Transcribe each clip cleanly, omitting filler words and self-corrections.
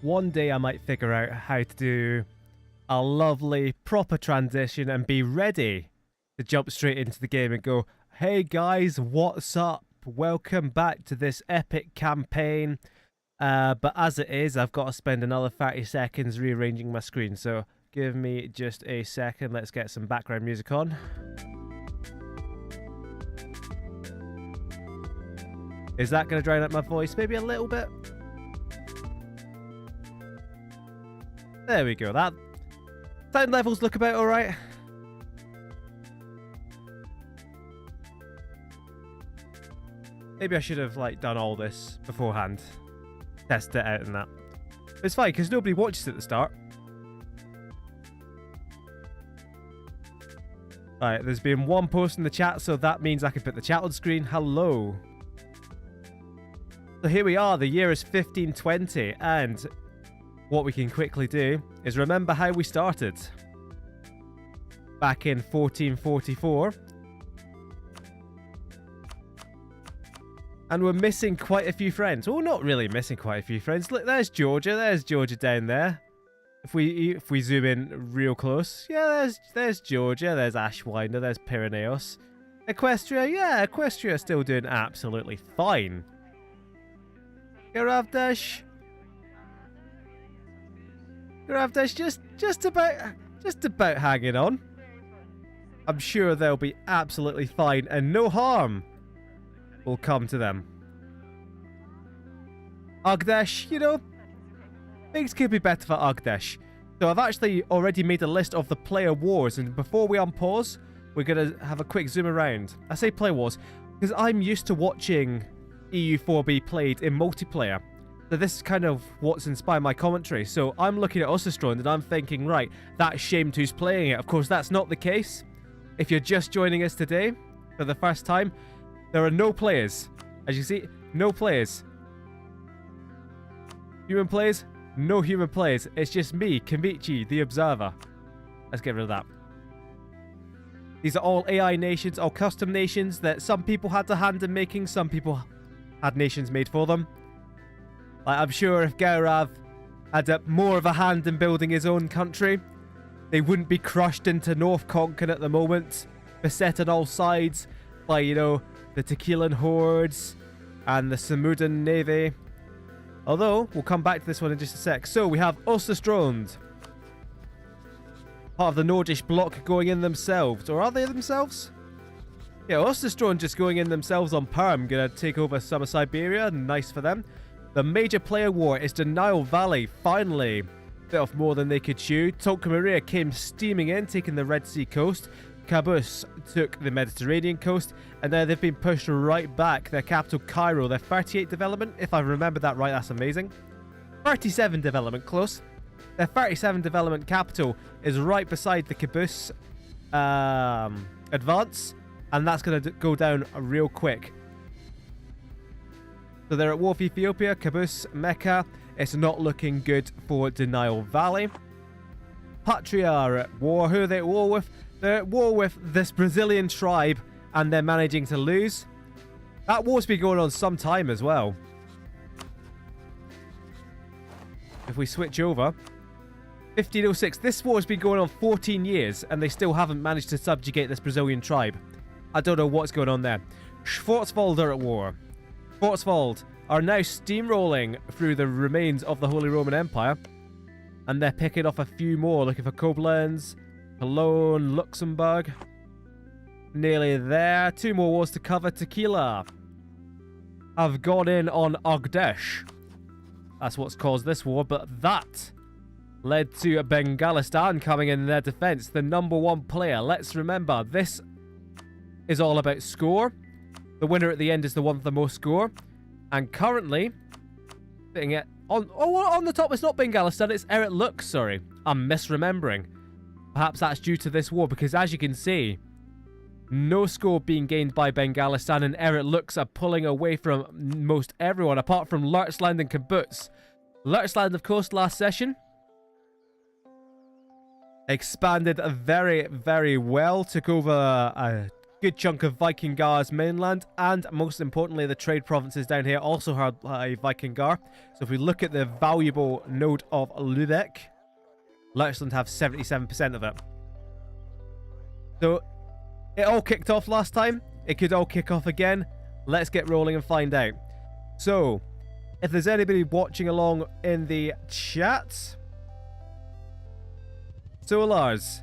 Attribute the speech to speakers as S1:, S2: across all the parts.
S1: one day I might figure out how to do a lovely, proper transition and be ready to jump straight into the game and go, hey guys, what's up? Welcome back to this epic campaign. But as it is, I've got to spend another 30 seconds rearranging my screen. So give me just a second. Let's get some background music on. Is that going to drown out my voice? Maybe a little bit. There we go. That sound levels look about all right. Maybe I should have done all this beforehand. Test it out and that. It's fine because nobody watches at the start. Alright, there's been one post in the chat, so that means I can put the chat on screen. Hello. So here we are, the year is 1520, and what we can quickly do is remember how we started. Back in 1444. And we're missing quite a few friends. Well, not really missing quite a few friends. Look, there's Georgia. There's Georgia down there. If we zoom in real close, yeah, there's Georgia. There's Ashwinder. There's Pyreneos. Equestria, yeah, Equestria still doing absolutely fine. Garavdash, just about hanging on. I'm sure they'll be absolutely fine and no harm will come to them. Agdesh, you know, things could be better for Agdesh. So I've actually already made a list of the player wars, and before we unpause, we're going to have a quick zoom around. I say player wars because I'm used to watching EU4B played in multiplayer. So this is kind of what's inspired my commentary. So I'm looking at Ossestrand and I'm thinking, right, that's shamed who's playing it. Of course, that's not the case. If you're just joining us today for the first time, there are no players. As you see, no players. Human players? No human players. It's just me, Kamichi, the Observer. Let's get rid of that. These are all AI nations, all custom nations that some people had a hand in making, some people had nations made for them. I'm sure if Gaurav had more of a hand in building his own country, they wouldn't be crushed into North Konkan at the moment, beset on all sides by, you know, the Tequilan hordes and the Samudan navy. Although, we'll come back to this one in just a sec. So, we have Ossestrand, part of the Nordish bloc, going in themselves. Or are they themselves? Yeah, Ossestrand just going in themselves on Perm. Gonna take over some of Siberia. Nice for them. The major player war is Denial Valley. Finally, bit off more than they could chew. Tolka Maria came steaming in, taking the Red Sea coast. Caboose took the Mediterranean coast, and now they've been pushed right back. Their capital, Cairo, their 38 development, if I remember that right, that's amazing. 37 development, close. Their 37 development capital is right beside the Caboose advance, and that's going to go down real quick. So they're at war with Ethiopia, Caboose, Mecca. It's not looking good for Denial Valley. Patria are at war. Who are they at war with? They're at war with this Brazilian tribe, and they're managing to lose. That war's been going on some time as well. If we switch over, 1506. This war has been going on 14 years, and they still haven't managed to subjugate this Brazilian tribe. I don't know what's going on there. Schwarzwald are at war. Schwarzwald are now steamrolling through the remains of the Holy Roman Empire, and they're picking off a few more, looking for Koblenz, Cologne, Luxembourg. Nearly there. 2 more wars to cover. Tequila have gone in on Agdesh. That's what's caused this war, but that led to Bengalistan coming in their defense. The #1 player. Let's remember, this is all about score. The winner at the end is the one with the most score. And currently, sitting at on the top, it's not Bengalistan, it's Erit Lux, sorry. I'm misremembering. Perhaps that's due to this war, because as you can see, no score being gained by Bengalistan, and Erit Lux are pulling away from most everyone, apart from Lurchland and Kibbutz. Lurchland, of course, last session expanded very, very well, took over a good chunk of Vikingar's mainland, and most importantly, the trade provinces down here also have a Vikingar. So if we look at the valuable node of Lübeck, Lettland have 77% of it. So it all kicked off last time. It could all kick off again. Let's get rolling and find out. So, if there's anybody watching along in the chat, Solars,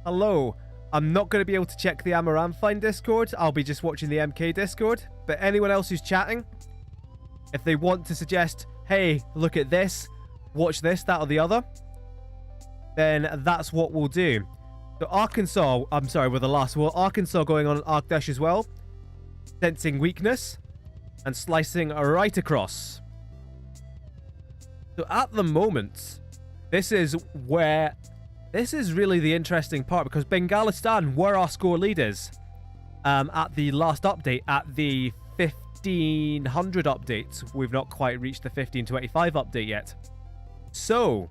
S1: hello. I'm not going to be able to check the Amaranthine Discord. I'll be just watching the MK Discord. But anyone else who's chatting, if they want to suggest, hey, look at this, watch this, that, or the other, then that's what we'll do. So Arkansas, I'm sorry, we're the last war. Arkansas going on Arkdash as well. Sensing weakness and slicing right across. So at the moment, this is really the interesting part, because Bengalistan were our score leaders at the last update, at the 1500 update. We've not quite reached the 1525 update yet. So,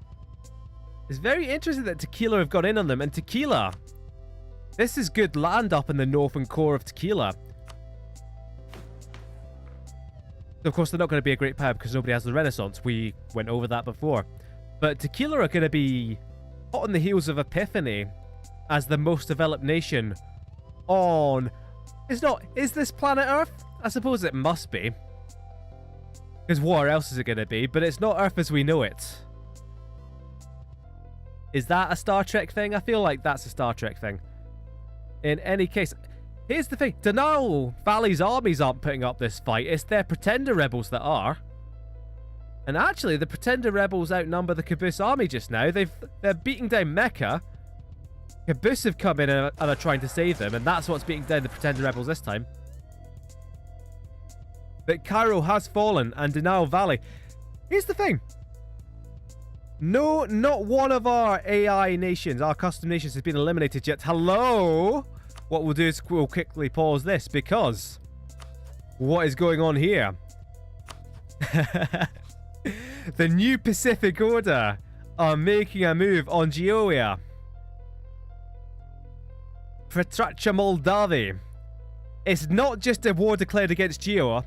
S1: it's very interesting that Tequila have got in on them, and Tequila, this is good land up in the northern core of Tequila. Of course, they're not going to be a great power because nobody has the Renaissance. We went over that before. But Tequila are going to be hot on the heels of Epiphany as the most developed nation on... Is this planet Earth? I suppose it must be. Because where else is it going to be? But it's not Earth as we know it. Is that a Star Trek thing? I feel like that's a Star Trek thing. In any case, here's the thing. Denial Valley's armies aren't putting up this fight. It's their Pretender rebels that are. And actually, the Pretender rebels outnumber the Caboose army just now. They're beating down Mecca. Caboose have come in and are trying to save them, and that's what's beating down the Pretender rebels this time. But Cairo has fallen, and Denial Valley... Here's the thing. No, not one of our AI nations, our custom nations, has been eliminated yet. Hello? What we'll do is we'll quickly pause this, because what is going on here? The New Pacific Order are making a move on Georgia. Pretracha Moldavi. It's not just a war declared against Geo,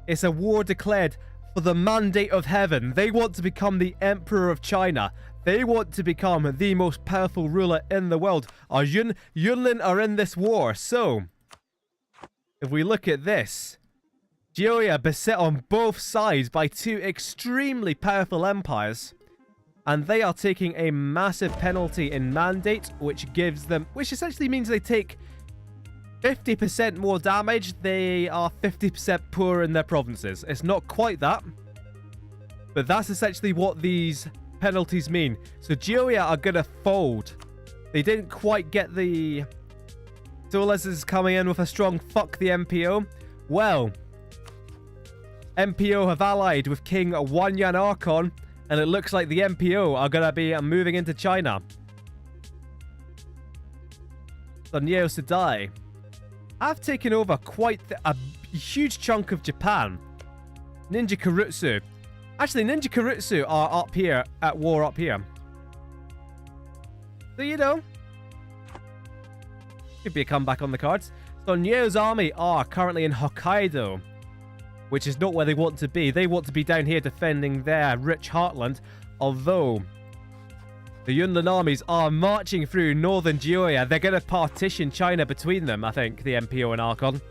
S1: it's a war declared for the mandate of heaven. They want to become the Emperor of China. They want to become the most powerful ruler in the world. Our Yunlin are in this war. So, if we look at this, Georgia beset on both sides by two extremely powerful empires. And they are taking a massive penalty in mandate, which essentially means they take 50% more damage. They are 50% poorer in their provinces. It's not quite that, but that's essentially what these penalties mean. So Georgia are gonna fold. They didn't quite get the... Solas is coming in with a strong fuck the MPO. Well, MPO have allied with King Wanyan Archon, and it looks like the MPO are gonna be moving into China. So Neo Sedai have taken over quite a huge chunk of Japan. Ninja Karutsu. Actually, Ninja Karutsu are up here, at war up here. So, you know, could be a comeback on the cards. So, Nyo's army are currently in Hokkaido, which is not where they want to be. They want to be down here defending their rich heartland, although the Yunnan armies are marching through northern Georgia. They're going to partition China between them, I think, the MPO and Archon.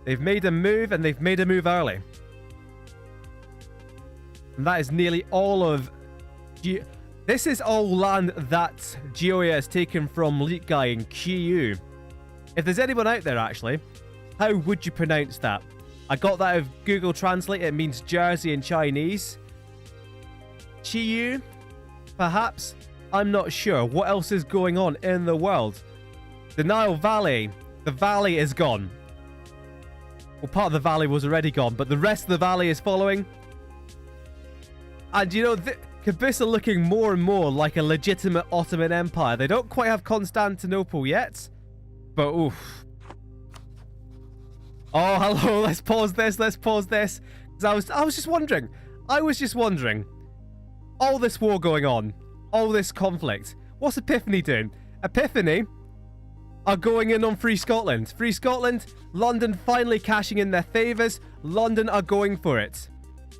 S1: They've made a move, and they've made a move early. And that is nearly all of... This is all land that Georgia has taken from Litgai and Qiyu. If there's anyone out there, actually, how would you pronounce that? I got that of Google Translate. It means Jersey in Chinese. Qiyu, perhaps? I'm not sure. What else is going on in the world? The Nile Valley. The valley is gone. Well, part of the valley was already gone, but the rest of the valley is following. And, you know, Caboose are looking more and more like a legitimate Ottoman Empire. They don't quite have Constantinople yet, but oof. Oh, hello. Let's pause this. Let's pause this. Because I was just wondering. All this war going on. All this conflict. What's Epiphany doing? Epiphany are going in on Free Scotland. Free Scotland, London finally cashing in their favours. London are going for it.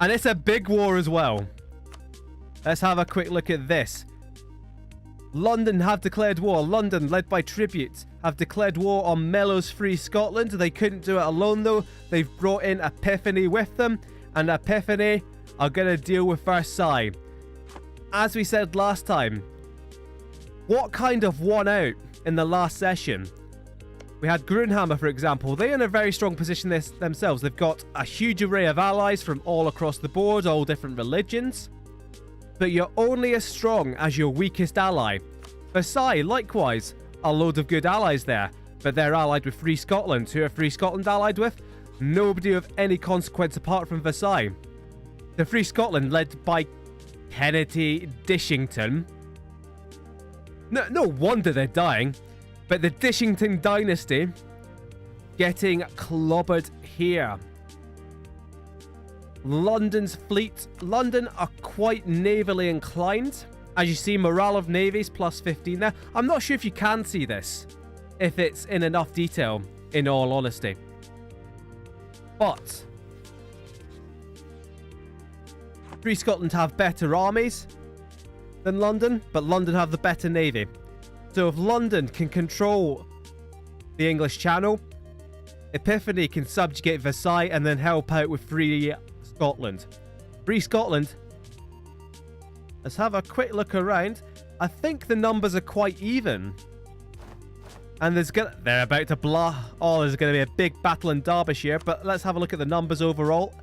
S1: And it's a big war as well. Let's have a quick look at this. London have declared war. London, led by Tribute, have declared war on Mellow's Free Scotland. They couldn't do it alone, though. They've brought in Epiphany with them. And Epiphany are going to deal with Versailles. As we said last time, what kind of won out in the last session? We had Grunhammer, for example. They're in a very strong position themselves. They've got a huge array of allies from all across the board, all different religions. But you're only as strong as your weakest ally. Versailles, likewise, a load of good allies there. But they're allied with Free Scotland. Who are Free Scotland allied with? Nobody of any consequence apart from Versailles. The Free Scotland, led by Kennedy Dishington. No wonder they're dying. But the Dishington dynasty getting clobbered here. London's fleet. London are quite navally inclined. As you see, morale of navies plus 15 there. I'm not sure if you can see this, if it's in enough detail, in all honesty. But Free Scotland have better armies than London, but London have the better navy. So if London can control the English Channel, Epiphany can subjugate Versailles and then help out with Free Scotland. Free Scotland. Let's have a quick look around. I think the numbers are quite even. And they're about to there's going to be a big battle in Derbyshire, but let's have a look at the numbers overall.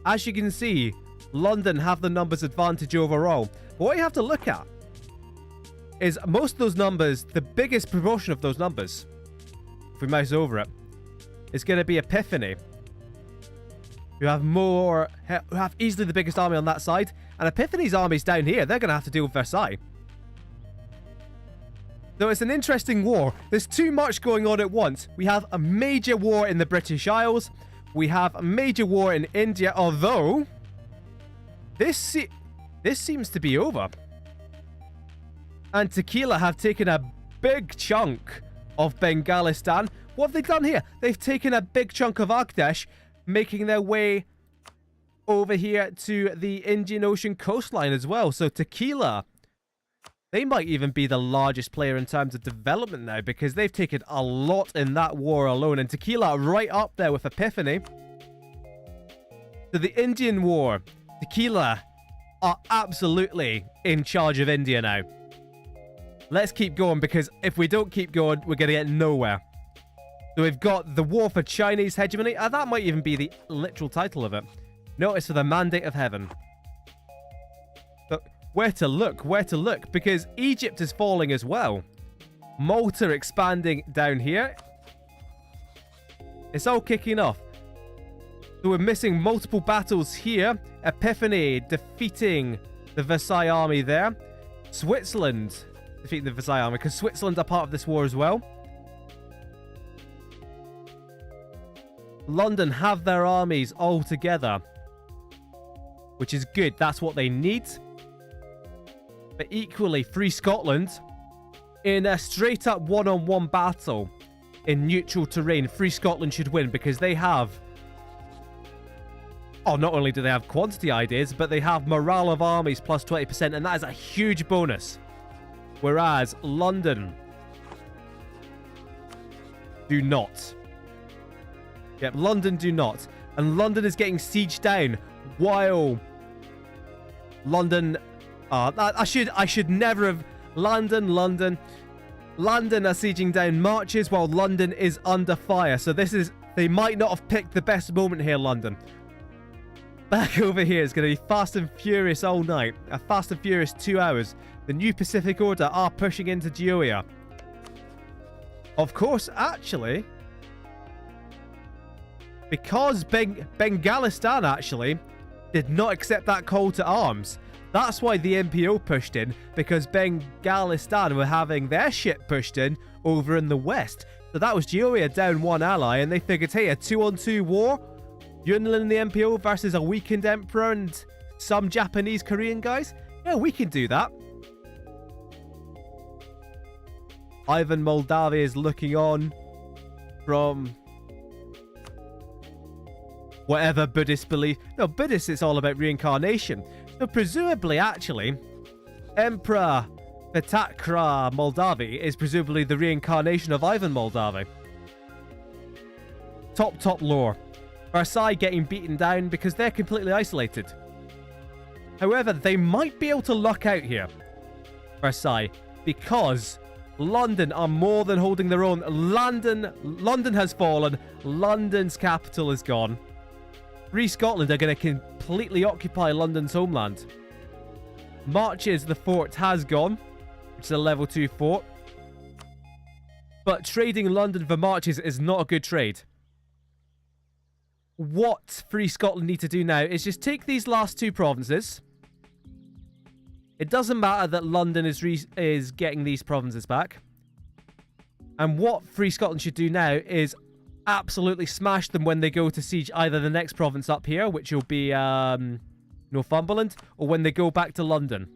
S1: As you can see, London have the numbers advantage overall. But what you have to look at is most of those numbers, the biggest proportion of those numbers, if we mouse over it, is going to be Epiphany, who have easily the biggest army on that side. And Epiphany's army's down here. They're going to have to deal with Versailles. So it's an interesting war. There's too much going on at once. We have a major war in the British Isles. We have a major war in India, although this seems to be over. And Tequila have taken a big chunk of Bengalistan. What have they done here? They've taken a big chunk of Agdesh, making their way over here to the Indian Ocean coastline as well. So Tequila, they might even be the largest player in terms of development now, because they've taken a lot in that war alone. And Tequila right up there with Epiphany. So the Indian War, Tequila are absolutely in charge of India now. Let's keep going, because if we don't keep going, we're going to get nowhere. So we've got the war for Chinese hegemony. That might even be the literal title of it. No, it's for the Mandate of Heaven. But where to look? Where to look? Because Egypt is falling as well. Malta expanding down here. It's all kicking off. So we're missing multiple battles here. Epiphany defeating the Versailles army there. Switzerland defeating the Versailles army, because Switzerland are part of this war as well. London have their armies all together, which is good. That's what they need. But equally, Free Scotland, in a straight-up one-on-one battle in neutral terrain, Free Scotland should win, because they have... Oh, not only do they have quantity ideas, but they have morale of armies plus 20%, and that is a huge bonus. Whereas London do not. Yep, London do not. And London is getting sieged down while London... I should never have... London are sieging down marches while London is under fire. So this is... They might not have picked the best moment here, London. Back over here is going to be Fast and Furious all night. A Fast and Furious 2 hours. The New Pacific Order are pushing into Geoia. Of course, actually... Because Bengalistan actually did not accept that call to arms. That's why the MPO pushed in, because Bengalistan were having their shit pushed in over in the west. So that was Geoia down one ally, and they figured, hey, a 2-on-2 war? Yunlin and the MPO versus a weakened emperor and some Japanese Korean guys? Yeah, we can do that. Ivan Moldavia is looking on from whatever Buddhist belief. No, Buddhist, it's all about reincarnation. So presumably, actually, Emperor Petakra Moldavi is presumably the reincarnation of Ivan Moldavi. Top lore. Versailles getting beaten down because they're completely isolated. However, they might be able to luck out here, Versailles, because London are more than holding their own. London has fallen. London's capital is gone. Free Scotland are going to completely occupy London's homeland. Marches, the fort has gone, which is a level 2 fort. But trading London for Marches is not a good trade. What Free Scotland need to do now is just take these last 2 provinces. It doesn't matter that London is getting these provinces back. And what Free Scotland should do now is absolutely smash them when they go to siege either the next province up here, which will be Northumberland, or when they go back to London.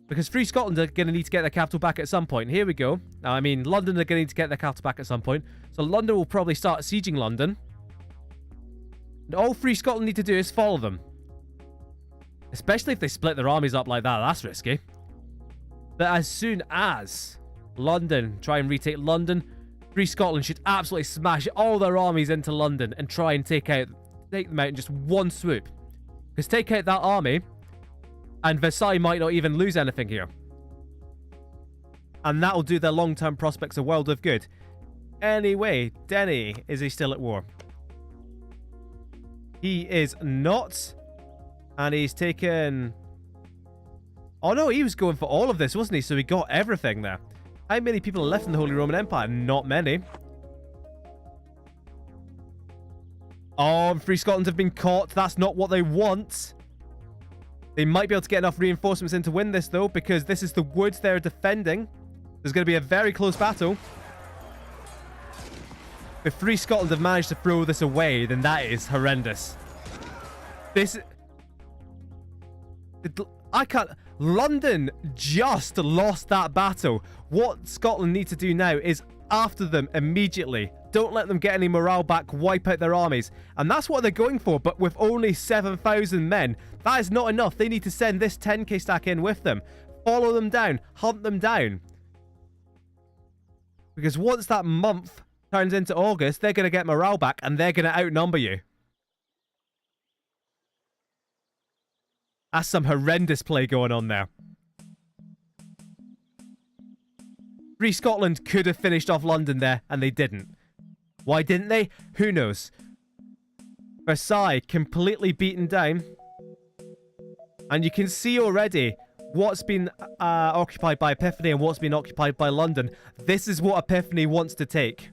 S1: Because Free Scotland are going to need to get their capital back at some point. Here we go. Now, I mean, London are going to need to get their capital back at some point. So London will probably start sieging London. And all Free Scotland need to do is follow them. Especially if they split their armies up like that. That's risky. But as soon as London try and retake London, Free Scotland should absolutely smash all their armies into London and try and take them out in just one swoop. Because take out that army, and Versailles might not even lose anything here. And that'll do their long-term prospects a world of good. Anyway, Denny, is he still at war? He is not. And he's taken... Oh no, he was going for all of this, wasn't he? So he got everything there. How many people are left in the Holy Roman Empire? Not many. Oh, Free Scotland have been caught. That's not what they want. They might be able to get enough reinforcements in to win this, though, because this is the woods they're defending. There's going to be a very close battle. If Free Scotland have managed to throw this away, then that is horrendous. I can't... London just lost that battle. What Scotland need to do now is after them immediately. Don't let them get any morale back. Wipe out their armies. And that's what they're going for, but with only 7,000 men. That is not enough. They need to send this 10k stack in with them. Follow them down. Hunt them down. Because once that month turns into August, they're going to get morale back and they're going to outnumber you. That's some horrendous play going on there. Free Scotland could have finished off London there, and they didn't. Why didn't they? Who knows? Versailles completely beaten down. And you can see already what's been occupied by Epiphany and what's been occupied by London. This is what Epiphany wants to take.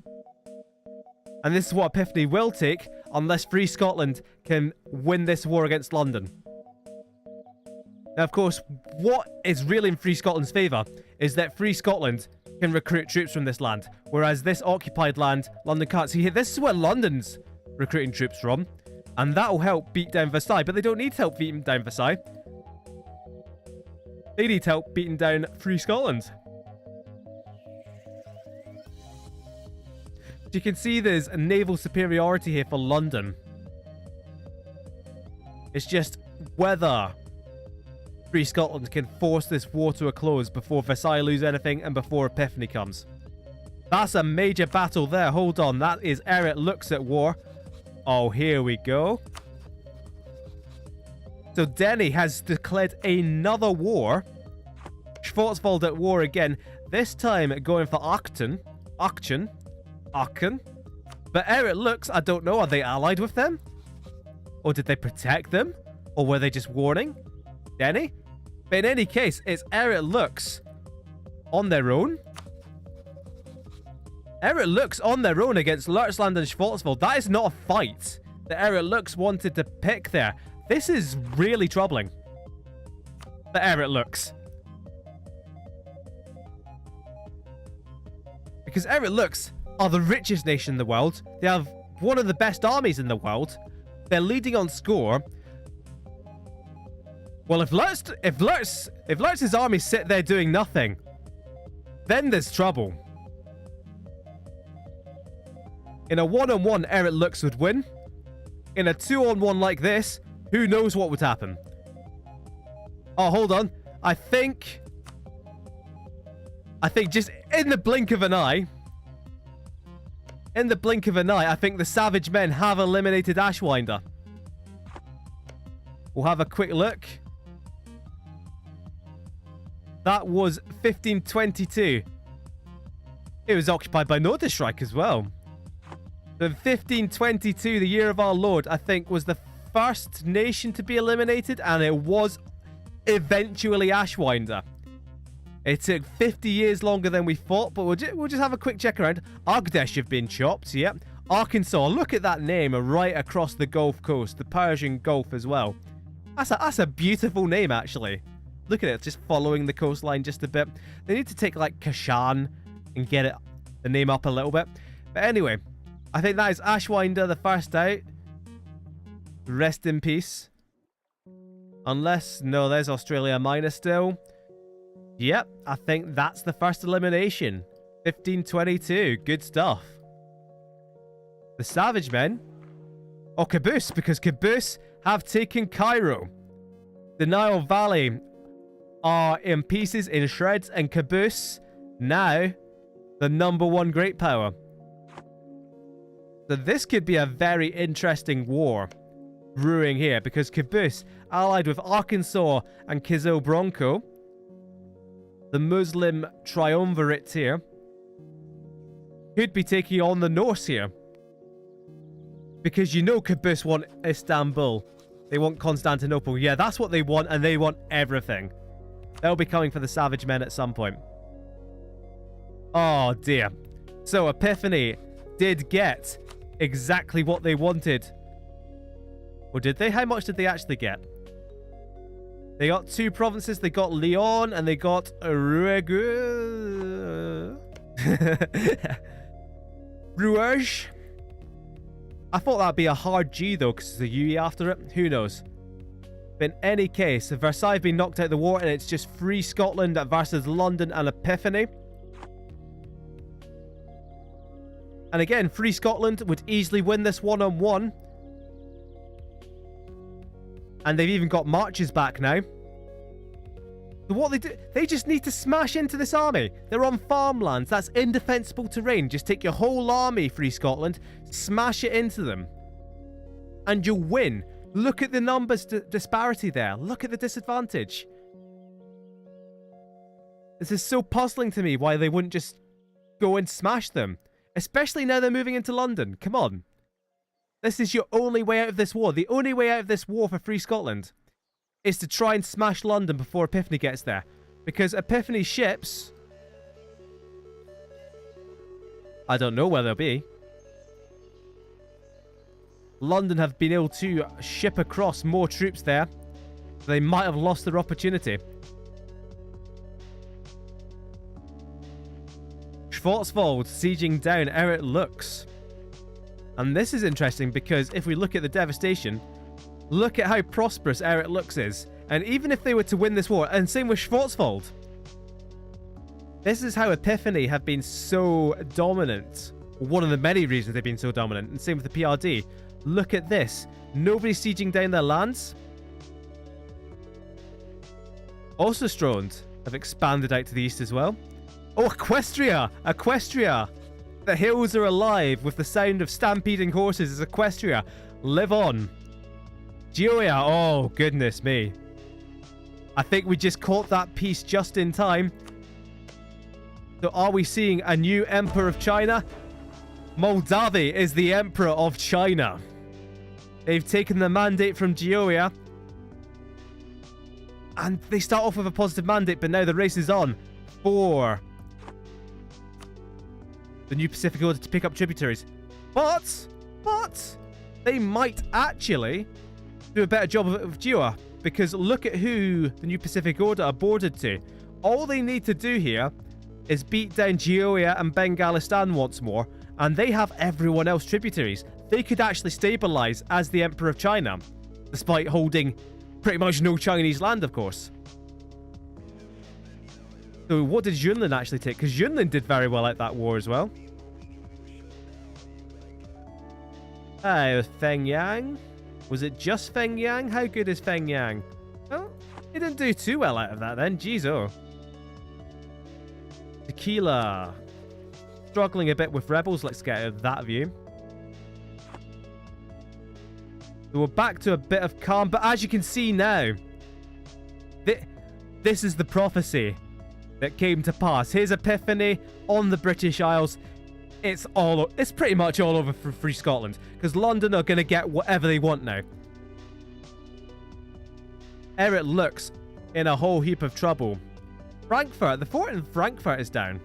S1: And this is what Epiphany will take unless Free Scotland can win this war against London. Now, of course, what is really in Free Scotland's favour is that Free Scotland can recruit troops from this land, whereas this occupied land, London can't. See, this is where London's recruiting troops from, and that will help beat down Versailles, but they don't need help beating down Versailles. They need help beating down Free Scotland. So you can see there's a naval superiority here for London. It's just whether Free Scotland can force this war to a close before Versailles lose anything and before Epiphany comes. That's a major battle there. Hold on. That is Eric looks at war. Oh, here we go. So Denny has declared another war. Schwarzwald at war again. This time going for Aachen. But Eric looks, I don't know, are they allied with them? Or did they protect them? Or were they just warning Denny? But in any case, it's Eric looks on their own. Eric looks on their own against Lurtzland and Schwarzwald. That is not a fight that Eric looks wanted to pick there. This is really troubling. But Eric looks. Because Eric looks are the richest nation in the world. They have one of the best armies in the world. They're leading on score. Well, if Lurtz's armies sit there doing nothing, then there's trouble. In a 1-on-1, Eric Lux would win. In a 2-on-1 like this, who knows what would happen? Oh, hold on. I think just in the blink of an eye, I think the Savage Men have eliminated Ashwinder. We'll have a quick look. That was 1522. It was occupied by Norderstrike as well. The 1522, the year of our Lord, I think was the first nation to be eliminated, and it was eventually Ashwinder. It took 50 years longer than we thought, but we'll just have a quick check around. Agdesh have been chopped, yep. Arkansas, look at that name right across the Gulf Coast, the Persian Gulf as well. That's a beautiful name, actually. Look at it, just following the coastline just a bit. They need to take, like, Kashan and get the name up a little bit. But anyway, I think that is Ashwinder, the first out. Rest in peace. Unless, no, there's Australia Minor still. Yep, I think that's the first elimination. 1522, good stuff. The Savage Men. Or Caboose, because Caboose have taken Cairo. The Nile Valley are in pieces, in shreds, and Caboose, now, the #1 great power. So this could be a very interesting war brewing here, because Caboose, allied with Arkansas and Kizo Bronco, the Muslim triumvirate here, could be taking on the Norse here. Because you know Caboose want Istanbul. They want Constantinople. Yeah, that's what they want, and they want everything. They'll be coming for the Savage Men at some point. Oh, dear. So, Epiphany did get exactly what they wanted. Or did they? How much did they actually get? They got 2 provinces. They got Lyon, and they got Rouergue. I thought that'd be a hard G, though, because there's a UE after it. Who knows? But in any case, Versailles have been knocked out of the war, and it's just Free Scotland versus London and Epiphany. And again, Free Scotland would easily win this 1-on-1. And they've even got marches back now. So what they do, they just need to smash into this army. They're on farmlands. That's indefensible terrain. Just take your whole army, Free Scotland, smash it into them, and you'll win. Look at the numbers disparity there. Look at the disadvantage. This is so puzzling to me why they wouldn't just go and smash them. Especially now they're moving into London. Come on. This is your only way out of this war. The only way out of this war for Free Scotland is to try and smash London before Epiphany gets there. Because Epiphany ships, I don't know where they'll be. London have been able to ship across more troops there. They might have lost their opportunity. Schwarzwald sieging down Eric Lux. And this is interesting because if we look at the devastation, look at how prosperous Eric Lux is. And even if they were to win this war, and same with Schwarzwald, this is how Epiphany have been so dominant. One of the many reasons they've been so dominant. And same with the PRD. Look at this. Nobody's sieging down their lands. Also, Strond have expanded out to the east as well. Oh, Equestria! Equestria! The hills are alive with the sound of stampeding horses as Equestria live on. Gioia, oh goodness me. I think we just caught that piece just in time. So are we seeing a new emperor of China? Moldavi is the emperor of China. They've taken the mandate from Gioia. And they start off with a positive mandate, but now the race is on for the new Pacific Order to pick up tributaries. But they might actually do a better job of it with Gioia, because look at who the new Pacific Order are bordered to. All they need to do here is beat down Gioia and Bengalistan once more, and they have everyone else tributaries. They could actually stabilize as the Emperor of China, despite holding pretty much no Chinese land, of course. So what did Yunlin actually take? Because Yunlin did very well at that war as well. Feng Yang. Was it just Feng Yang? How good is Feng Yang? Well, he didn't do too well out of that then. Jeez, oh. Tequila. Struggling a bit with rebels. Let's get out of that view. So we're back to a bit of calm. But as you can see now, this is the prophecy that came to pass. Here's Epiphany on the British Isles. It's pretty much all over for Free Scotland. Because London are going to get whatever they want now. Eric looks in a whole heap of trouble. Frankfurt. The fort in Frankfurt is down.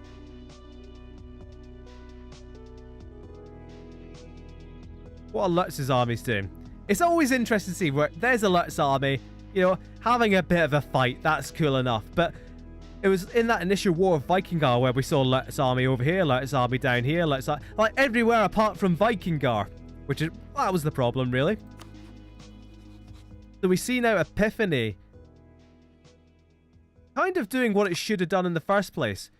S1: What are Lutz's armies doing? It's always interesting to see where there's a Lutz army, you know, having a bit of a fight. That's cool enough. But it was in that initial war of Vikingar where we saw Lutz army over here, Lutz army down here, Lutz like everywhere apart from Vikingar, which is that was the problem really. So we see now Epiphany kind of doing what it should have done in the first place.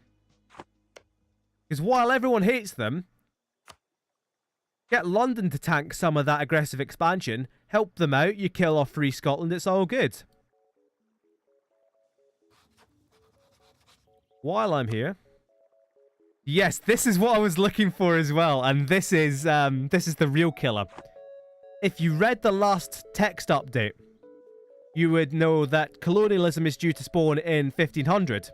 S1: Because while everyone hates them, get London to tank some of that aggressive expansion, help them out, you kill off Free Scotland, it's all good. While I'm here... Yes, this is what I was looking for as well, and this is the real killer. If you read the last text update, you would know that colonialism is due to spawn in 1500.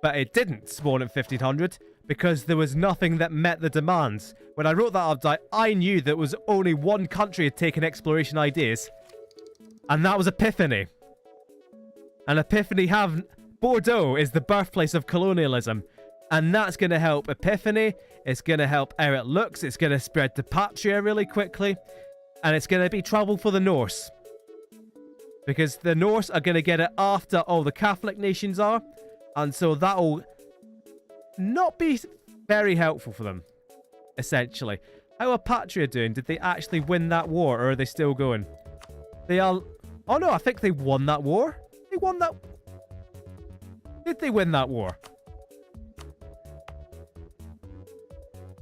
S1: But it didn't spawn in 1500 because there was nothing that met the demands. When I wrote that update, I knew that was only one country had taken exploration ideas, and that was Epiphany. And Epiphany Bordeaux is the birthplace of colonialism, and that's going to help Epiphany. It's going to help Eric Lux. It's going to spread to Patria really quickly, and it's going to be trouble for the Norse. Because the Norse are going to get it after all the Catholic nations are. And so that'll not be very helpful for them, essentially. How are Patria doing? Did they actually win that war, or are they still going? They are... Oh no, I think they won that war. They won that... Did they win that war?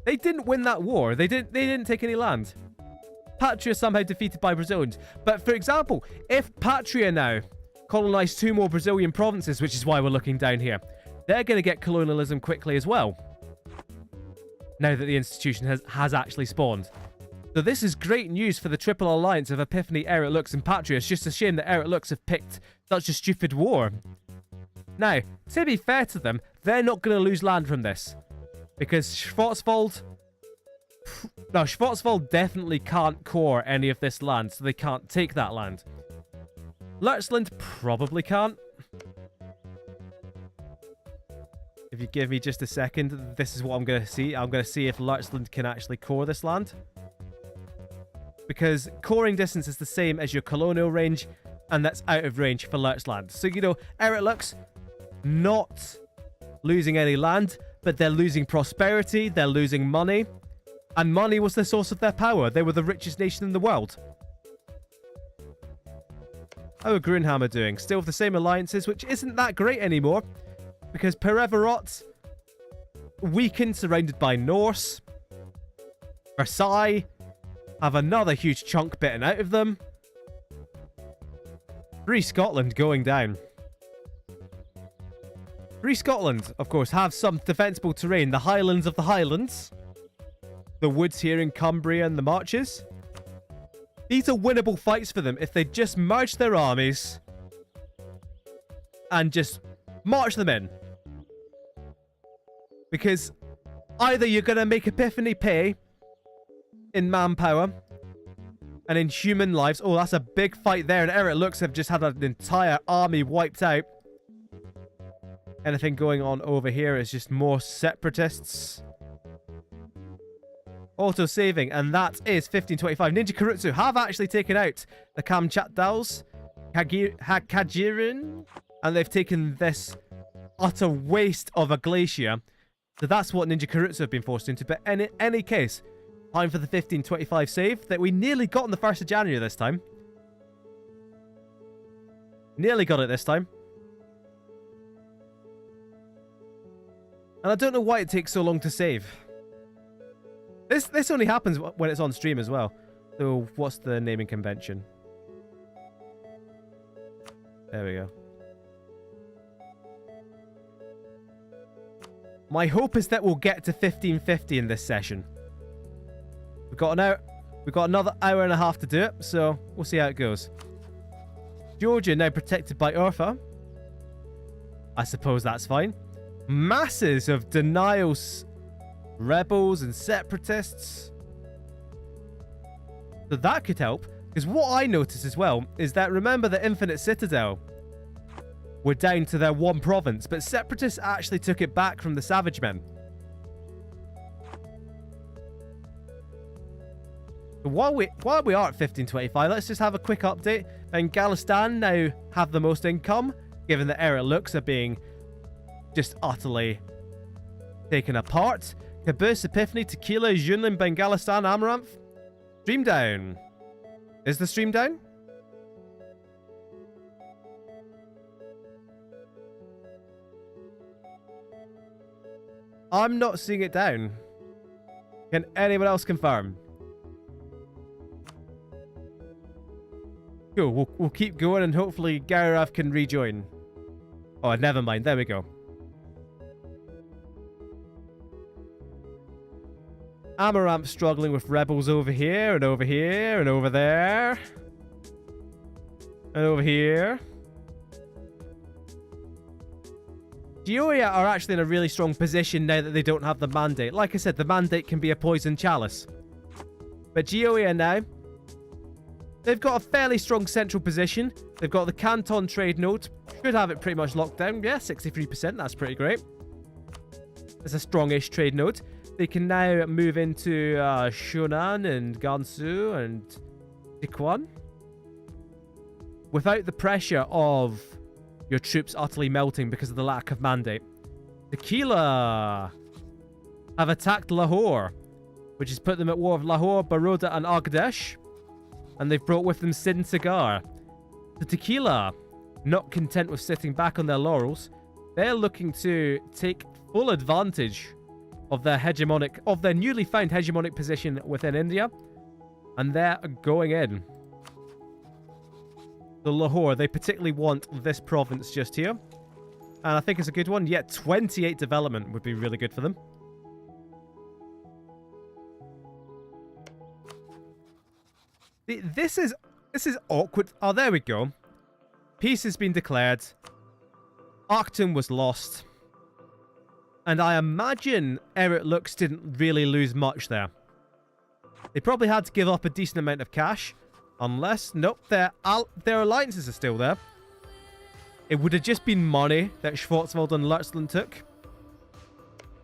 S1: They didn't win that war. They didn't take any land. Patria somehow defeated by Brazilians. But for example, if Patria now colonized 2 more Brazilian provinces, which is why we're looking down here, they're going to get colonialism quickly as well. Now that the institution has actually spawned. So this is great news for the triple alliance of Epiphany, Eric Lux, and Patria. It's just a shame that Eric Lux have picked such a stupid war. Now, to be fair to them, they're not going to lose land from this. Because Schwarzwald... No, Schwarzwald definitely can't core any of this land, so they can't take that land. Lurtzland probably can't. If you give me just a second, this is what I'm going to see. I'm going to see if Lurtzland can actually core this land. Because coring distance is the same as your colonial range, and that's out of range for Lurtzland. So, you know, Eric Lux, not losing any land, but they're losing prosperity, they're losing money. And money was the source of their power. They were the richest nation in the world. How are Grunhammer doing? Still with the same alliances, which isn't that great anymore. Because Pereverot, weakened, surrounded by Norse. Versailles have another huge chunk bitten out of them. Free Scotland going down. Free Scotland, of course, have some defensible terrain. The Highlands of the Highlands. The woods here in Cumbria and the marches. These are winnable fights for them if they just merge their armies and just march them in. Because either you're going to make Epiphany pay in manpower and in human lives. Oh, that's a big fight there. And Eric Lux have just had an entire army wiped out. Anything going on over here is just more separatists. Auto-saving, and that is 1525. Ninja Karutsu have actually taken out the Kamchatdals, Kajirin, and they've taken this utter waste of a glacier. So that's what Ninja Karutsu have been forced into. But in any case, time for the 1525 save that we nearly got on the 1st of January this time. Nearly got it this time. And I don't know why it takes so long to save. This only happens when it's on stream as well. So what's the naming convention? There we go. My hope is that we'll get to 1550 in this session. We've got another hour and a half to do it, so we'll see how it goes. Georgia now protected by Urfa. I suppose that's fine. Masses of denials, rebels and separatists. So that could help. Because what I noticed as well is that, remember the Infinite Citadel were down to their one province, but separatists actually took it back from the Savage Men. So while we are at 1525, let's just have a quick update. Bengalistan now have the most income, given that Eric looks are being just utterly taken apart. Caboose, Epiphany, Tequila, Yunlin, Bengalistan, Amaranth. Stream down. Is the stream down? I'm not seeing it down. Can anyone else confirm? Cool, we'll keep going and hopefully Gararav can rejoin. Oh, never mind. There we go. Amaranth struggling with rebels over here and over here and over there. And over here. Geoia are actually in a really strong position now that they don't have the mandate. Like I said, the mandate can be a poison chalice. But Geoia now, they've got a fairly strong central position. They've got the Canton trade node. Should have it pretty much locked down. Yeah, 63%. That's pretty great. It's a strongish trade node. They can now move into Shonan and Gansu and Sichuan without the pressure of your troops utterly melting because of the lack of mandate. Tequila have attacked Lahore, which has put them at war with Lahore, Baroda and Agdesh. And they've brought with them Sin Sagar. The Tequila, not content with sitting back on their laurels, they're looking to take full advantage of their newly found hegemonic position within India. And they're going in. The Lahore, they particularly want this province just here. And I think it's a good one. Yeah, 28 development would be really good for them. This is awkward. Oh, there we go. Peace has been declared. Arcton was lost. And I imagine Eric Lux didn't really lose much there. They probably had to give up a decent amount of cash. Unless, nope, their alliances are still there. It would have just been money that Schwarzwald and Lurtzland took.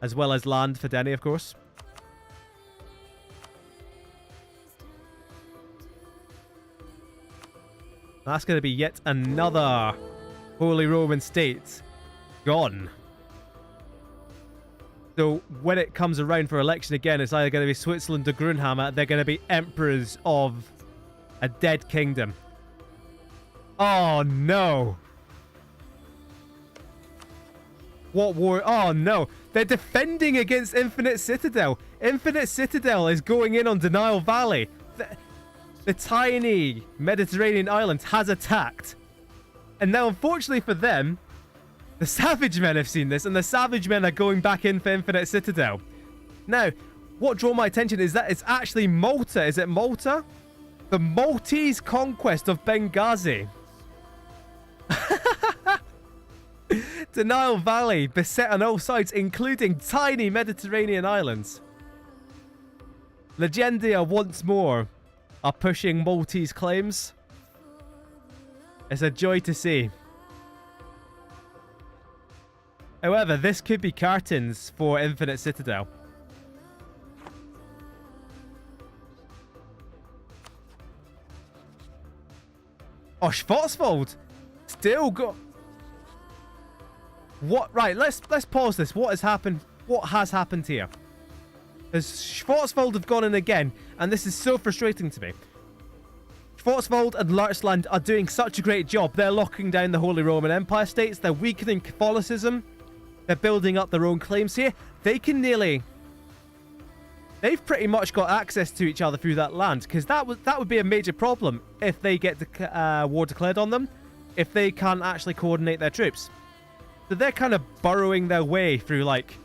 S1: As well as land for Denny, of course. That's going to be yet another Holy Roman state gone. So when it comes around for election again, it's either going to be Switzerland or Grunhammer. They're going to be emperors of a dead kingdom. Oh, no. What war? Oh, no. They're defending against Infinite Citadel. Infinite Citadel is going in on Denial Valley. The tiny Mediterranean island has attacked. And now, unfortunately for them, the Savage Men have seen this, and the Savage Men are going back in for Infinite Citadel. Now, what drew my attention is that it's actually Malta. Is it Malta? The Maltese conquest of Benghazi. Denial Valley, beset on all sides, including tiny Mediterranean islands. Legendia once more are pushing Maltese claims. It's a joy to see. However, this could be curtains for Infinite Citadel. Oh, Schwarzwald still got... What? Right, let's pause this. What has happened? What has happened here? As Schwarzwald have gone in again, and this is so frustrating to me. Schwarzwald and Lurtzland are doing such a great job. They're locking down the Holy Roman Empire states. They're weakening Catholicism. They're building up their own claims here. They can nearly... They've pretty much got access to each other through that land, because that would be a major problem if they get the war declared on them, if they can't actually coordinate their troops. So they're kind of burrowing their way through, like,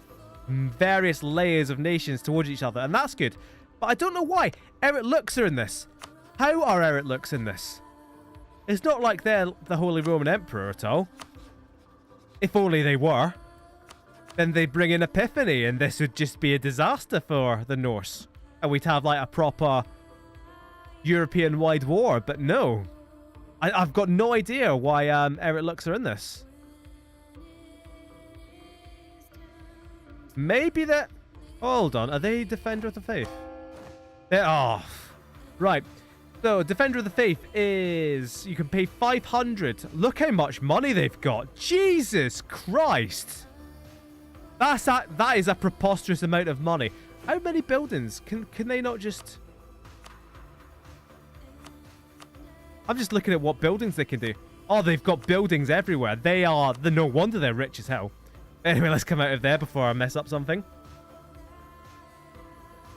S1: various layers of nations towards each other, and that's good. But I don't know why. Eric Lux are in this. How are Eric Lux in this? It's not like they're the Holy Roman Emperor at all. If only they were. Then they'd bring in Epiphany, and this would just be a disaster for the Norse. And we'd have, like, a proper European-wide war. But no. I've got no idea why Eric Lux are in this. Maybe they're... Hold on. Are they Defender of the Faith? They're... Oh. Right. So, Defender of the Faith is... You can pay 500. Look how much money they've got. Jesus Christ. That is a preposterous amount of money. How many buildings? Can they not just... I'm just looking at what buildings they can do. Oh, they've got buildings everywhere. No wonder they're rich as hell. Anyway, let's come out of there before I mess up something.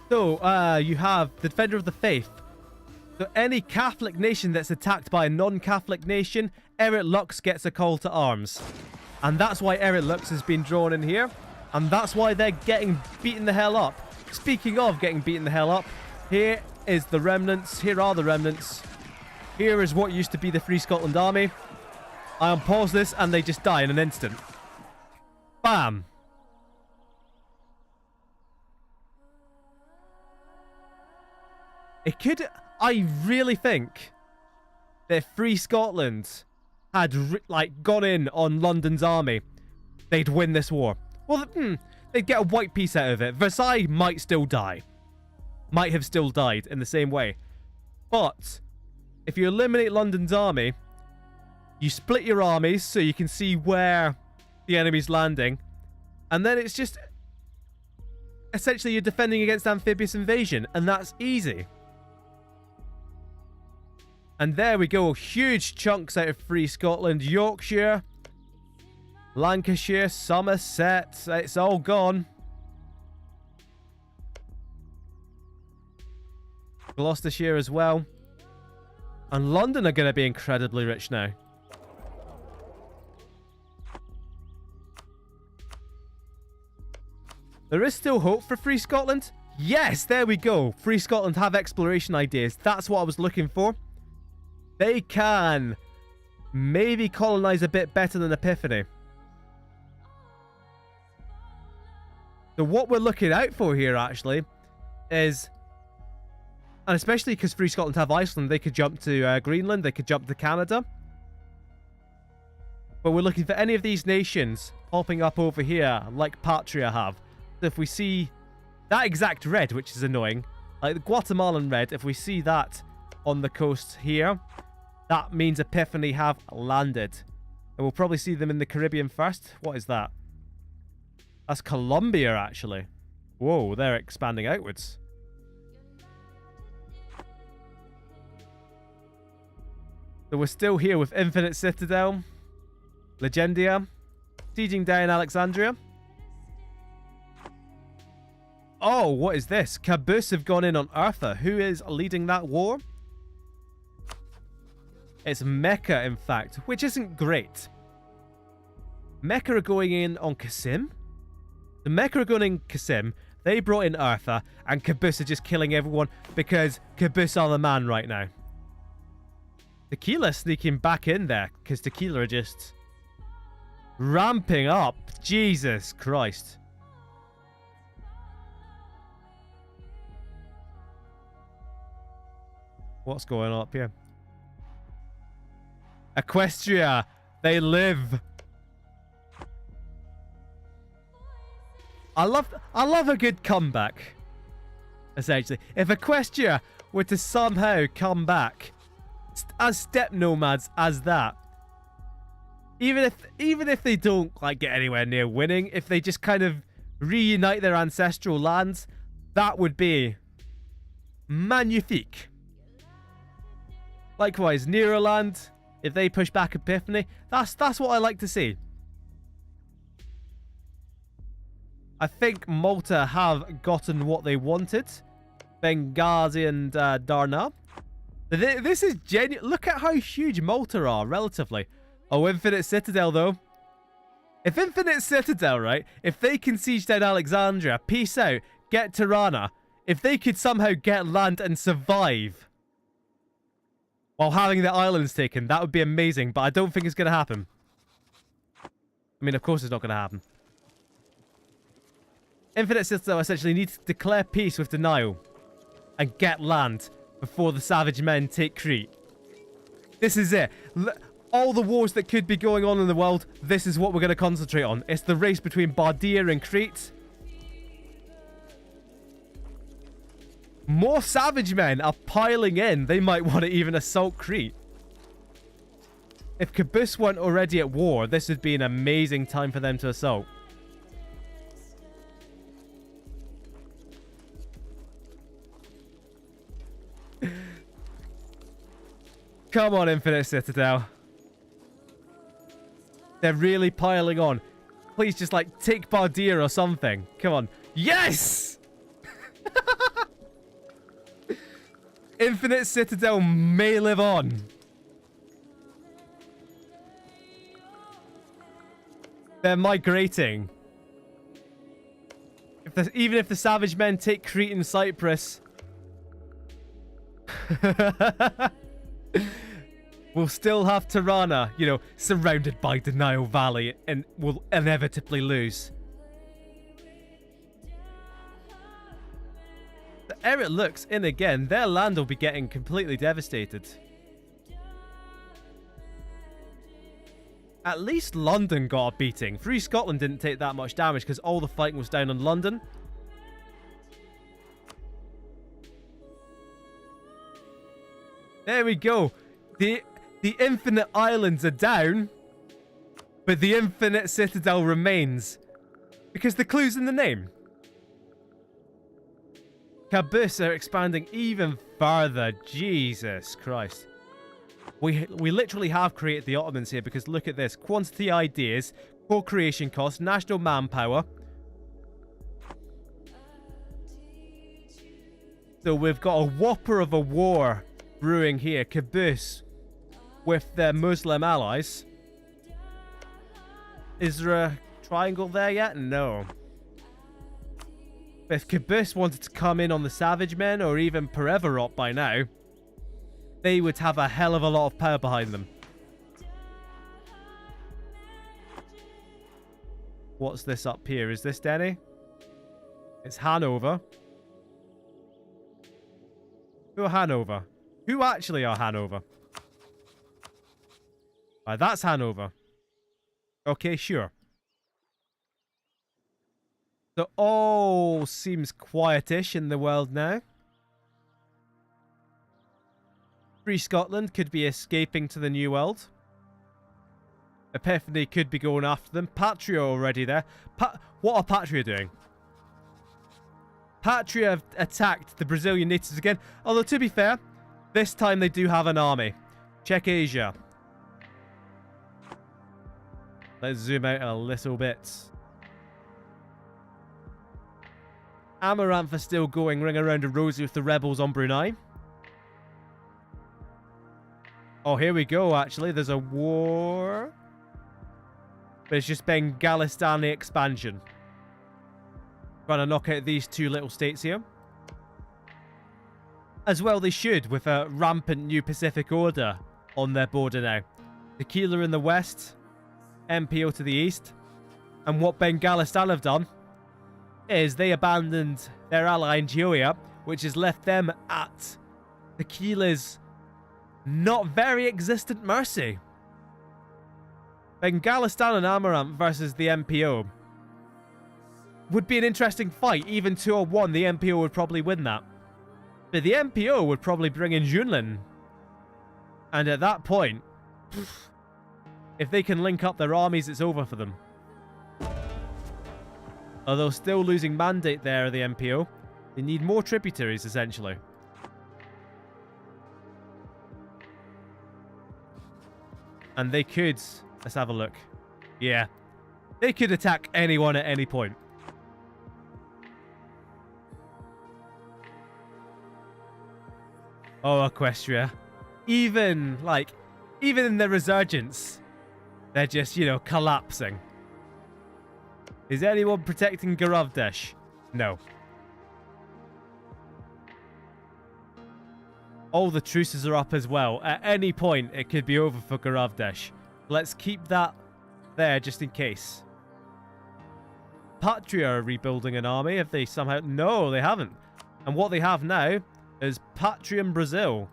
S1: So, you have the Defender of the Faith. So, any Catholic nation that's attacked by a non-Catholic nation, Eric Lux gets a call to arms. And that's why Eric Lux has been drawn in here. And that's why they're getting beaten the hell up. Speaking of getting beaten the hell up, here is the remnants. Here are the remnants. Here is what used to be the Free Scotland Army. I unpause this and they just die in an instant. Bam. It could... I really think that Free Scotland had, gone in on London's army, they'd win this war. Well, they'd get a white piece out of it. Versailles might still die. Might have still died in the same way. But if you eliminate London's army, you split your armies so you can see where the enemy's landing. And then it's just... Essentially, you're defending against amphibious invasion. And that's easy. And there we go. Huge chunks out of Free Scotland. Yorkshire, Lancashire, Somerset. It's all gone. Gloucestershire as well. And London are going to be incredibly rich now. There is still hope for Free Scotland. Yes, there we go. Free Scotland have exploration ideas. That's what I was looking for. They can maybe colonize a bit better than Epiphany. So what we're looking out for here, actually, is... And especially because Free Scotland have Iceland, they could jump to Greenland, they could jump to Canada. But we're looking for any of these nations popping up over here, like Patria have. So if we see that exact red, which is annoying, like the Guatemalan red, if we see that on the coast here, that means Epiphany have landed. And we'll probably see them in the Caribbean first. What is that? That's Colombia, actually. Whoa, they're expanding outwards. So we're still here with Infinite Citadel, Legendia, sieging down Alexandria. Oh, what is this? Caboose have gone in on Urfa. Who is leading that war? It's Mecca, in fact, which isn't great. Mecca are going in on Qasim. The Mecca are going in Qasim. They brought in Urfa, and Caboose are just killing everyone because Caboose are the man right now. Tequila sneaking back in there because Tequila are just ramping up. Jesus Christ. What's going on up here? Equestria, they live. I love a good comeback. Essentially, if Equestria were to somehow come back as step nomads as that, even if they don't like get anywhere near winning, if they just kind of reunite their ancestral lands, that would be magnifique. Likewise, Neroland, if they push back Epiphany, that's what I like to see. I think Malta have gotten what they wanted. Benghazi and Darna. This is genuine. Look at how huge Malta are, relatively. Oh, Infinite Citadel, though. If Infinite Citadel, right, if they can siege down Alexandria, peace out, get Tirana, if they could somehow get land and survive while having the islands taken, that would be amazing, but I don't think it's going to happen. I mean, of course it's not going to happen. Infinite Citadel essentially needs to declare peace with denial and get land before the savage men take Crete. This is it. All the wars that could be going on in the world, this is what we're going to concentrate on. It's the race between Bardia and Crete. More savage men are piling in. They might want to even assault Crete. If Caboose weren't already at war, this would be an amazing time for them to assault. Come on, Infinite Citadel. They're really piling on. Please just, like, take Bardia or something. Come on. Yes! Infinite Citadel may live on. They're migrating. Even if the savage men take Crete and Cyprus... we'll still have Tirana, you know, surrounded by Denial Valley, and will inevitably lose. The Eric looks in again. Their land will be getting completely devastated. At least London got a beating. Free Scotland didn't take that much damage because all the fighting was down on London. There we go. The Infinite Islands are down, but the Infinite Citadel remains. Because the clue's in the name. Caboose are expanding even further. Jesus Christ. We literally have created the Ottomans here because look at this. Quantity ideas, co-creation cost, national manpower. So we've got a whopper of a war brewing here. Caboose with their Muslim allies. Is there a triangle there yet? No. If Caboose wanted to come in on the Savage Men or even Perevarot by now, they would have a hell of a lot of power behind them. What's this up here? Is this Denny? It's Hanover. Who are Hanover? Who actually are Hanover? That's Hanover. Okay, sure. So all seems quietish in the world now. Free Scotland could be escaping to the New World. Epiphany could be going after them. Patria already there. What are Patria doing? Patria have attacked the Brazilian natives again. Although, to be fair, this time they do have an army. Check Asia. Let's zoom out a little bit. Amaranth are still going ring around a rosy with the rebels on Brunei. Oh, here we go, actually. There's a war. But it's just Bengalistani expansion. Trying to knock out these two little states here. As well they should, with a rampant new Pacific Order on their border now. Tequila in the west, MPO to the east. And what Bengalistan have done is they abandoned their ally in Geoia, which has left them at Tequila's not very existent mercy. Bengalistan and Amaranth versus the MPO would be an interesting fight. Even 2-1, the MPO would probably win that. But the MPO would probably bring in Junlin. And at that point, if they can link up their armies, it's over for them. Although still losing mandate there, the MPO. They need more tributaries, essentially. And they could... Let's have a look. Yeah. They could attack anyone at any point. Oh, Equestria. Even in the resurgence, they're just, you know, collapsing. Is anyone protecting Garavdesh? No. All the truces are up as well. At any point, it could be over for Garavdesh. Let's keep that there just in case. Patria are rebuilding an army. Have they somehow... No, they haven't. And what they have now is Patria in Brazil.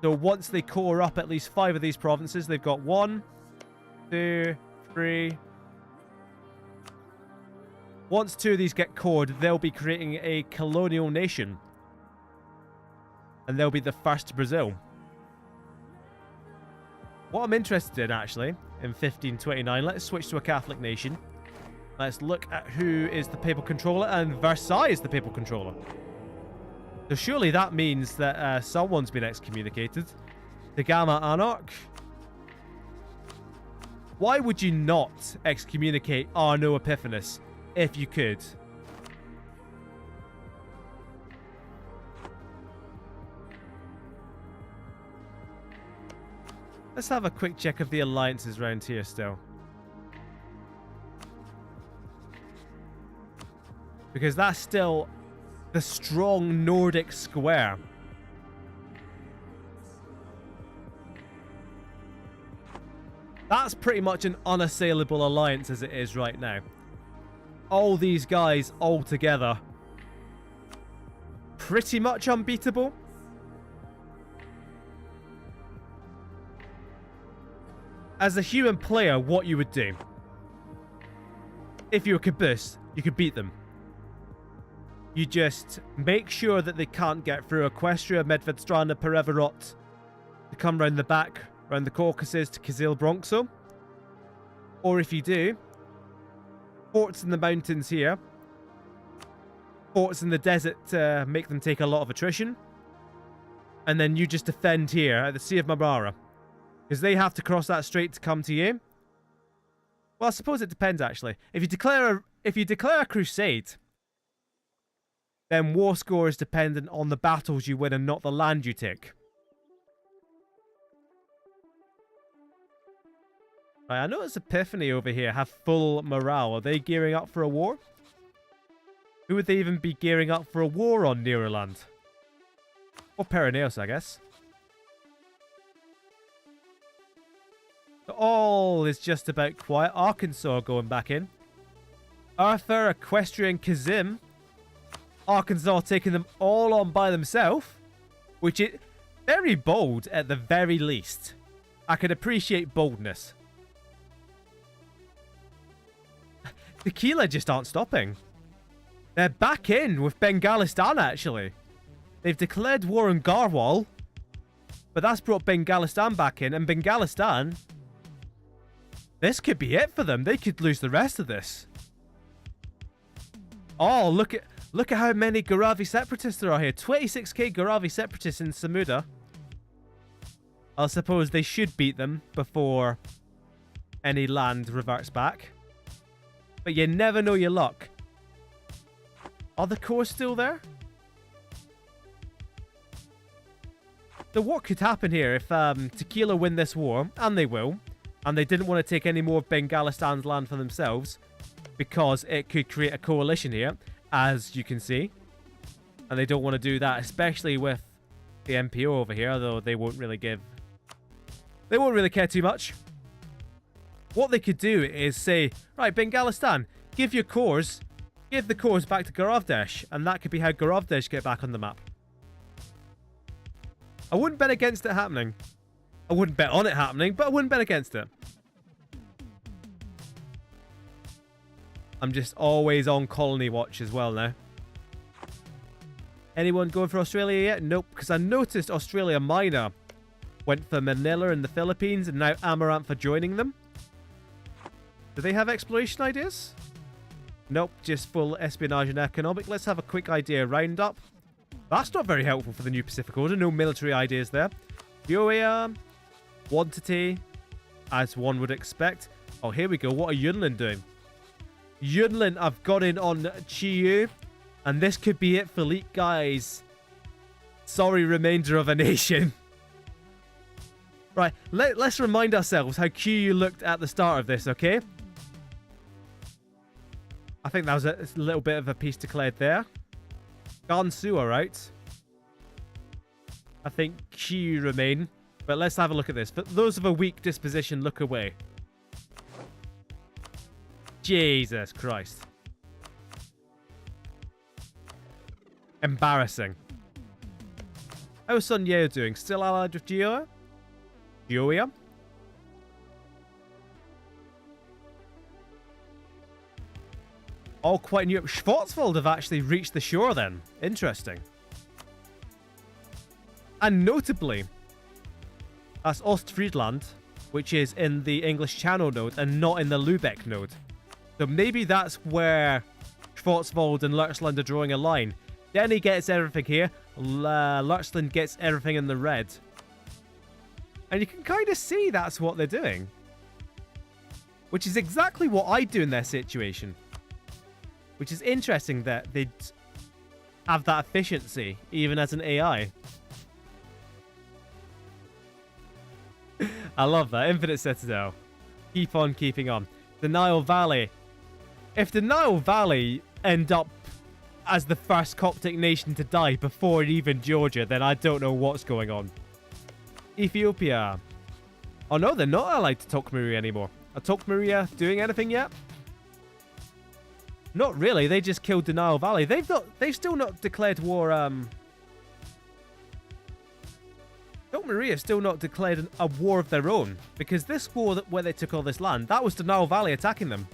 S1: So once they core up at least 5 of these provinces, they've got 1, 2, 3... Once 2 of these get cored, they'll be creating a colonial nation. And they'll be the first Brazil. What I'm interested in, actually, in 1529, let's switch to a Catholic nation. Let's look at who is the papal controller, and Versailles is the papal controller. So surely that means that someone's been excommunicated. The Gamma Anarch. Why would you not excommunicate Arno Epiphanes if you could? Let's have a quick check of the alliances around here still. Because that's still the strong Nordic square. That's pretty much an unassailable alliance as it is right now. All these guys all together. Pretty much unbeatable. As a human player, what you would do. If you were Caboose, you could beat them. You just make sure that they can't get through Equestria, Medvedstrana, Perevorot to come round the back, round the Caucasus to Kizil Bronxo. Or if you do, forts in the mountains here, forts in the desert to make them take a lot of attrition, and then you just defend here at the Sea of Marmara. Because they have to cross that strait to come to you. Well, I suppose it depends, actually. If you declare a crusade, then war score is dependent on the battles you win and not the land you take. Right, I notice Epiphany over here have full morale. Are they gearing up for a war? Who would they even be gearing up for a war on Neroland? Or Perineus, I guess. All is just about quiet. Arkansas going back in. Arthur, Equestrian, Kazim. Arkansas taking them all on by themselves. Which is very bold at the very least. I can appreciate boldness. Tequila just aren't stopping. They're back in with Bengalistan, actually. They've declared war on Garhwal. But that's brought Bengalistan back in. And Bengalistan... This could be it for them. They could lose the rest of this. Oh, look at how many Garavi separatists there are here. 26k Garavi separatists in Samuda. I suppose they should beat them before any land reverts back. But you never know your luck. Are the cores still there? So what could happen here if Tequila win this war, and they will, and they didn't want to take any more of Bengalistan's land for themselves because it could create a coalition here, as you can see. And they don't want to do that, especially with the MPO over here, though they won't really give... They won't really care too much. What they could do is say, right, Bengalistan, give the cores back to Garavdesh, and that could be how Garavdesh get back on the map. I wouldn't bet against it happening. I wouldn't bet on it happening, but I wouldn't bet against it. I'm just always on colony watch as well now. Anyone going for Australia yet? Nope, because I noticed Australia Minor went for Manila in the Philippines, and now Amaranth are joining them. Do they have exploration ideas? Nope, just full espionage and economic. Let's have a quick idea roundup. That's not very helpful for the new Pacific Order. No military ideas there. UAR, quantity, as one would expect. Oh, here we go. What are Yunlin doing? Yunlin have got in on Chiyu, and this could be it for Elite Guys. Sorry, remainder of a nation. Right, let's remind ourselves how Q looked at the start of this, okay? I think that was a little bit of a piece declared there. Gansu, alright. I think Q remain. But let's have a look at this. For those of a weak disposition, look away. Jesus Christ. Embarrassing. How's Sun Yeo doing? Still allied with Geo? Geoia? All quite new. Schwarzwald have actually reached the shore then. Interesting. And notably, that's Ostfriesland, which is in the English Channel node and not in the Lübeck node. So maybe that's where Schwarzwald and Leuchsland are drawing a line. Denny gets everything here. Leuchsland gets everything in the red. And you can kind of see that's what they're doing. Which is exactly what I'd do in their situation. Which is interesting that they'd have that efficiency, even as an AI. I love that. Infinite Citadel. Keep on keeping on. Denial Valley. If Denial Valley end up as the first Coptic nation to die before even Georgia, then I don't know what's going on. Ethiopia. Oh no, they're not allied to Tokmaria anymore. Are Tokmaria doing anything yet? Not really. They just killed Denial Valley. They've still not declared war. Tokmaria still not declared a war of their own, because this war where they took all this land, that was Denial Valley attacking them.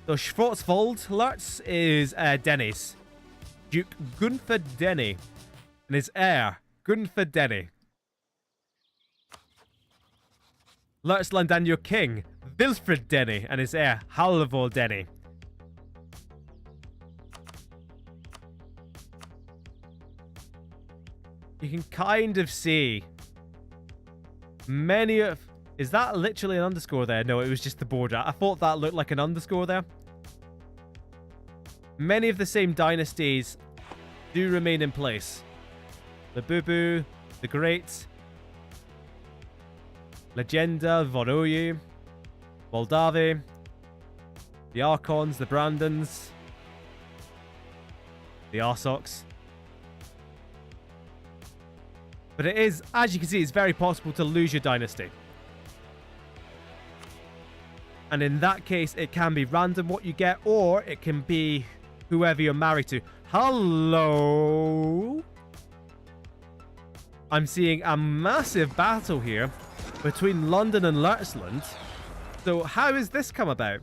S1: So Schwarzwald, Lutz is Denny's. Duke Gunther Denny and his heir, Gunther Denny. Leuchsland and your king, Wilfred Denny, and his heir, Halvor Denny. You can kind of see many of... Is that literally an underscore there? No, it was just the border. I thought that looked like an underscore there. Many of the same dynasties do remain in place. The Bubu, the Great, Legenda, Voroyu, Moldavi, the Archons, the Brandons, the Arsoks. But it is, as you can see, it's very possible to lose your dynasty. And in that case, it can be random what you get, or it can be whoever you're married to. Hello? I'm seeing a massive battle here between London and Leuchsland. So how has this come about?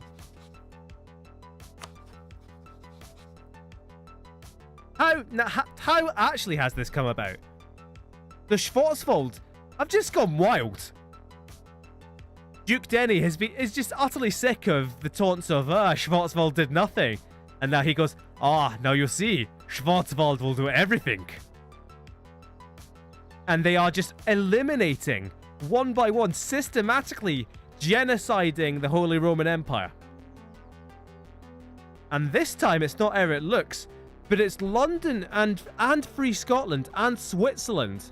S1: How actually has this come about? The Schwarzwald have just gone wild. Duke Denny is just utterly sick of the taunts of, Schwarzwald did nothing. And now he goes, now you'll see, Schwarzwald will do everything. And they are just eliminating, one by one, systematically genociding the Holy Roman Empire. And this time it's not how it looks, but it's London and Free Scotland and Switzerland.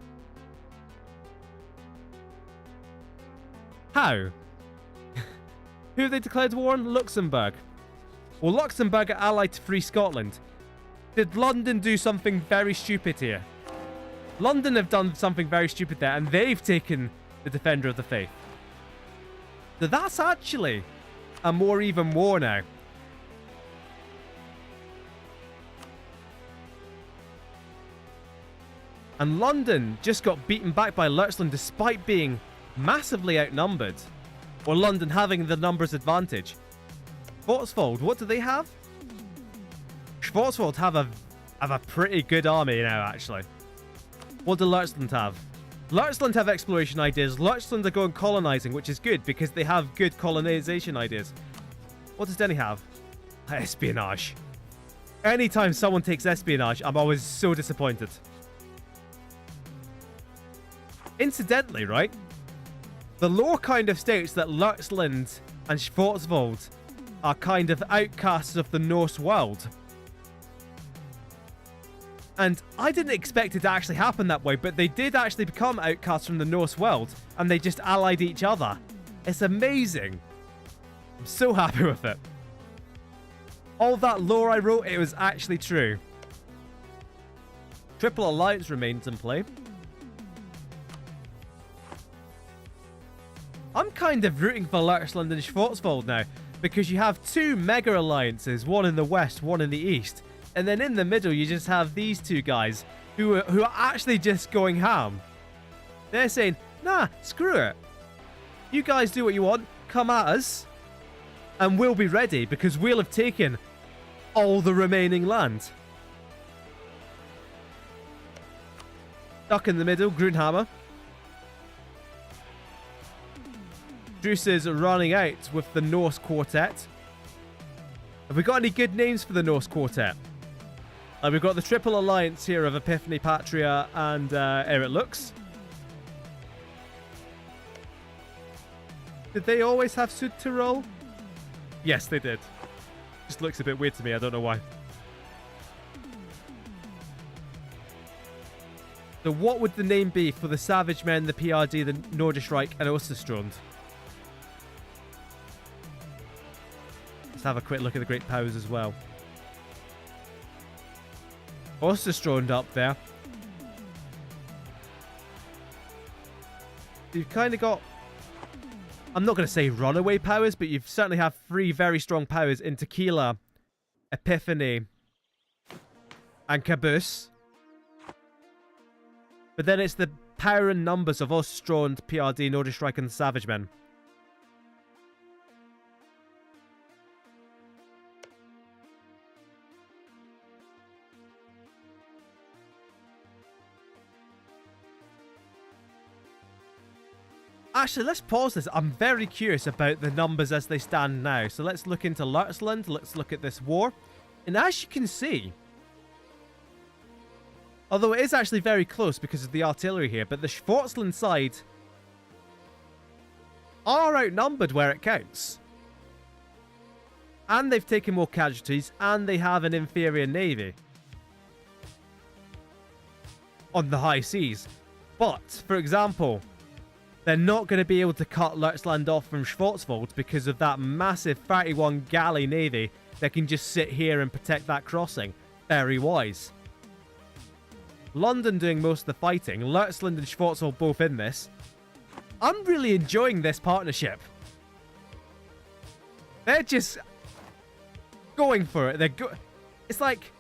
S1: How? Who have they declared war on? Luxembourg. Well, Luxembourg are allied to Free Scotland. Did London do something very stupid here? London have done something very stupid there, and they've taken the Defender of the Faith. So that's actually a more even war now. And London just got beaten back by Leuchsland despite being massively outnumbered. Or London having the numbers advantage. Schwarzwald, what do they have? Schwarzwald have a pretty good army now, actually. What do Leuchsland have? Leuchsland have exploration ideas. Leuchsland are going colonizing, which is good because they have good colonization ideas. What does Denny have? Espionage. Anytime someone takes espionage, I'm always so disappointed. Incidentally, right? The lore kind of states that Leuchsland and Schwarzwald are kind of outcasts of the Norse world. And I didn't expect it to actually happen that way, but they did actually become outcasts from the Norse world, and they just allied each other. It's amazing. I'm so happy with it. All that lore I wrote, it was actually true. Triple Alliance remains in play. I'm kind of rooting for Lurchland and Schwarzwald now, because you have two mega alliances, one in the west, one in the east. And then in the middle, you just have these two guys who are actually just going ham. They're saying, nah, screw it. You guys do what you want, come at us, and we'll be ready because we'll have taken all the remaining land. Stuck in the middle, Grunhammer. Druce is running out with the Norse Quartet. Have we got any good names for the Norse Quartet? We've got the Triple Alliance here of Epiphany, Patria, and Eric Lux. Did they always have Südtirol? Yes, they did. Just looks a bit weird to me, I don't know why. So what would the name be for the Savage Men, the PRD, the Nordischreich, and Osterstrand? Let's have a quick look at the Great Powers as well. Osterstrand up there. You've kind of got... I'm not going to say runaway powers, but you certainly have three very strong powers in Tequila, Epiphany, and Caboose. But then it's the power and numbers of Osterstrand, PRD, Nordischreich, and the Savage Men. Actually, let's pause this. I'm very curious about the numbers as they stand now. So let's look into Lurtzland. Let's look at this war. And as you can see, although it is actually very close because of the artillery here, but the Schwarzland side are outnumbered where it counts. And they've taken more casualties, and they have an inferior navy on the high seas. But, for example, they're not going to be able to cut Lurtzland off from Schwarzwald because of that massive 31 galley navy that can just sit here and protect that crossing. Very wise. London doing most of the fighting. Lurtzland and Schwarzwald both in this. I'm really enjoying this partnership. They're just going for it. It's like,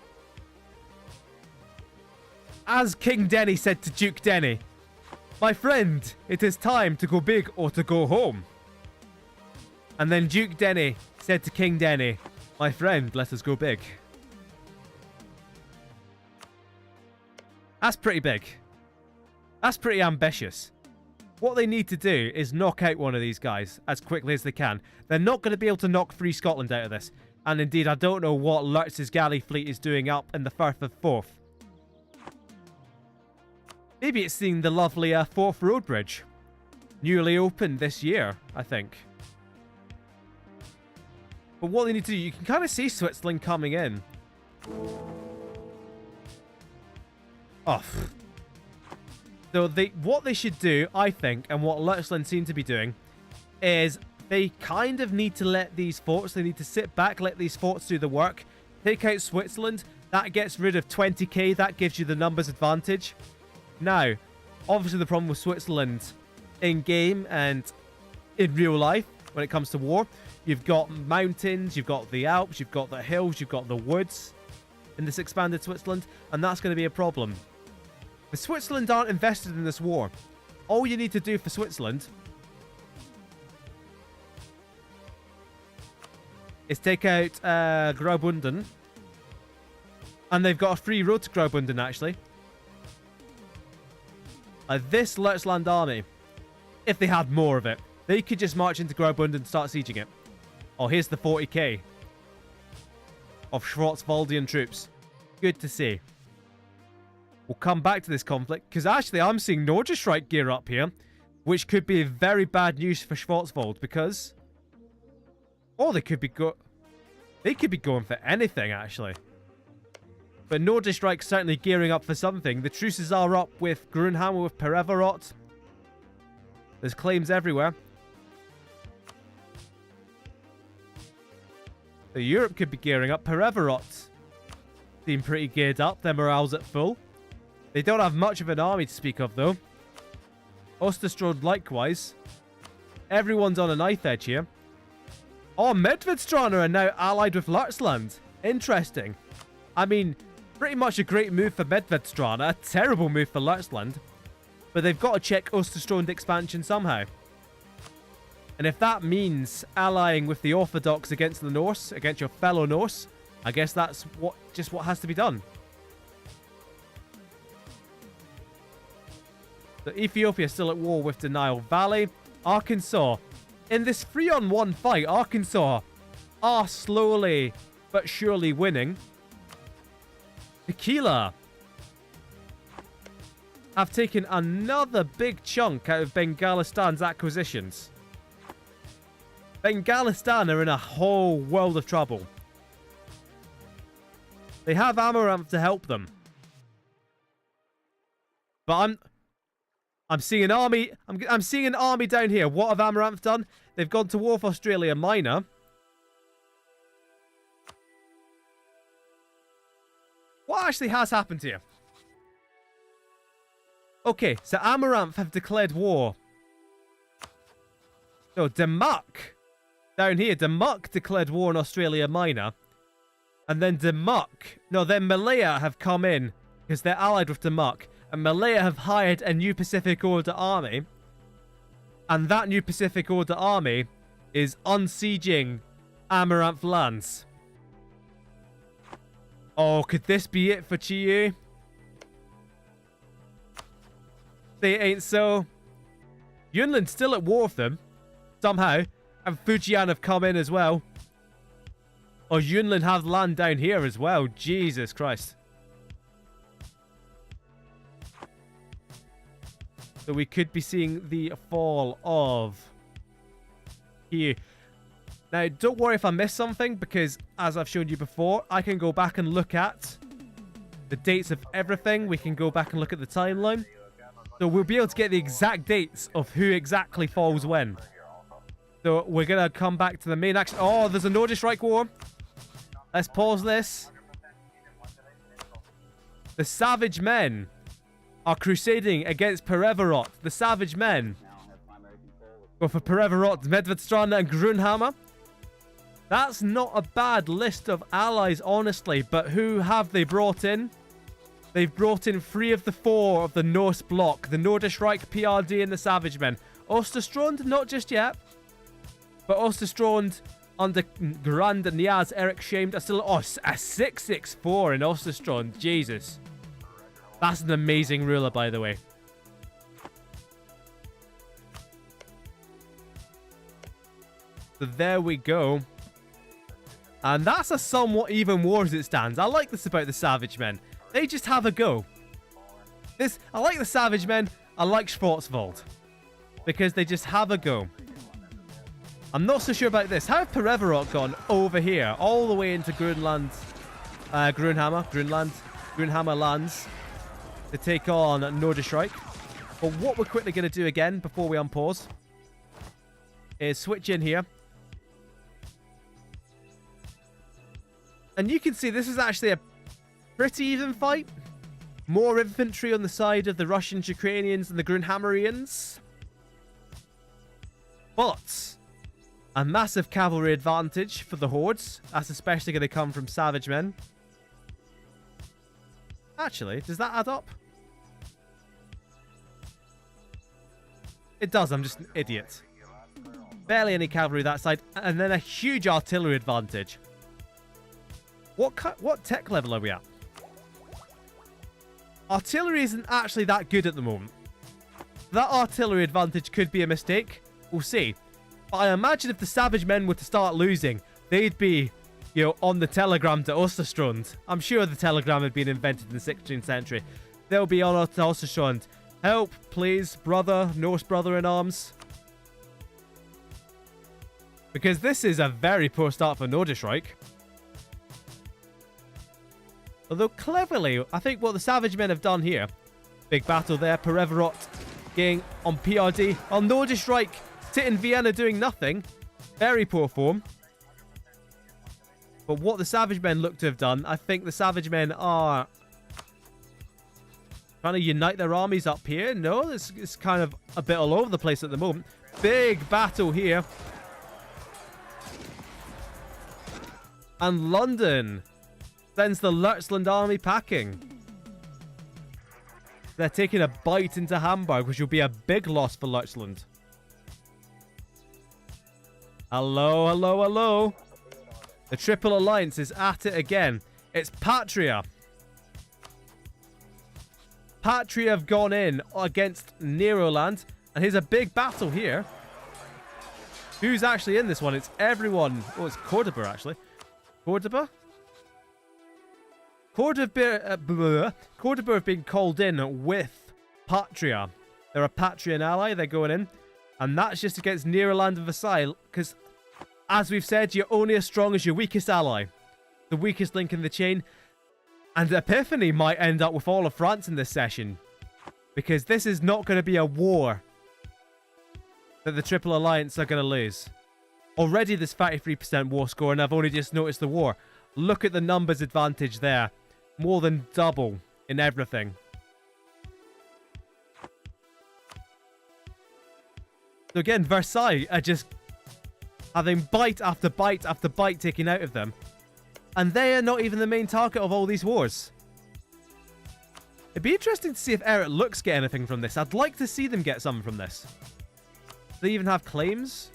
S1: as King Denny said to Duke Denny, "My friend, it is time to go big or to go home." And then Duke Denny said to King Denny, "My friend, let us go big." That's pretty big. That's pretty ambitious. What they need to do is knock out one of these guys as quickly as they can. They're not going to be able to knock free Scotland out of this. And indeed, I don't know what Lurtz's galley fleet is doing up in the Firth of Forth. Maybe it's seeing the lovely Forth Road Bridge. Newly opened this year, I think. But what they need to do, you can kind of see Switzerland coming in. Oh. So what they should do, I think, and what Lurtzland seem to be doing, is they kind of need to let these forts, they need to sit back, let these forts do the work. Take out Switzerland, that gets rid of 20k, that gives you the numbers advantage. Now, obviously the problem with Switzerland in-game and in real life, when it comes to war, you've got mountains, you've got the Alps, you've got the hills, you've got the woods in this expanded Switzerland, and that's going to be a problem. But Switzerland aren't invested in this war. All you need to do for Switzerland is take out Graubünden, and they've got a free road to Graubünden, actually. This Lurtzland army, if they had more of it, they could just march into Graubünden and start sieging it. Oh, here's the 40k of Schwarzwaldian troops. Good to see. We'll come back to this conflict, because actually I'm seeing Nordischreich gear up here, which could be very bad news for Schwarzwald, because... Oh, they could be going for anything, actually. But Nordischreik's certainly gearing up for something. The truces are up with Grunhammer, with Pereverot. There's claims everywhere. So Europe could be gearing up. Pereverot seem pretty geared up. Their morale's at full. They don't have much of an army to speak of, though. Osterstrode likewise. Everyone's on a knife edge here. Oh, Medvedstrana are now allied with Lurtzland. Interesting. I mean, pretty much a great move for Medvedstrana. A terrible move for Lurtzland. But they've got to check Osterstrode expansion somehow. And if that means allying with the Orthodox against the Norse, against your fellow Norse, I guess that's just what has to be done. So Ethiopia still at war with Denial Valley. Arkansas. In this 3-on-1 fight, Arkansas are slowly but surely winning. Tequila have taken another big chunk out of Bengalistan's acquisitions. Bengalistan are in a whole world of trouble. They have Amaranth to help them. But I'm seeing an army. I'm seeing an army down here. What have Amaranth done? They've gone to war with Australia Minor. What actually has happened here? Okay, so Amaranth have declared war. So Demuck, down here, Demuck declared war on Australia Minor. And then then Malaya have come in because they're allied with Demuck. And Malaya have hired a new Pacific Order army. And that new Pacific Order army is unsieging Amaranth lands. Oh, could this be it for Chiyu? Say it ain't so. Yunlin's still at war with them. Somehow. And Fujian have come in as well. Oh, Yunlin have land down here as well. Jesus Christ. So we could be seeing the fall of here. Now, don't worry if I miss something, because as I've shown you before, I can go back and look at the dates of everything. We can go back and look at the timeline. So we'll be able to get the exact dates of who exactly falls when. So we're going to come back to the main action. Oh, there's a Nordischreik war. Let's pause this. The Savage Men are crusading against Pereverot. The Savage Men go for Pereverot, Medvedstrana, and Grunhammer. That's not a bad list of allies, honestly. But who have they brought in? They've brought in 3 of the 4 of the Norse bloc. The Nordischreik, PRD, and the Savage Men. Osterstrand, not just yet. But Osterstrand under Grand Niaz Eric Shamed are still... Oh, a 664 in Osterstrand. Jesus. That's an amazing ruler, by the way. So there we go. And that's a somewhat even war as it stands. I like this about the Savage Men. They just have a go. I like the Savage Men. I like Schwarzwald. Because they just have a go. I'm not so sure about this. How have Pereverot gone over here? All the way into Grunhammer lands. To take on Nordischreik. But what we're quickly going to do again before we unpause is switch in here. And you can see this is actually a pretty even fight. More infantry on the side of the Russians, Ukrainians, and the Grunhammerians. But a massive cavalry advantage for the hordes. That's especially going to come from Savage Men. Actually, does that add up? It does, I'm just an idiot. Barely any cavalry that side. And then a huge artillery advantage. What tech level are we at? Artillery isn't actually that good at the moment. That artillery advantage could be a mistake. We'll see. But I imagine if the Savage Men were to start losing, they'd be, on the telegram to Osterstrand. I'm sure the telegram had been invented in the 16th century. They'll be on to Osterstrand. Help, please, brother, Norse brother in arms. Because this is a very poor start for Nordischreik. Although cleverly, I think what the Savage Men have done here. Big battle there. Pereverot getting on PRD. On Norderstrike, sit in Vienna doing nothing. Very poor form. But what the Savage Men look to have done, I think the Savage Men are trying to unite their armies up here. No, it's kind of a bit all over the place at the moment. Big battle here. And London sends the Lützland army packing. They're taking a bite into Hamburg, which will be a big loss for Lützland. Hello, hello, hello. The Triple Alliance is at it again. It's Patria. Patria have gone in against Neroland. And here's a big battle here. Who's actually in this one? It's everyone. Oh, it's Cordoba, actually. Cordoba? Cordoba have been called in with Patria. They're a Patrian ally. They're going in. And that's just against Neroland and Versailles. Because, as we've said, you're only as strong as your weakest ally. The weakest link in the chain. And Epiphany might end up with all of France in this session. Because this is not going to be a war that the Triple Alliance are going to lose. Already there's 33% war score, and I've only just noticed the war. Look at the numbers advantage there. More than double in everything. So again, Versailles are just having bite after bite after bite taken out of them. And they are not even the main target of all these wars. It'd be interesting to see if Eric Lux get anything from this. I'd like to see them get something from this. Do they even have claims?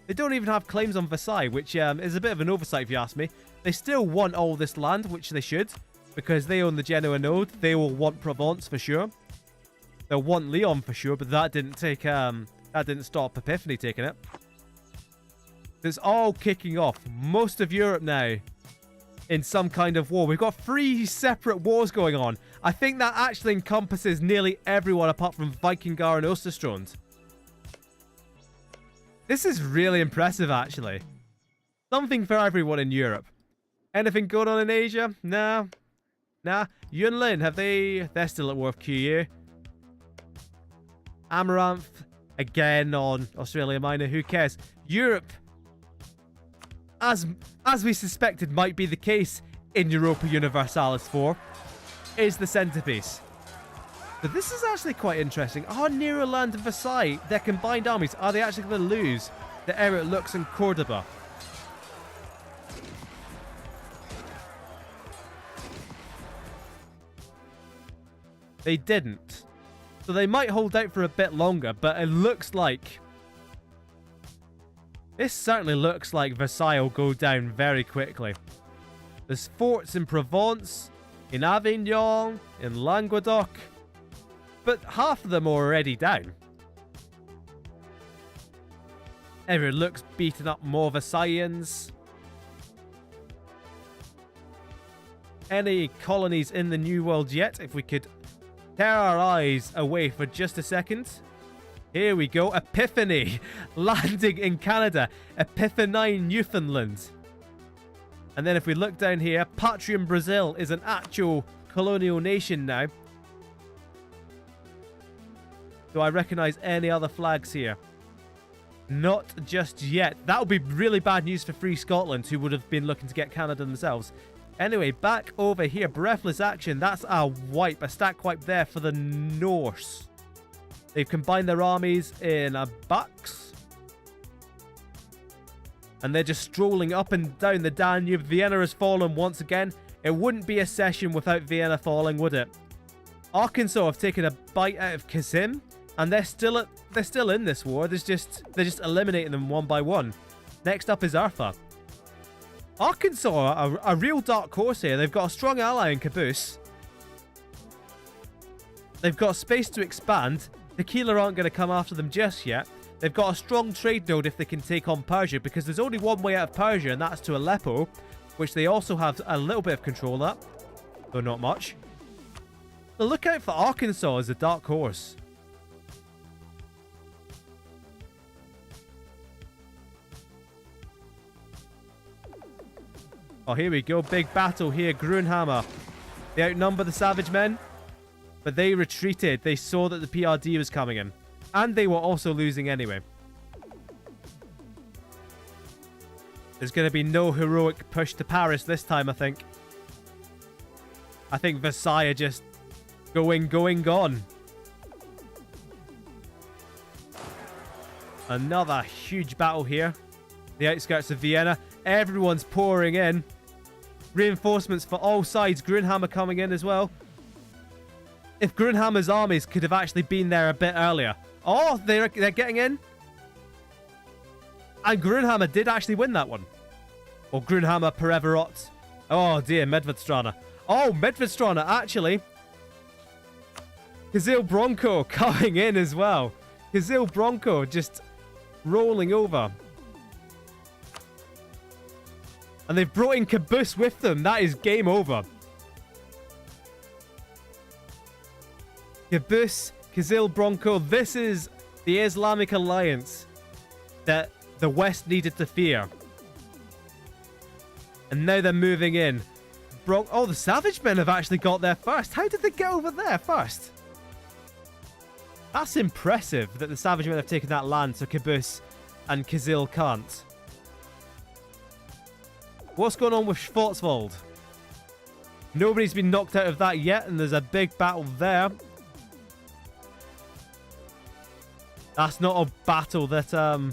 S1: They don't even have claims on Versailles, which is a bit of an oversight if you ask me. They still want all this land, which they should, because they own the Genoa node. They will want Provence for sure. They'll want Lyon for sure, but that didn't take that didn't stop Epiphany taking it. It's all kicking off. Most of Europe now in some kind of war. We've got 3 separate wars going on. I think that actually encompasses nearly everyone apart from Vikingar and Osterstrond. This is really impressive, actually. Something for everyone in Europe. Anything going on in Asia? Nah. Nah. Yunlin, have they... They're still at war with QU. Amaranth, again on Australia Minor. Who cares? Europe, as we suspected might be the case in Europa Universalis 4, is the centerpiece. But this is actually quite interesting. Are Neroland and Versailles, their combined armies, are they actually going to lose to Eric Lux and Cordoba? They didn't. So they might hold out for a bit longer, but it looks like... This certainly looks like Versailles will go down very quickly. There's forts in Provence, in Avignon, in Languedoc, but half of them are already down. Everyone looks beaten up more Versaillians. Any colonies in the New World yet? If we could tear our eyes away for just a second. Here we go. Epiphany landing in Canada. Epiphany, Newfoundland. And then if we look down here, Patria Brazil is an actual colonial nation now. Do I recognize any other flags here? Not just yet. That would be really bad news for Free Scotland, who would have been looking to get Canada themselves. Anyway, back over here. Breathless action. That's a wipe. A stack wipe there for the Norse. They've combined their armies in a box. And they're just strolling up and down the Danube. Vienna has fallen once again. It wouldn't be a session without Vienna falling, would it? Arkansas have taken a bite out of Kazim. And they're still in this war. They're just eliminating them one by one. Next up is Arfa. Arkansas are a real dark horse here. They've got a strong ally in Caboose. They've got space to expand. Tequila aren't going to come after them just yet. They've got a strong trade node if they can take on Persia, because there's only one way out of Persia, and that's to Aleppo, which they also have a little bit of control at, though not much. So look out for Arkansas as a dark horse. Oh, here we go. Big battle here. Grunhammer They outnumber the Savage Men, but they retreated. They saw that the PRD was coming in, and they were also losing anyway. There's going to be no heroic push to Paris this time, I think. I think Versailles are just gone. Another huge battle here. The outskirts of Vienna. Everyone's pouring in. Reinforcements for all sides. Grunhammer coming in as well. If Grunhammer's armies could have actually been there a bit earlier. Oh, they're getting in. And Grunhammer did actually win that one. Or Grunhammer Pereverot. Oh dear, Medvedstrana. Oh, Medvedstrana, actually. Kizil Bronco coming in as well. Kizil Bronco just rolling over. And they've brought in Caboose with them. That is game over. Caboose, Kizil Bronco. This is the Islamic alliance that the West needed to fear. And now they're moving in. Oh, the Savage Men have actually got there first. How did they get over there first? That's impressive that the Savage Men have taken that land so Caboose and Kizil can't. What's going on with Schwarzwald? Nobody's been knocked out of that yet, and there's a big battle there. That's not a battle that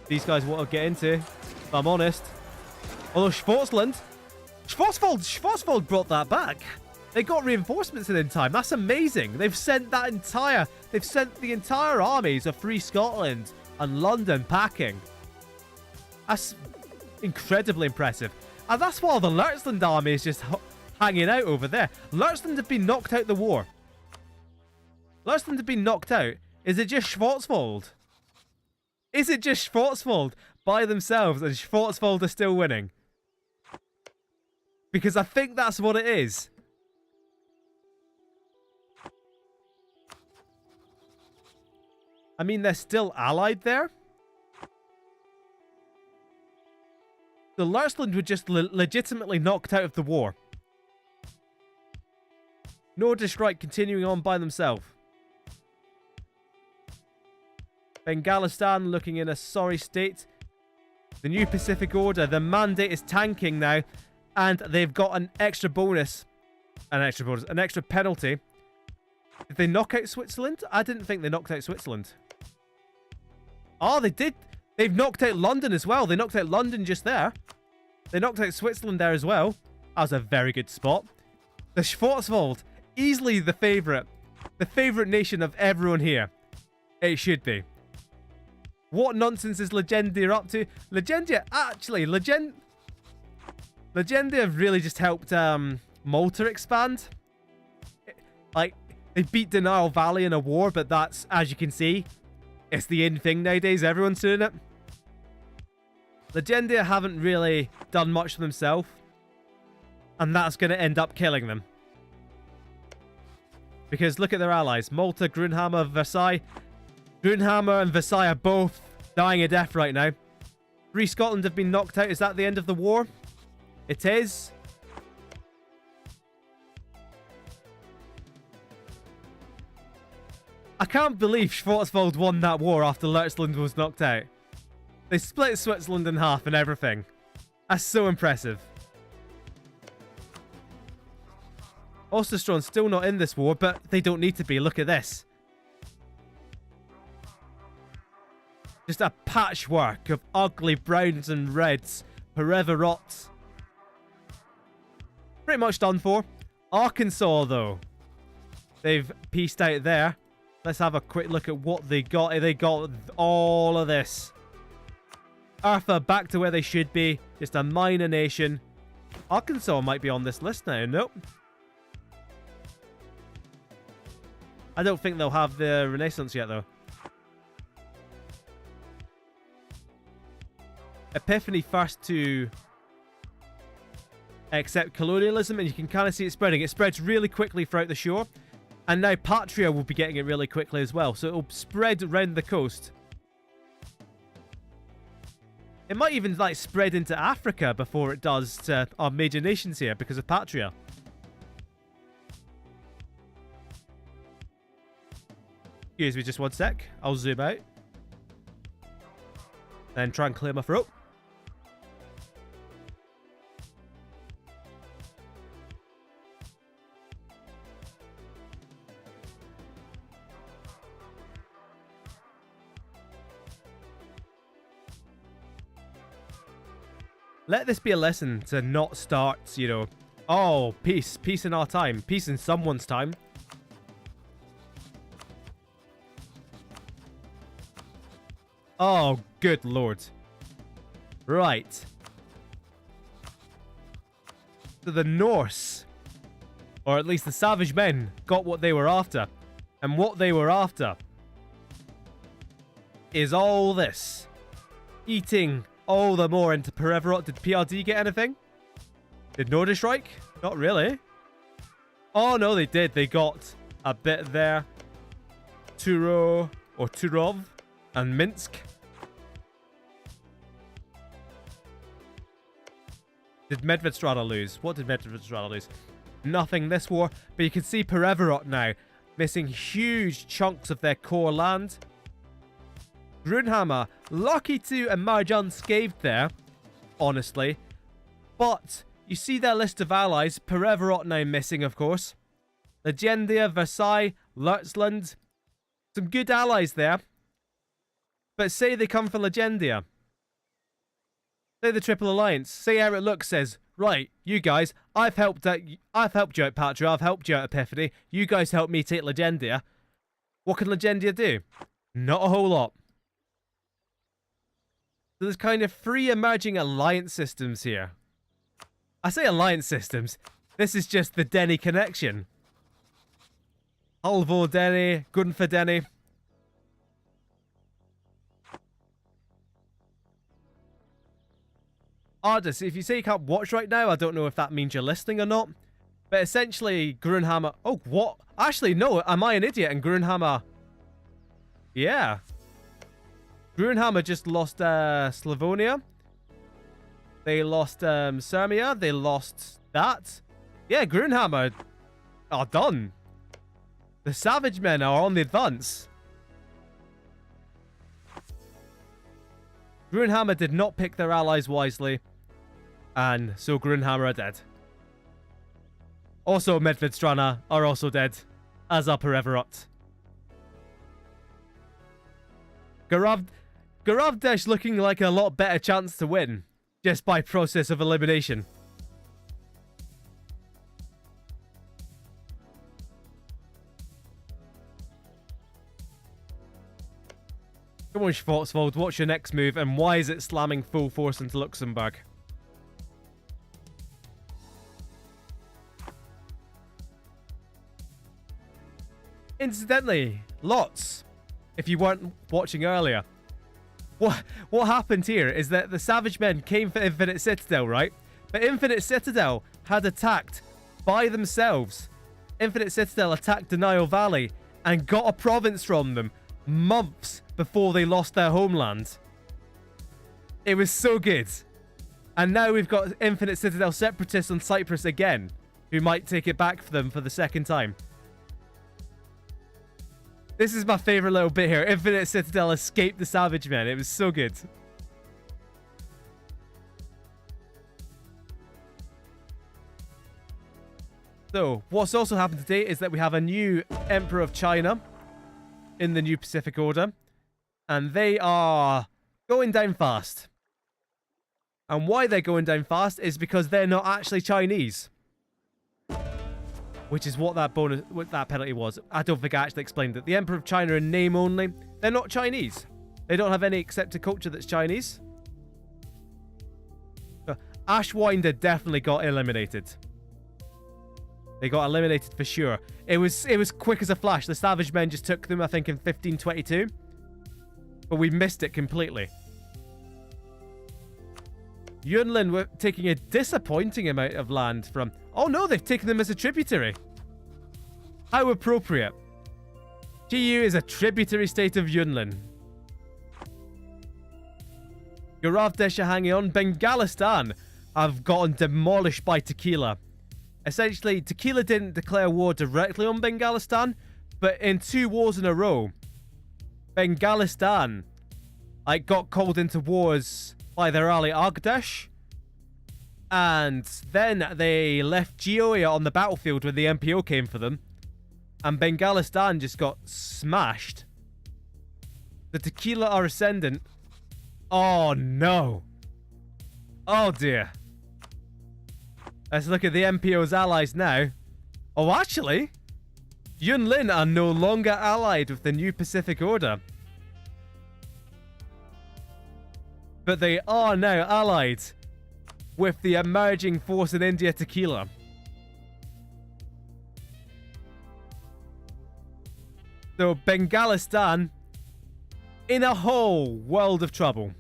S1: these guys want to get into, if I'm honest. Although Schwarzwald brought that back. They got reinforcements in time. That's amazing. They've sent the entire armies of Free Scotland and London packing. That's incredibly impressive. And that's while the Lurtzland army is just hanging out over there. Lurtzland have been knocked out the war. Lurtzland have been knocked out. Is it just Schwarzwald? Is it just Schwarzwald by themselves and Schwarzwald are still winning? Because I think that's what it is. I mean, they're still allied there. The Lurtzland were just legitimately knocked out of the war. Norderstrike continuing on by themselves. Bengalistan looking in a sorry state. The new Pacific Order, the mandate is tanking now. And they've got an extra bonus. An extra penalty. Did they knock out Switzerland? I didn't think they knocked out Switzerland. Oh, they did. They've knocked out London as well. They knocked out London just there. They knocked out Switzerland there as well. That was a very good spot. The Schwarzwald, easily the favourite. The favourite nation of everyone here. It should be. What nonsense is Legendia up to? Legendia, actually, Legendia have really just helped Malta expand. Like, they beat Denial Valley in a war, but that's, as you can see, it's the in thing nowadays. Everyone's doing it. Legendia haven't really done much for themselves. And that's going to end up killing them. Because look at their allies. Malta, Grunhammer, Versailles. Grunhammer and Versailles are both dying a death right now. Free Scotland have been knocked out. Is that the end of the war? It is. I can't believe Schwarzwald won that war after Lurtzland was knocked out. They split Switzerland in half and everything. That's so impressive. Osterstron's still not in this war, but they don't need to be. Look at this. Just a patchwork of ugly browns and reds. Pereverots. Pretty much done for. Arkansas, though. They've pieced out there. Let's have a quick look at what they got. They got all of this. Arthur back to where they should be. Just a minor nation. Arkansas might be on this list now. Nope. I don't think they'll have the Renaissance yet, though. Epiphany first to accept colonialism, and you can kind of see it spreading. It spreads really quickly throughout the shore. And now Patria will be getting it really quickly as well. So it'll spread around the coast. It might even like spread into Africa before it does to our major nations here because of Patria. Excuse me just one sec. I'll zoom out. Then try and clear my throat. Let this be a lesson to not start, you know, oh, peace. Peace in our time. Peace in someone's time. Oh, good lord. Right. So the Norse, or at least the savage men, got what they were after. And what they were after is all this. Eating all the more into Pereverot. Did PRD get anything? Did Nordischreich? Not really. Oh, no, they did. They got a bit there. Turo, or Turov, and Minsk. Did Medvedstrana lose? What did Medvedstrana lose? Nothing this war. But you can see Pereverot now missing huge chunks of their core land. Grunhammer, lucky to emerge unscathed there, honestly. But you see their list of allies. Pereverot now missing, of course. Legendia, Versailles, Lurtzland. Some good allies there. But say they come for Legendia. Say the Triple Alliance. Say Eric Lux says, right, you guys, I've helped you out, Patra. I've helped you out, Epiphany. You guys help me take Legendia. What can Legendia do? Not a whole lot. So there's kind of three emerging alliance systems here. I say alliance systems. This is just the Denny connection. Halvor Denny, Gunfer Denny. Ardus, if you say you can't watch right now, I don't know if that means you're listening or not. But essentially, Grunhammer... Oh, what? Actually, no. Am I an idiot? And Grunhammer... Yeah. Grunhammer just lost Slavonia. They lost Sirmia. They lost that. Yeah, Grunhammer are done. The Savage Men are on the advance. Grunhammer did not pick their allies wisely. And so Grunhammer are dead. Also, Medvedstrana are also dead. As are Pereverot. Garavdesh looking like a lot better chance to win. Just by process of elimination. Come on, Schwarzwald, what's your next move, and why is it slamming full force into Luxembourg? Incidentally, lots, if you weren't watching earlier, what happened here is that the Savage Men came for Infinite Citadel, right? But Infinite Citadel had attacked by themselves. Infinite Citadel attacked Denial Valley and got a province from them months before they lost their homeland. It was so good. And now we've got Infinite Citadel separatists on Cyprus again, who might take it back for them for the second time. This is my favorite little bit here. Infinite Citadel escaped the Savage Men. It was so good. So, what's also happened today is that we have a new Emperor of China in the new Pacific Order. And they are going down fast. And why they're going down fast is because they're not actually Chinese. Which is what that penalty was. I don't think I actually explained it. The Emperor of China in name only. They're not Chinese. They don't have any accepted culture that's Chinese. So, Ashwinder definitely got eliminated. They got eliminated for sure. It was quick as a flash. The Savage Men just took them, I think, in 1522. But we missed it completely. Yunlin were taking a disappointing amount of land from... Oh no, they've taken them as a tributary. How appropriate. GU is a tributary state of Yunlin. Garavdesh are hanging on. Bengalistan have gotten demolished by Tequila. Essentially, Tequila didn't declare war directly on Bengalistan, but in 2 wars in a row, Bengalistan got called into wars by their ally Argdash. And then they left Georgia on the battlefield when the MPO came for them. And Bengalistan just got smashed. The Tequila are ascendant. Oh, no. Oh, dear. Let's look at the MPO's allies now. Oh, actually, Yunlin are no longer allied with the New Pacific Order. But they are now allied with the emerging force in India, Tequila. So Bengalistan in a whole world of trouble.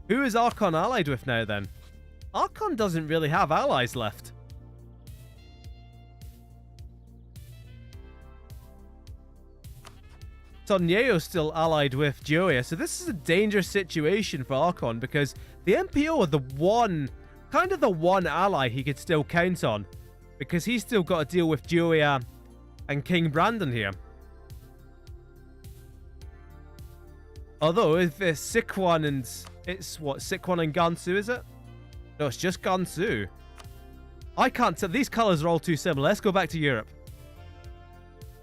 S1: Who is Archon allied with now then? Archon doesn't really have allies left. Tonyeo's still allied with Joya, so this is a dangerous situation for Archon because the MPO are the one ally he could still count on because he's still got to deal with Joya and King Brandon here. Although if it's Siquan and Siquan and Gansu, is it? No, it's just Gansu. I can't tell. These colors are all too similar. Let's go back to Europe.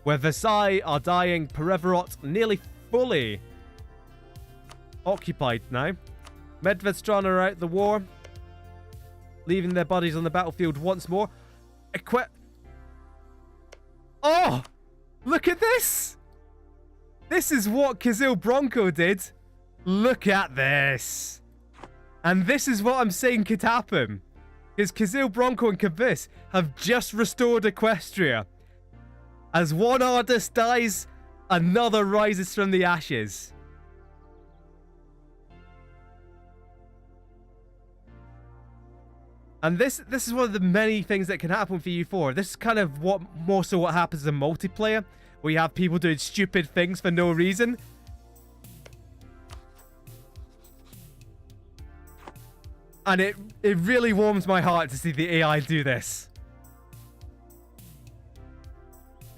S1: Where Versailles are dying, Perevorot nearly fully occupied now. Medvedstrana are out the war, leaving their bodies on the battlefield once more. Oh! Look at this! This is what Kizil Bronco did. Look at this. And this is what I'm saying could happen. Because Kizil Bronco and Kavis have just restored Equestria. As one artist dies, another rises from the ashes. And this is one of the many things that can happen for U4. This is kind of what happens in multiplayer, where you have people doing stupid things for no reason. And it really warms my heart to see the AI do this.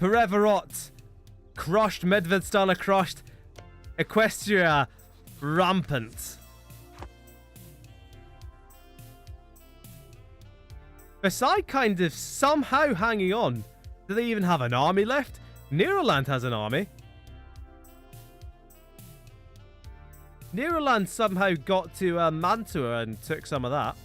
S1: Perevorot crushed, Medvedstana crushed, Equestria rampant. Versailles kind of somehow hanging on. Do they even have an army left? Neroland has an army. Neroland somehow got to Mantua and took some of that.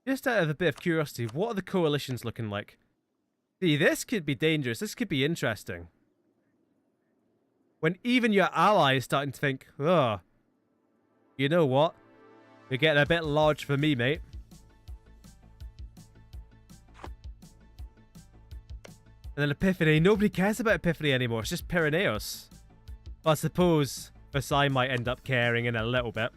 S1: Just out of a bit of curiosity, what are the coalitions looking like? See, this could be dangerous. This could be interesting. When even your ally is starting to think, oh, you know what? You're getting a bit large for me, mate. And then Epiphany. Nobody cares about Epiphany anymore. It's just Pyreneos. I suppose Versailles might end up caring in a little bit.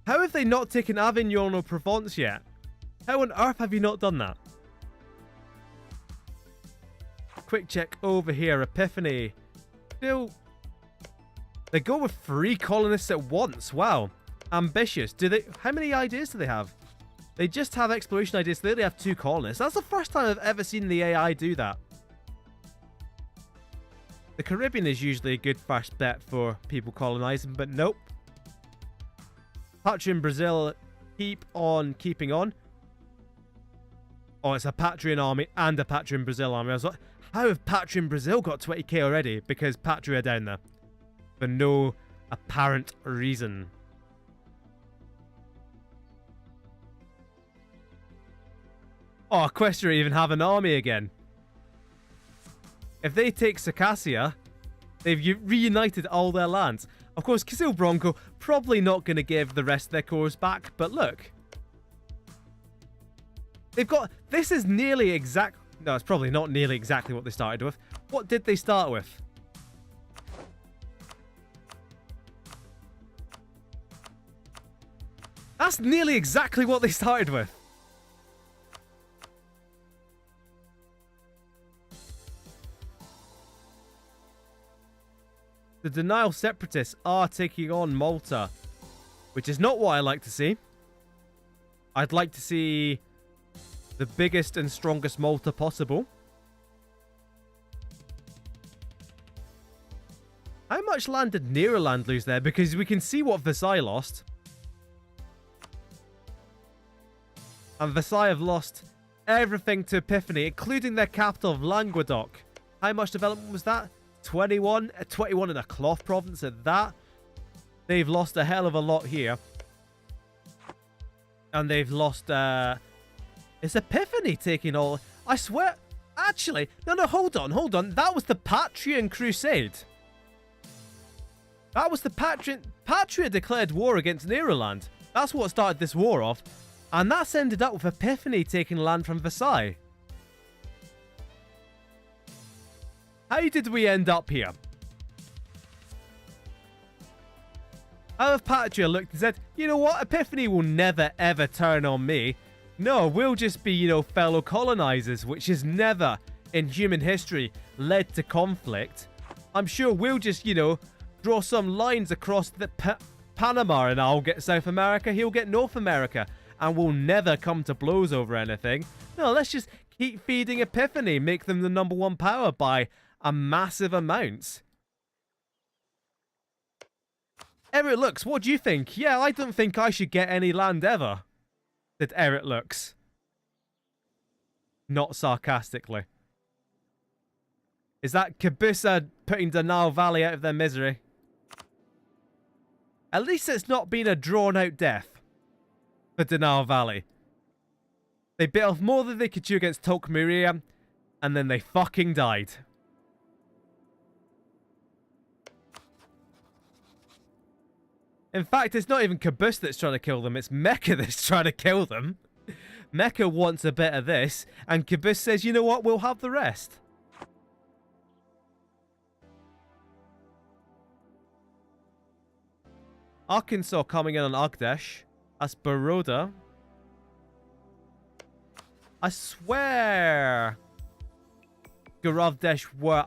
S1: How have they not taken Avignon or Provence yet? How on earth have you not done that? Quick check over here. Epiphany. Still, they go with 3 colonists at once. Wow. Ambitious. How many ideas do they have? They just have exploration ideas. They only have 2 colonists. That's the first time I've ever seen the AI do that. The Caribbean is usually a good first bet for people colonizing, but nope. Patria in Brazil keep on keeping on. Oh, it's a Patrian army and a Patria in Brazil army. I was like, how have Patria in Brazil got 20k already? Because Patria are down there. For no apparent reason. Oh, Equestria even have an army again. If they take Circassia, they've reunited all their lands. Of course, Kizil Bronco probably not going to give the rest of their cores back, but look. They've got... This is nearly exact... No, it's probably not nearly exactly what they started with. What did they start with? That's nearly exactly what they started with. The denial separatists are taking on Malta, which is not what I like to see. I'd like to see the biggest and strongest Malta possible. How much land did Neraland lose there? Because we can see what Versailles lost. And Versailles have lost everything to Epiphany, including their capital of Languedoc. How much development was that? 21? 21 in a cloth province at that. They've lost a hell of a lot here. And they've lost... It's Epiphany taking all... I swear... Actually... No, hold on. That was the Patreon Crusade. That was the Patria declared war against Neraland. That's what started this war off. And that's ended up with Epiphany taking land from Versailles. How did we end up here? How have Patria looked and said, you know what, Epiphany will never ever turn on me. No, we'll just be, fellow colonizers, which has never, in human history, led to conflict. I'm sure we'll just, draw some lines across the Panama, and I'll get South America, he'll get North America, and we'll never come to blows over anything. No, let's just keep feeding Epiphany, make them the #1 power by a massive amount. Eric Lux, what do you think? Yeah, I don't think I should get any land ever, said Eric Lux. Not sarcastically. Is that Kabusa putting the Nile Valley out of their misery? At least it's not been a drawn-out death for Denal Valley. They bit off more than they could chew against Tolkmiria, and then they fucking died. In fact, it's not even Kabus that's trying to kill them, it's Mecca that's trying to kill them. Mecca wants a bit of this, and Kabus says, you know what, we'll have the rest. Arkansas coming in on Agdesh. That's Baroda. I swear Garavdesh were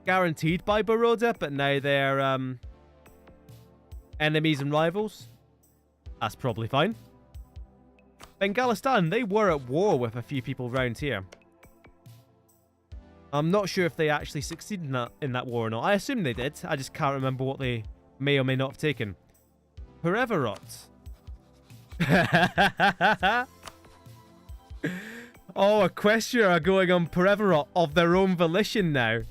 S1: guaranteed by Baroda, but now they're enemies and rivals. That's probably fine. Bengalistan, they were at war with a few people around here. I'm not sure if they actually succeeded in that war or not. I assume they did. I just can't remember what they may or may not have taken. Pereverot. Oh, Equestria are going on Pereverot of their own volition now.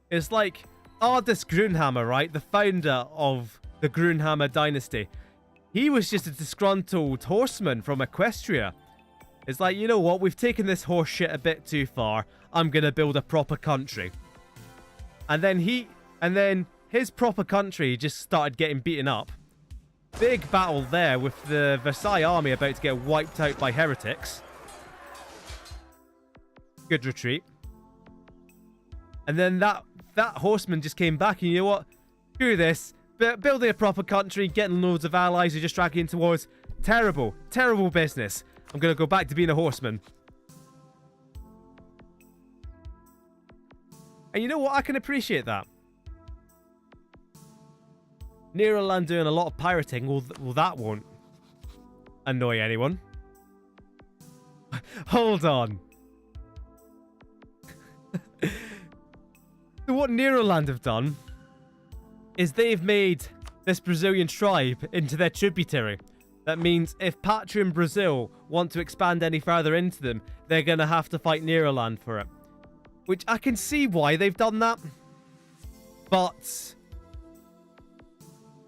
S1: It's like Ardis Grunhammer, right? The founder of the Grunhammer dynasty. He was just a disgruntled horseman from Equestria. It's like, you know what? We've taken this horse shit a bit too far. I'm going to build a proper country. And then his proper country just started getting beaten up. Big battle there with the Versailles army about to get wiped out by heretics. Good retreat. And then that horseman just came back, and you know what? Screw this. Building a proper country, getting loads of allies who just drag you into wars. Terrible. Terrible business. I'm going to go back to being a horseman. And you know what? I can appreciate that. Neraland doing a lot of pirating. Well, that won't annoy anyone. Hold on. So what Neraland have done is they've made this Brazilian tribe into their tributary. That means if Patria and Brazil want to expand any further into them, they're going to have to fight Neraland for it. Which I can see why they've done that. But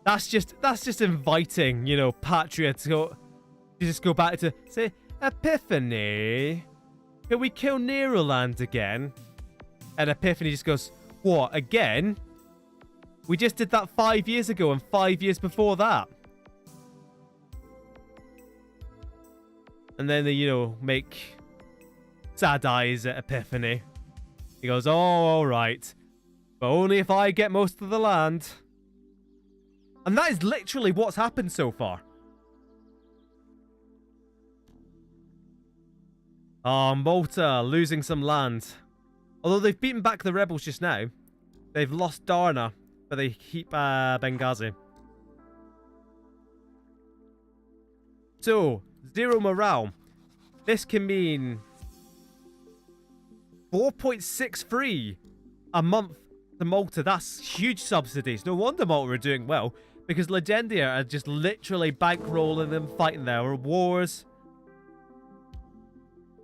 S1: that's just inviting, Patria to just go back to say, Epiphany, can we kill Neraland again? And Epiphany just goes, what, again? We just did that 5 years ago and 5 years before that. And then they, make sad eyes at Epiphany. He goes, oh, alright. But only if I get most of the land. And that is literally what's happened so far. Oh, Malta losing some land. Although they've beaten back the rebels just now. They've lost Darna, but they keep Benghazi. So, 0 morale. This can mean 4.63 a month to Malta. That's huge subsidies. No wonder Malta are doing well, because Legendia are just literally bankrolling them, fighting their wars.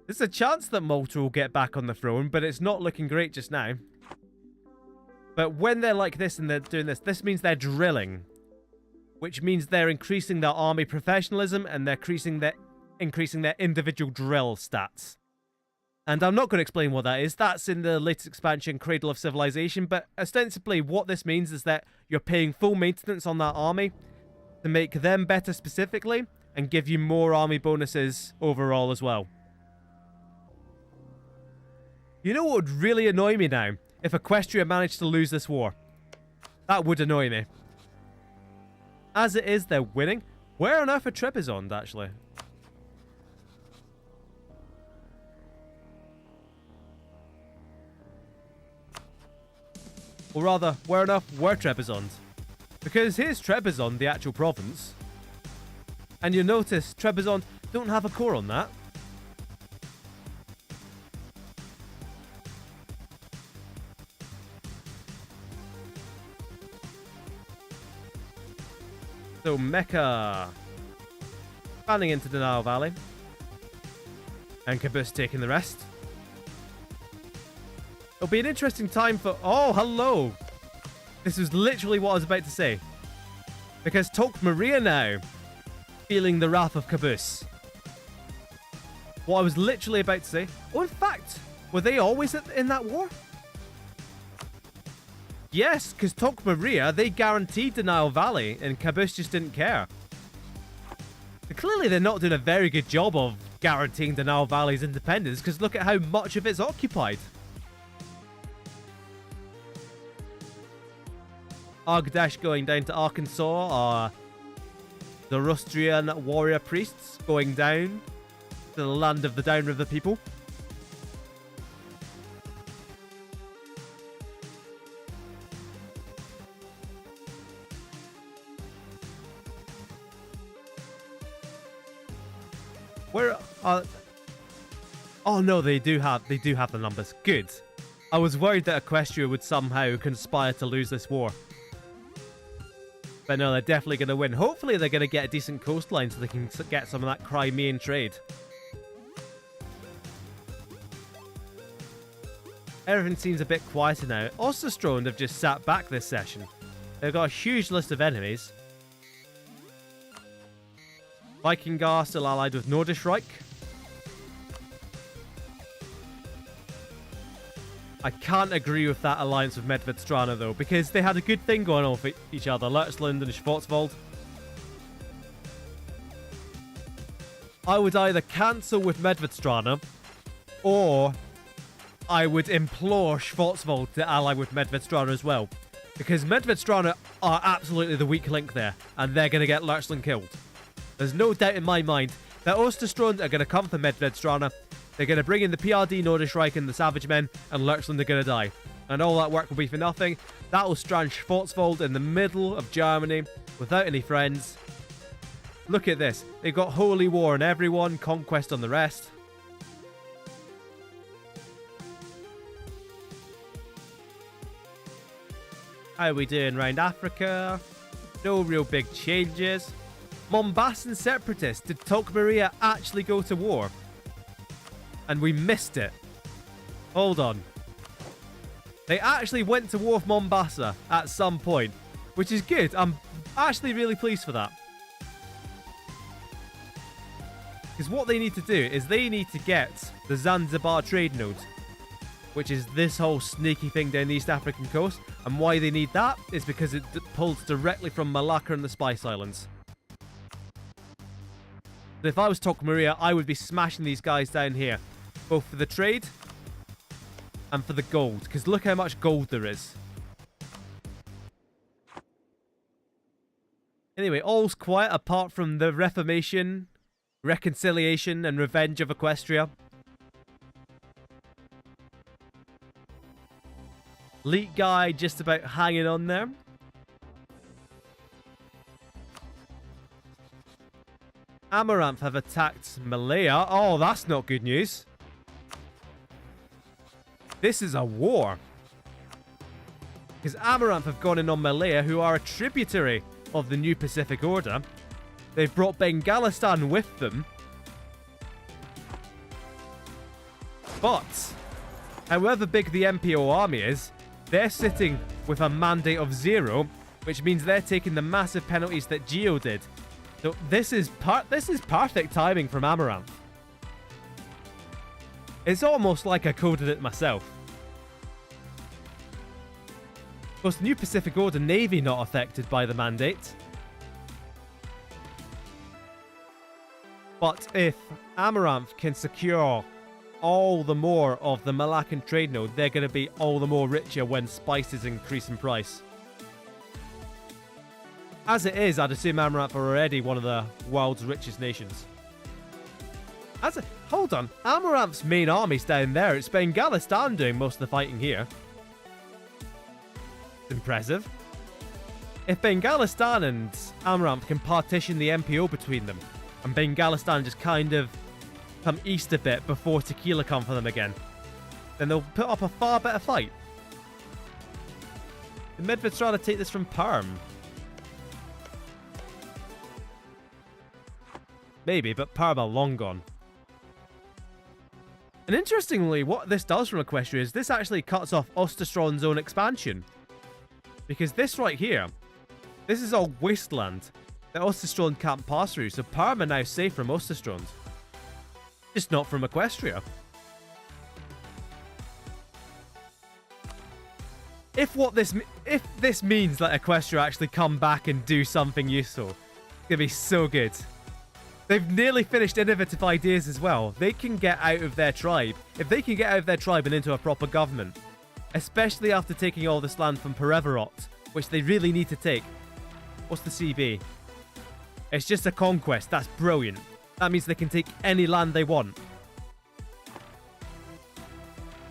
S1: There's a chance that Malta will get back on the throne, but it's not looking great just now. But when they're like this and they're doing this, this means they're drilling, which means they're increasing their army professionalism and they're increasing their individual drill stats. And I'm not going to explain what that is. That's in the latest expansion, Cradle of Civilization. But ostensibly, what this means is that you're paying full maintenance on that army to make them better specifically and give you more army bonuses overall as well. You know what would really annoy me now? If Equestria managed to lose this war. That would annoy me. As it is, they're winning. Where on earth are Trebizond, actually? Or rather, where on earth were Trebizond? Because here's Trebizond, the actual province. And you'll notice Trebizond don't have a core on that. So Mecca fanning into the Nile Valley. And Kabus taking the rest. It'll be an interesting time for... Oh, hello! This was literally what I was about to say. Because Tok Maria now feeling the wrath of Kabus. What I was literally about to say... Oh, in fact, were they always in that war? Yes, because Tok Maria, they guaranteed the Nile Valley, and Kabus just didn't care. But clearly they're not doing a very good job of guaranteeing the Nile Valley's independence, because look at how much of it's occupied. Argdash going down to Arkansas, the Rustrian warrior priests going down to the land of the downriver people. Where are... Oh no, they do have the numbers. Good. I was worried that Equestria would somehow conspire to lose this war. But no, they're definitely going to win. Hopefully they're going to get a decent coastline so they can get some of that Crimean trade. Everything seems a bit quieter now. Osterstrond have just sat back this session. They've got a huge list of enemies. Vikingar still allied with Nordisreich. I can't agree with that alliance with Medvedstrana though, because they had a good thing going on for each other, Lertsland and Schwarzwald. I would either cancel with Medvedstrana, or I would implore Schwarzwald to ally with Medvedstrana as well. Because Medvedstrana are absolutely the weak link there, and they're going to get Lertsland killed. There's no doubt in my mind that Osterstrand are going to come for Medvedstrana. They're going to bring in the PRD Nordisreich and the Savage Men, and Lertsland are going to die. And all that work will be for nothing. That will strand Schwarzwald in the middle of Germany without any friends. Look at this. They've got Holy War on everyone, Conquest on the rest. How are we doing around Africa? No real big changes. Mombassan separatists. Did Tok Maria actually go to war? And we missed it. Hold on. They actually went to war with Mombasa at some point, which is good. I'm actually really pleased for that. Because what they need to do is they need to get the Zanzibar trade node, which is this whole sneaky thing down the East African coast. And why they need that is because it pulls directly from Malacca and the Spice Islands. So if I was Tok Maria, I would be smashing these guys down here, both for the trade and for the gold, because look how much gold there is. Anyway, all's quiet apart from the Reformation, Reconciliation, and Revenge of Equestria. Elite guy just about hanging on there. Amaranth have attacked Malaya. Oh, that's not good news. This is a war. Because Amaranth have gone in on Malaya, who are a tributary of the New Pacific Order. They've brought Bengalistan with them. But, however big the MPO army is, they're sitting with a mandate of 0, which means they're taking the massive penalties that Geo did. So this is perfect timing from Amaranth. It's almost like I coded it myself. Of course, the New Pacific Order Navy not affected by the mandate. But if Amaranth can secure all the more of the Malaccan trade node, they're going to be all the more richer when spices increase in price. As it is, I'd assume Amaranth are already one of the world's richest nations. Hold on, Amaranth's main army's down there. It's Bengalistan doing most of the fighting here. Impressive. If Bengalistan and Amaranth can partition the MPO between them, and Bengalistan just kind of come east a bit before Tequila come for them again, then they'll put up a far better fight. The Medved's trying to take this from Perm. Maybe, but Perm are long gone. And interestingly, what this does from Equestria is this actually cuts off Osterstrond's own expansion. Because this right here, this is all wasteland that Osterstrond can't pass through, so Perm are now safe from Osterstrond. Just not from Equestria. If this means that Equestria actually come back and do something useful, it's gonna be so good. They've nearly finished innovative ideas as well. They can get out of their tribe. If they can get out of their tribe and into a proper government, especially after taking all this land from Pereverot, which they really need to take. What's the CB? It's just a conquest. That's brilliant. That means they can take any land they want.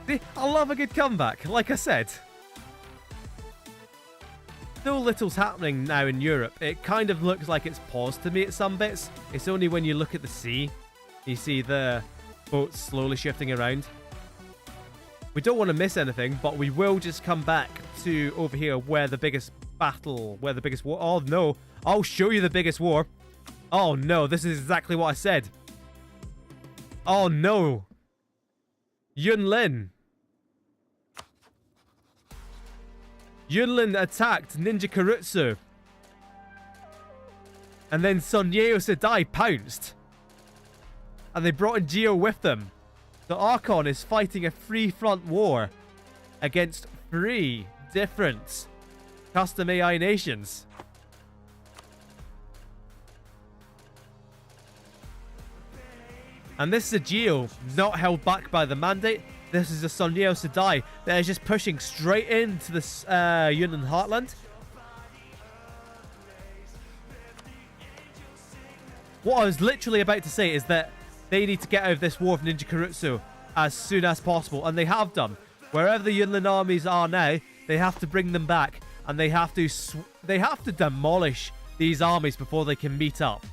S1: See, I love a good comeback, like I said. So little's happening now in Europe. It kind of looks like it's paused to me at some bits. It's only when you look at the sea, you see the boats slowly shifting around. We don't want to miss anything, but we will just come back to over here where the biggest battle, where the biggest war... Oh, no. I'll show you the biggest war. Oh, no. This is exactly what I said. Oh, no. Yunlin. Yunlin attacked Ninja Karutsu. And then Sonyeo Sedai pounced. And they brought in Geo with them. So Archon is fighting a free front war against 3 different custom AI nations. And this is a Geo not held back by the mandate. This is a Sonyeo Sedai that is just pushing straight into this Yunnan Heartland. What I was literally about to say is that they need to get out of this war of Ninja Karutsu as soon as possible, and they have done. Wherever the Yunnan armies are now, they have to bring them back, and they have to demolish these armies before they can meet up.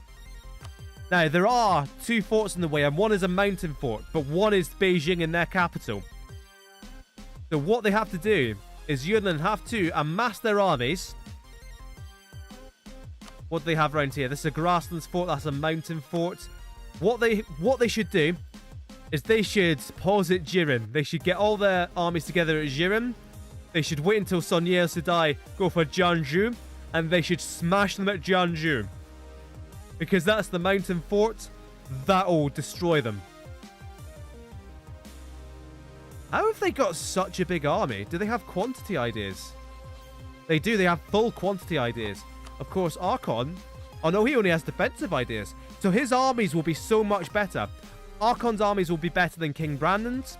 S1: Now, there are 2 forts in the way, and one is a mountain fort, but one is Beijing in their capital. So what they have to do is Yunnan have to amass their armies. What do they have around here? This is a grasslands fort, that's a mountain fort. What they should do is they should pause at Jiren. They should get all their armies together at Jiren. They should wait until Sonyeo Sedai go for Jianzhou, and they should smash them at Jianzhou. Because that's the mountain fort. That'll destroy them. How have they got such a big army? Do they have quantity ideas? They do. They have full quantity ideas. Of course, Archon... Oh no, he only has defensive ideas. So his armies will be so much better. Archon's armies will be better than King Brandon's.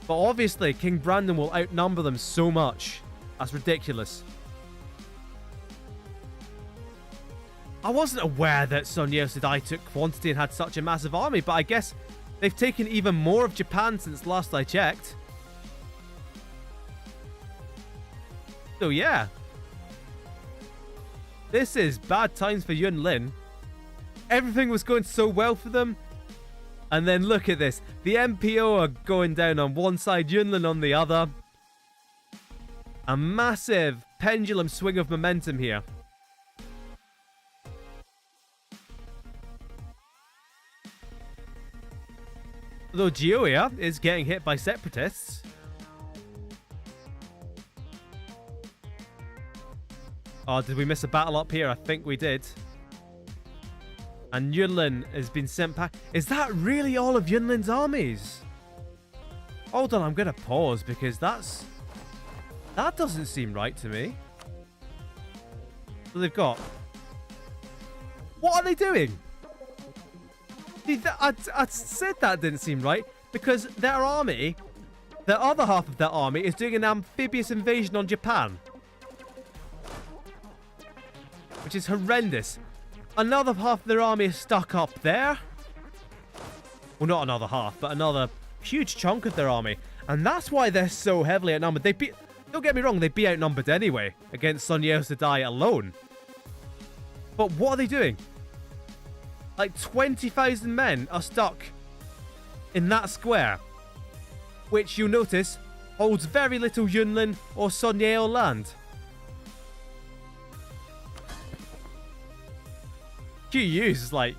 S1: But obviously, King Brandon will outnumber them so much. That's ridiculous. I wasn't aware that Sonyeo Sedai took quantity and had such a massive army, but I guess they've taken even more of Japan since last I checked. So yeah. This is bad times for Yunlin. Everything was going so well for them. And then look at this. The MPO are going down on one side, Yunlin on the other. A massive pendulum swing of momentum here. Although Geoia is getting hit by separatists. Oh, did we miss a battle up here? I think we did. And Yunlin has been sent back. Is that really all of Yunlin's armies? Hold on, I'm going to pause because that doesn't seem right to me. So they've got... What are they doing? I said that didn't seem right because their army, the other half of their army, is doing an amphibious invasion on Japan. Which is horrendous. Another half of their army is stuck up there. Well, not another half, but another huge chunk of their army. And that's why they're so heavily outnumbered. Don't get me wrong, they'd be outnumbered anyway against Sun Yeosadai alone. But what are they doing? Like 20,000 men are stuck in that square, which you'll notice holds very little Yunlin or Sun Yeo land. QU's is like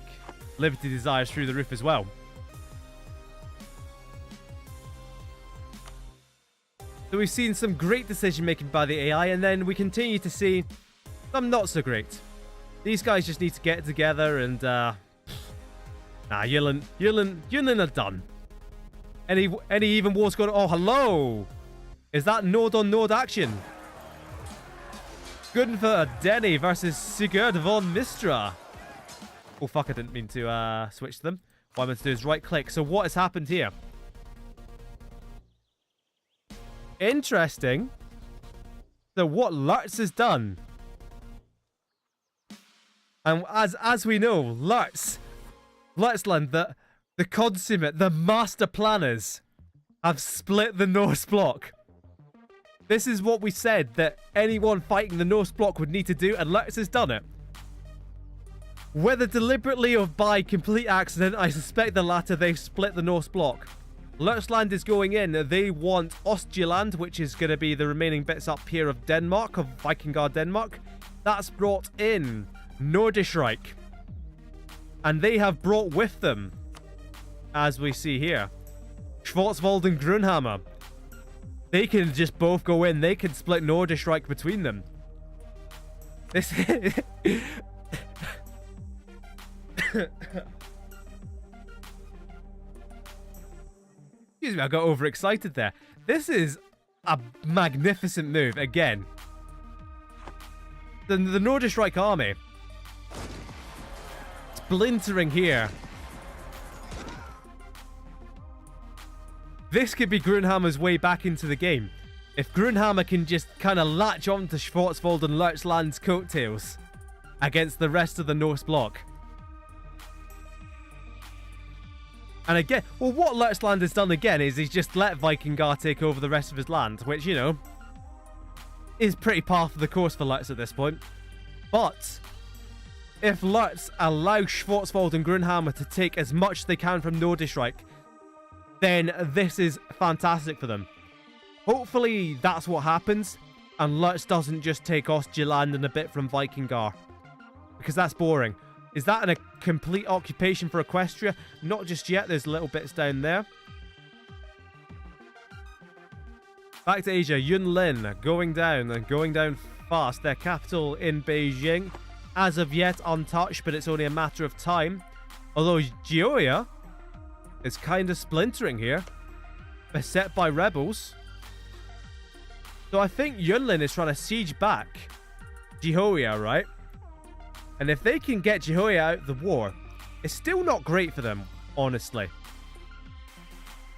S1: Liberty Desires through the roof as well. So we've seen some great decision making by the AI, and then we continue to see some not so great. These guys just need to get together and Yunlin are done. Any even wars going? Oh, hello! Is that node on node action? Gunvar Denny versus Sigurd von Mistra. Oh fuck! I didn't mean to switch them. What I'm going to do is right click. So what has happened here? Interesting. So what Lurtz has done, and as we know, Lurtzland, the consummate, the master planners, have split the Norse block. This is what we said that anyone fighting the Norse block would need to do, and Lurtz has done it. Whether deliberately or by complete accident, I suspect the latter. They've split the Norse block. Lurtzland is going in. They want Ostjeland, which is going to be the remaining bits up here of Denmark, of Vikingar Denmark. That's brought in Nordisch Reich. And they have brought with them, as we see here, Schwarzwald and Grunhammer. They can just both go in. They can split Nordisch Reich between them. This Excuse me, I got overexcited there. This is a magnificent move again. The Nordisch Reich army splintering here. This could be Grunhammer's way back into the game. If Grunhammer can just kind of latch on to Schwarzwald and Lurtzland's coattails against the rest of the Norse block. And again, well, what Lurtzland has done again is he's just let Vikingar take over the rest of his land, which, you know, is pretty par for the course for Lurtz at this point. But if Lurtz allow Schwarzwald and Grunhammer to take as much as they can from Nordisch Reich, then this is fantastic for them. Hopefully that's what happens, and Lurtz doesn't just take Ostjeland and a bit from Vikingar, because that's boring. Is that a complete occupation for Equestria? Not just yet. There's little bits down there. Back to Asia. Yunlin going down and going down fast. Their capital in Beijing. As of yet untouched, but it's only a matter of time. Although Geoia is kind of splintering here. Beset by rebels. So I think Yunlin is trying to siege back Geoia, right? And if they can get Geoia out of the war, it's still not great for them, honestly.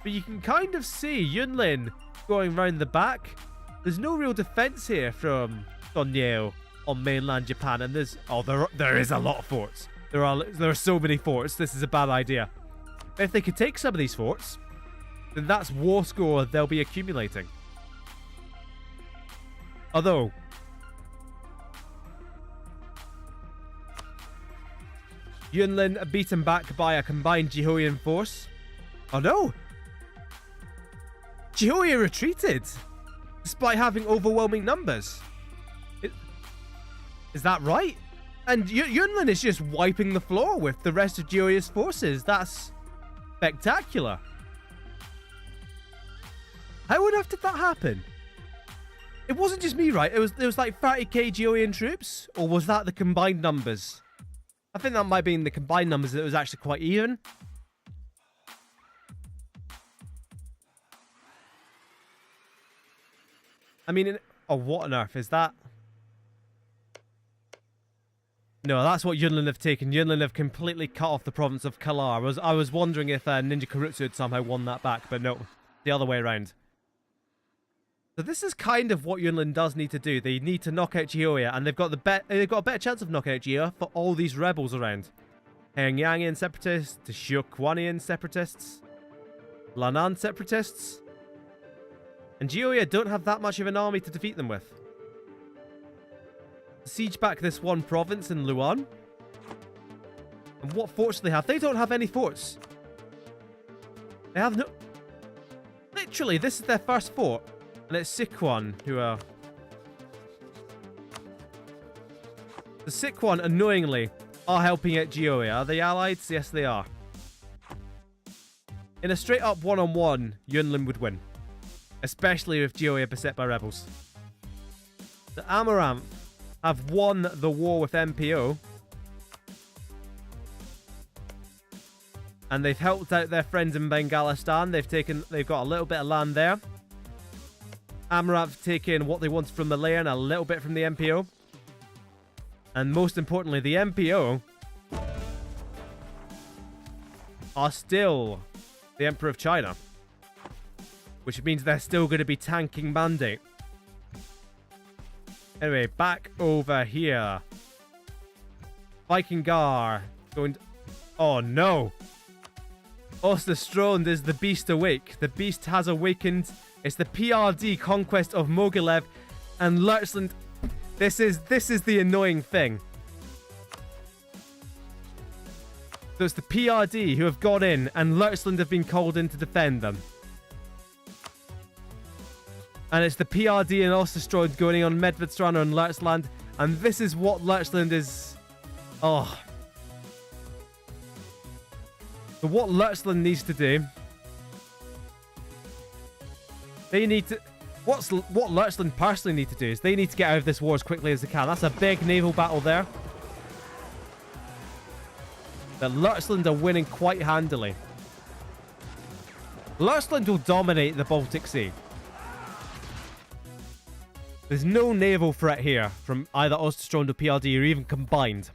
S1: But you can kind of see Yunlin going round the back. There's no real defense here from Sun Yeo on mainland Japan, and there is a lot of forts. There are so many forts. This is a bad idea. But if they could take some of these forts, then that's war score they'll be accumulating. Although... Yunlin are beaten back by a combined Jihoyan force. Oh no! Jihoya retreated! Despite having overwhelming numbers. Is that right? And Yunlin is just wiping the floor with the rest of Jihoya's forces. That's spectacular. How on earth did that happen? It wasn't just me, right? It was like 30k Jihoyan troops? Or was that the combined numbers? I think that might be in the combined numbers that it was actually quite even. I mean, oh, what on earth is that? No, that's what Yunlin have taken. Yunlin have completely cut off the province of Kalar. I was wondering if Ninja Karutsu had somehow won that back, but no, the other way around. So this is kind of what Yunlin does need to do. They need to knock out Jihoya, and they've got a better chance of knocking out Jihoya for all these rebels around. Hengyangian separatists, the Xiuquanian separatists, Lanan separatists. And Jihoya don't have that much of an army to defeat them with. Siege back this one province in Luan. And what forts do they have? They don't have any forts. They have no... Literally, this is their first fort. And it's Siquan who are... The Siquan, annoyingly, are helping out Jihoya. Are they allies? Yes, they are. In a straight-up one-on-one, Yunlin would win. Especially if Jihoya are beset by rebels. The Amaranth have won the war with MPO. And they've helped out their friends in Bengalistan. They've got a little bit of land there. Amaranth have taken what they wanted from the Malaya and a little bit from the MPO. And most importantly, the MPO are still the Emperor of China. Which means they're still going to be tanking Mandate. Anyway, back over here. Vikingar going... Oh no! Osterstrond is the beast awake. The beast has awakened. It's the PRD conquest of Mogilev and Lurchland. This is the annoying thing. So it's the PRD who have got in and Lurchland have been called in to defend them. And it's the PRD and Osterstrond going on Medvedstrana and Lurchland. And this is what Lurchland is... Oh. So what Lurchland needs to do... They need to... What Lurchland personally need to do is they need to get out of this war as quickly as they can. That's a big naval battle there. That Lurchland are winning quite handily. Lurchland will dominate the Baltic Sea. There's no naval threat here from either Osterstrond or PRD or even combined.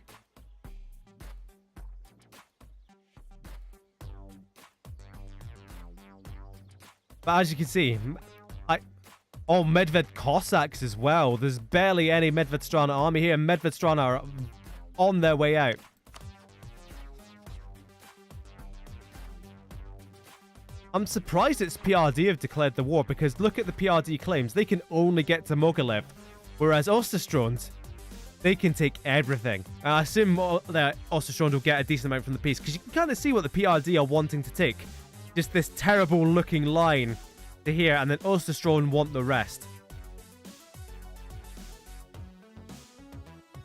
S1: But as you can see, Medved Cossacks as well. There's barely any Medvedstrana army here. Medvedstrana are on their way out. I'm surprised it's PRD have declared the war because look at the PRD claims. They can only get to Mogilev. Whereas Osterstrond, they can take everything. I assume that Osterstrond will get a decent amount from the peace because you can kind of see what the PRD are wanting to take. Just this terrible looking line to here, and then Osterstrond want the rest.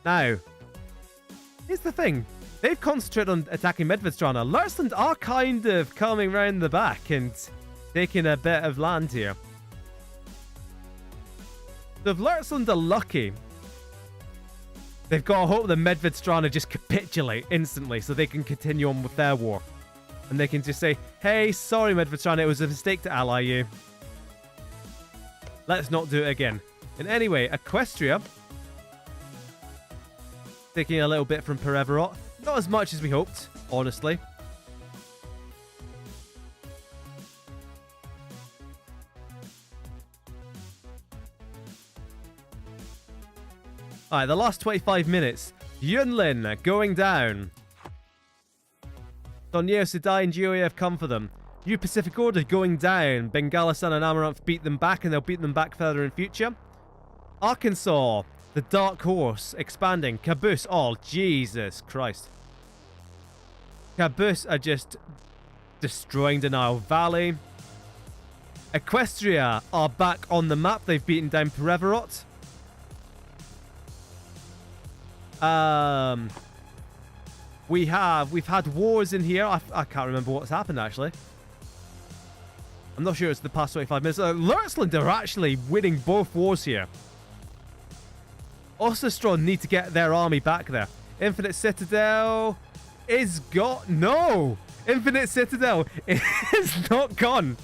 S1: Now, here's the thing. They've concentrated on attacking Medvedstrana. Lurchland are kind of coming round the back and taking a bit of land here. So if Lurchland are lucky, they've got to hope that Medvedstrana just capitulate instantly so they can continue on with their war. And they can just say, hey, sorry Medvedstrana, it was a mistake to ally you. Let's not do it again. And anyway, Equestria, taking a little bit from Pereverot. Not as much as we hoped, honestly. Alright, the last 25 minutes. Yunlin going down. Soneo, Sedai, and Jihoya have come for them. New Pacific Order going down. Bengalistan and Amaranth beat them back, and they'll beat them back further in future. Arkansas, the dark horse, expanding. Caboose, oh, Jesus Christ. Caboose are just destroying Denial Valley. Equestria are back on the map. They've beaten down Pereverot. We've had wars in here. I can't remember what's happened, actually. I'm not sure it's the past 25 minutes. Lurtzland are actually winning both wars here. Osterstron need to get their army back there. Infinite Citadel is gone. No! Infinite Citadel is not gone.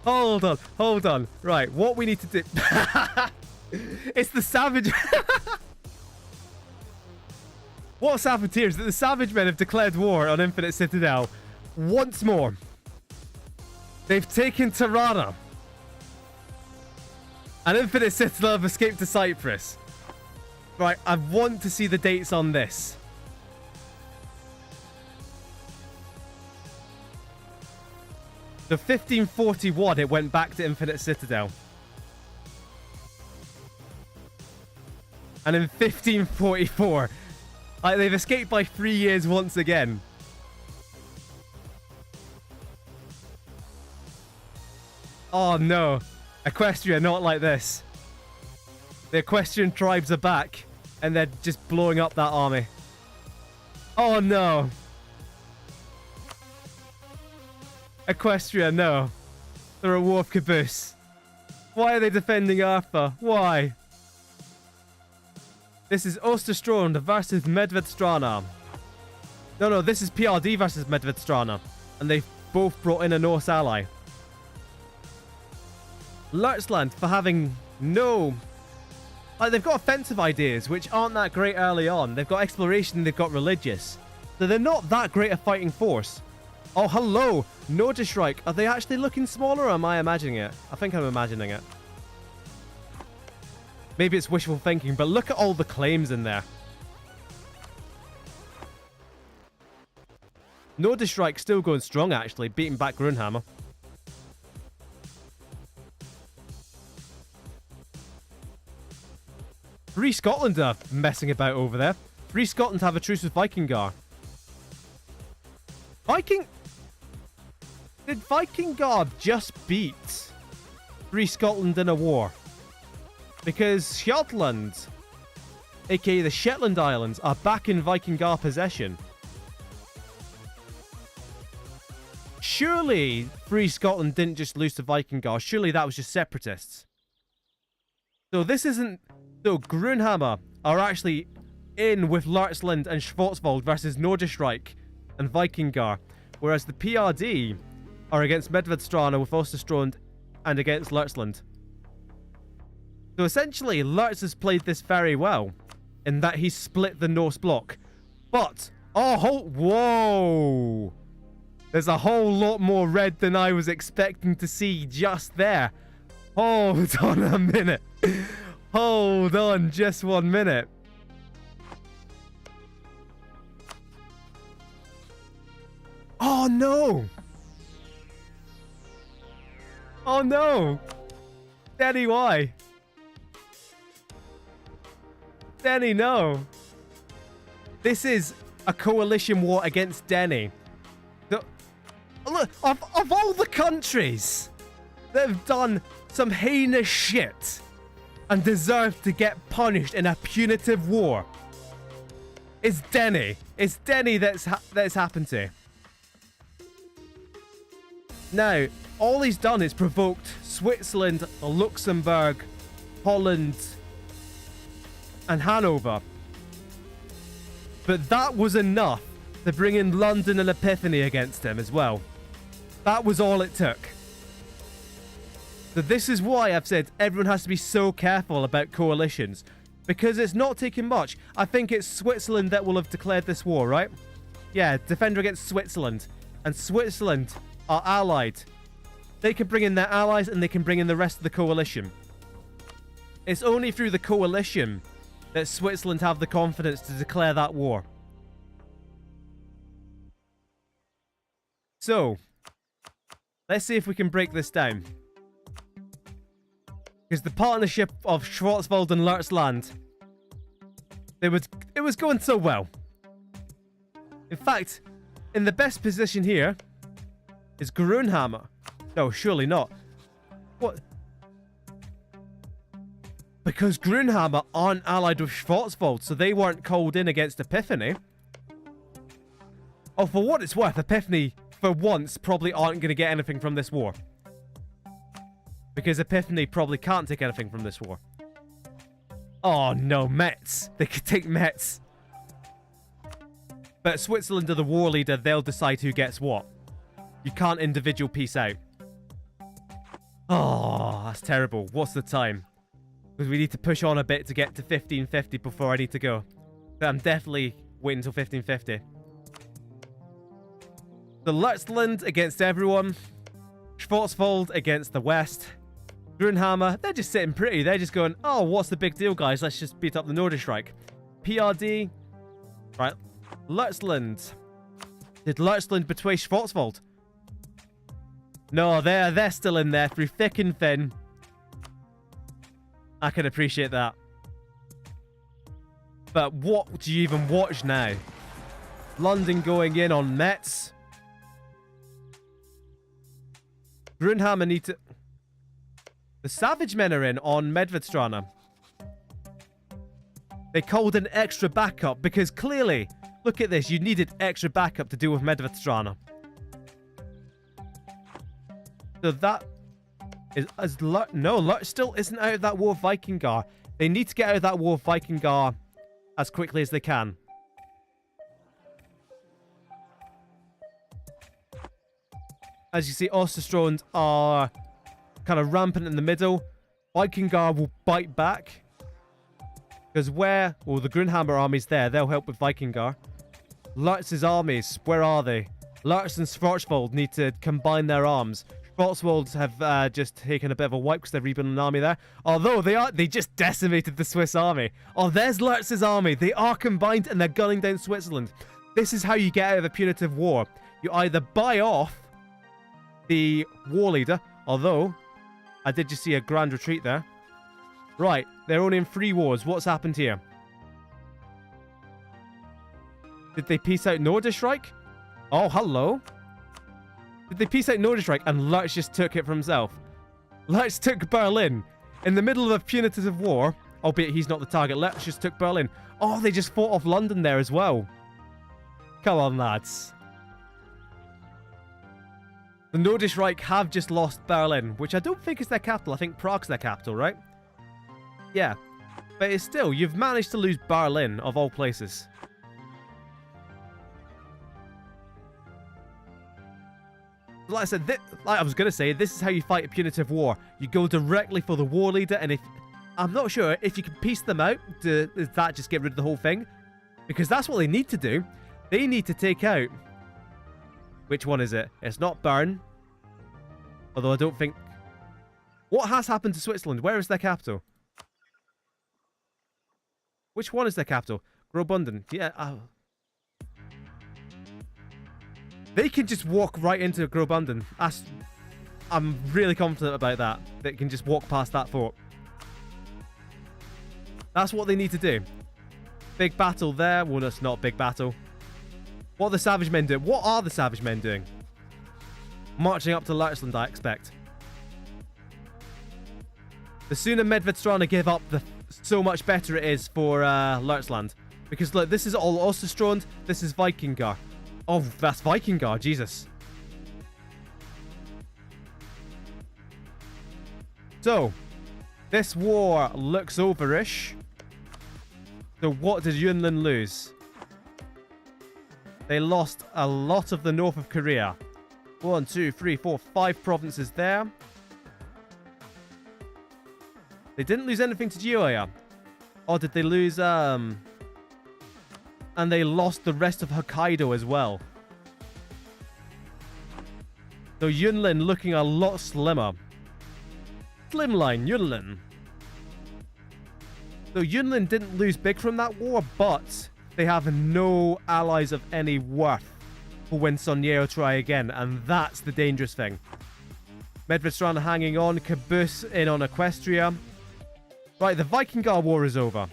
S1: Hold on. Right, what we need to do... It's the Savage... What's happened here is that the Savage Men have declared war on Infinite Citadel once more. They've taken Tirana. And Infinite Citadel have escaped to Cyprus. Right, I want to see the dates on this. So 1541, it went back to Infinite Citadel. And in 1544, they've escaped by 3 years once again. Oh no. Equestria, not like this. The Equestrian tribes are back, and they're just blowing up that army. Oh no. Equestria, no. They're at war with Caboose. Why are they defending Arthur? Why? This is Osterstrand versus Medvedstrana. No, this is PRD versus Medvedstrana. And they've both brought in a Norse ally. Lurtzland for having no... they've got offensive ideas, which aren't that great early on. They've got exploration, they've got religious. So they're not that great a fighting force. Oh, hello! Nordischreich. Are they actually looking smaller, or am I imagining it? I think I'm imagining it. Maybe it's wishful thinking, but look at all the claims in there. Nordischreich still going strong, actually, beating back Grunhammer. Free Scotland are messing about over there. Free Scotland have a truce with Vikingar. Did Vikingar just beat Free Scotland in a war? Because Shetland, aka the Shetland Islands, are back in Vikingar possession. Surely Free Scotland didn't just lose to Vikingar. Surely that was just separatists. So this isn't... So Grunhammer are actually in with Lurtzland and Schwarzwald versus Nordischreich and Vikingar, whereas the PRD are against Medvedstrana with Osterstrand and against Lurtzland. So essentially, Lurtz has played this very well in that he split the Norse block. But, whoa! There's a whole lot more red than I was expecting to see just there. Hold on a minute. Hold on just 1 minute. Oh no! Oh no! Danny, why? Denny, no. This is a coalition war against Denny. Look, of all the countries that have done some heinous shit and deserve to get punished in a punitive war, it's Denny. It's Denny that's happened to. Now, all he's done is provoked Switzerland, Luxembourg, Holland, and Hanover. But that was enough to bring in London and Epiphany against him as well. That was all it took. So this is why I've said everyone has to be so careful about coalitions. Because it's not taking much. I think it's Switzerland that will have declared this war, right? Yeah, defender against Switzerland. And Switzerland are allied. They can bring in their allies and they can bring in the rest of the coalition. It's only through the coalition that Switzerland have the confidence to declare that war. So, let's see if we can break this down. Because the partnership of Schwarzwald and Leutzland, it was going so well. In fact, in the best position here is Grunhammer. No, surely not. What? Because Grunhammer aren't allied with Schwarzwald, so they weren't called in against Epiphany. Oh, for what it's worth, Epiphany, for once, probably aren't going to get anything from this war. Because Epiphany probably can't take anything from this war. Oh no, Metz. They could take Metz. But Switzerland are the war leader, they'll decide who gets what. You can't individual peace out. Oh, that's terrible. What's the time? Because we need to push on a bit to get to 1550 before I need to go. But I'm definitely waiting until 1550. The Leutzland against everyone. Schwarzwald against the West. Grunhammer, they're just sitting pretty. They're just going, oh, what's the big deal, guys? Let's just beat up the Norderreich. PRD. Right. Leutzland. Did Leutzland betray Schwarzwald? No, they're still in there through thick and thin. I can appreciate that. But what do you even watch now? London going in on Metz. Grunhammer need to... The Savage Men are in on Medvedstrana. They called an extra backup because clearly, look at this, you needed extra backup to deal with Medvedstrana. So that is no, Lutz still isn't out of that war of Vikingar. They need to get out of that war of Vikingar as quickly as they can. As you see, Osterstrand are kind of rampant in the middle. Vikingar will bite back. Because where... Well, the Grunhammer army's there. They'll help with Vikingar. Lutz's armies, where are they? Lutz and Schwarzwald need to combine their arms. Schwarzwald have just taken a bit of a wipe because they've rebuilt an army there. Although they just decimated the Swiss army. Oh, there's Lutz's army. They are combined and they're gunning down Switzerland. This is how you get out of a punitive war. You either buy off the war leader, although I did just see a grand retreat there. Right, they're only in 3 wars. What's happened here? Did they peace out Norderreich? Oh, hello. Did they peace out Norderreich and Lutz just took it for himself? Lutz took Berlin in the middle of a punitive war, albeit he's not the target. Lutz just took Berlin. Oh, they just fought off London there as well. Come on, lads. The Norderreich have just lost Berlin, which I don't think is their capital. I think Prague's their capital, right? Yeah. But it's still, you've managed to lose Berlin, of all places. Like I said, like I was going to say, this is how you fight a punitive war. You go directly for the war leader, and if... I'm not sure if you can piece them out, does that just get rid of the whole thing? Because that's what they need to do. They need to take out... Which one is it? It's not Bern. Although I don't think... What has happened to Switzerland? Where is their capital? Which one is their capital? Graubünden. Yeah. Oh. They can just walk right into Graubünden. I'm really confident about that. They can just walk past that fort. That's what they need to do. Big battle there. Well, it's not a big battle. What are the Savage Men doing? What are the Savage Men doing? Marching up to Leutzland, I expect. The sooner Medvedstrana give up, so much better it is for Leutzland. Because look, this is all Osterstrand. This is Vikingar. Oh, that's Vikingar. Jesus. So, this war looks overish. So what did Yunnan lose? They lost a lot of the north of Korea. 1, 2, 3, 4, 5 provinces there. They didn't lose anything to Jeolla. Or did they lose, And they lost the rest of Hokkaido as well. So Yunlin looking a lot slimmer. Slimline, Yunlin. So Yunlin didn't lose big from that war, but they have no allies of any worth for when Son Yeo try again, and that's the dangerous thing. Medvedstrana hanging on. Caboose in on Equestria. Right, the Vikingar War is over.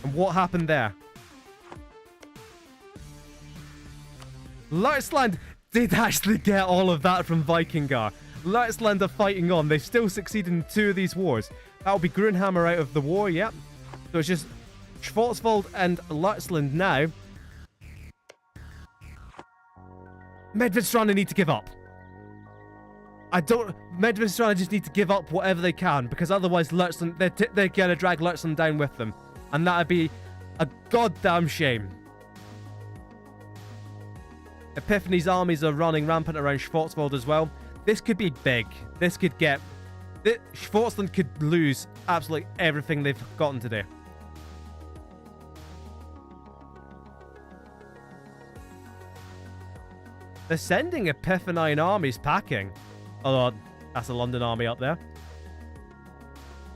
S1: And what happened there? Lurtzland did actually get all of that from Vikingar. Lurtzland are fighting on. They've still succeeded in 2 of these wars. That'll be Grunhammer out of the war, yep. So it's just Schwarzwald and Lurtzland now. Medvedstrana need to give up. Medvedstrana just need to give up whatever they can, because otherwise Lurtzland, they're going to drag Lurtzland down with them. And that'd be a goddamn shame. Epiphany's armies are running rampant around Schwarzwald as well. This could be big. This could get... Schwarzland could lose absolutely everything they've gotten today. They're sending Epiphany armies packing. Although, that's a London army up there.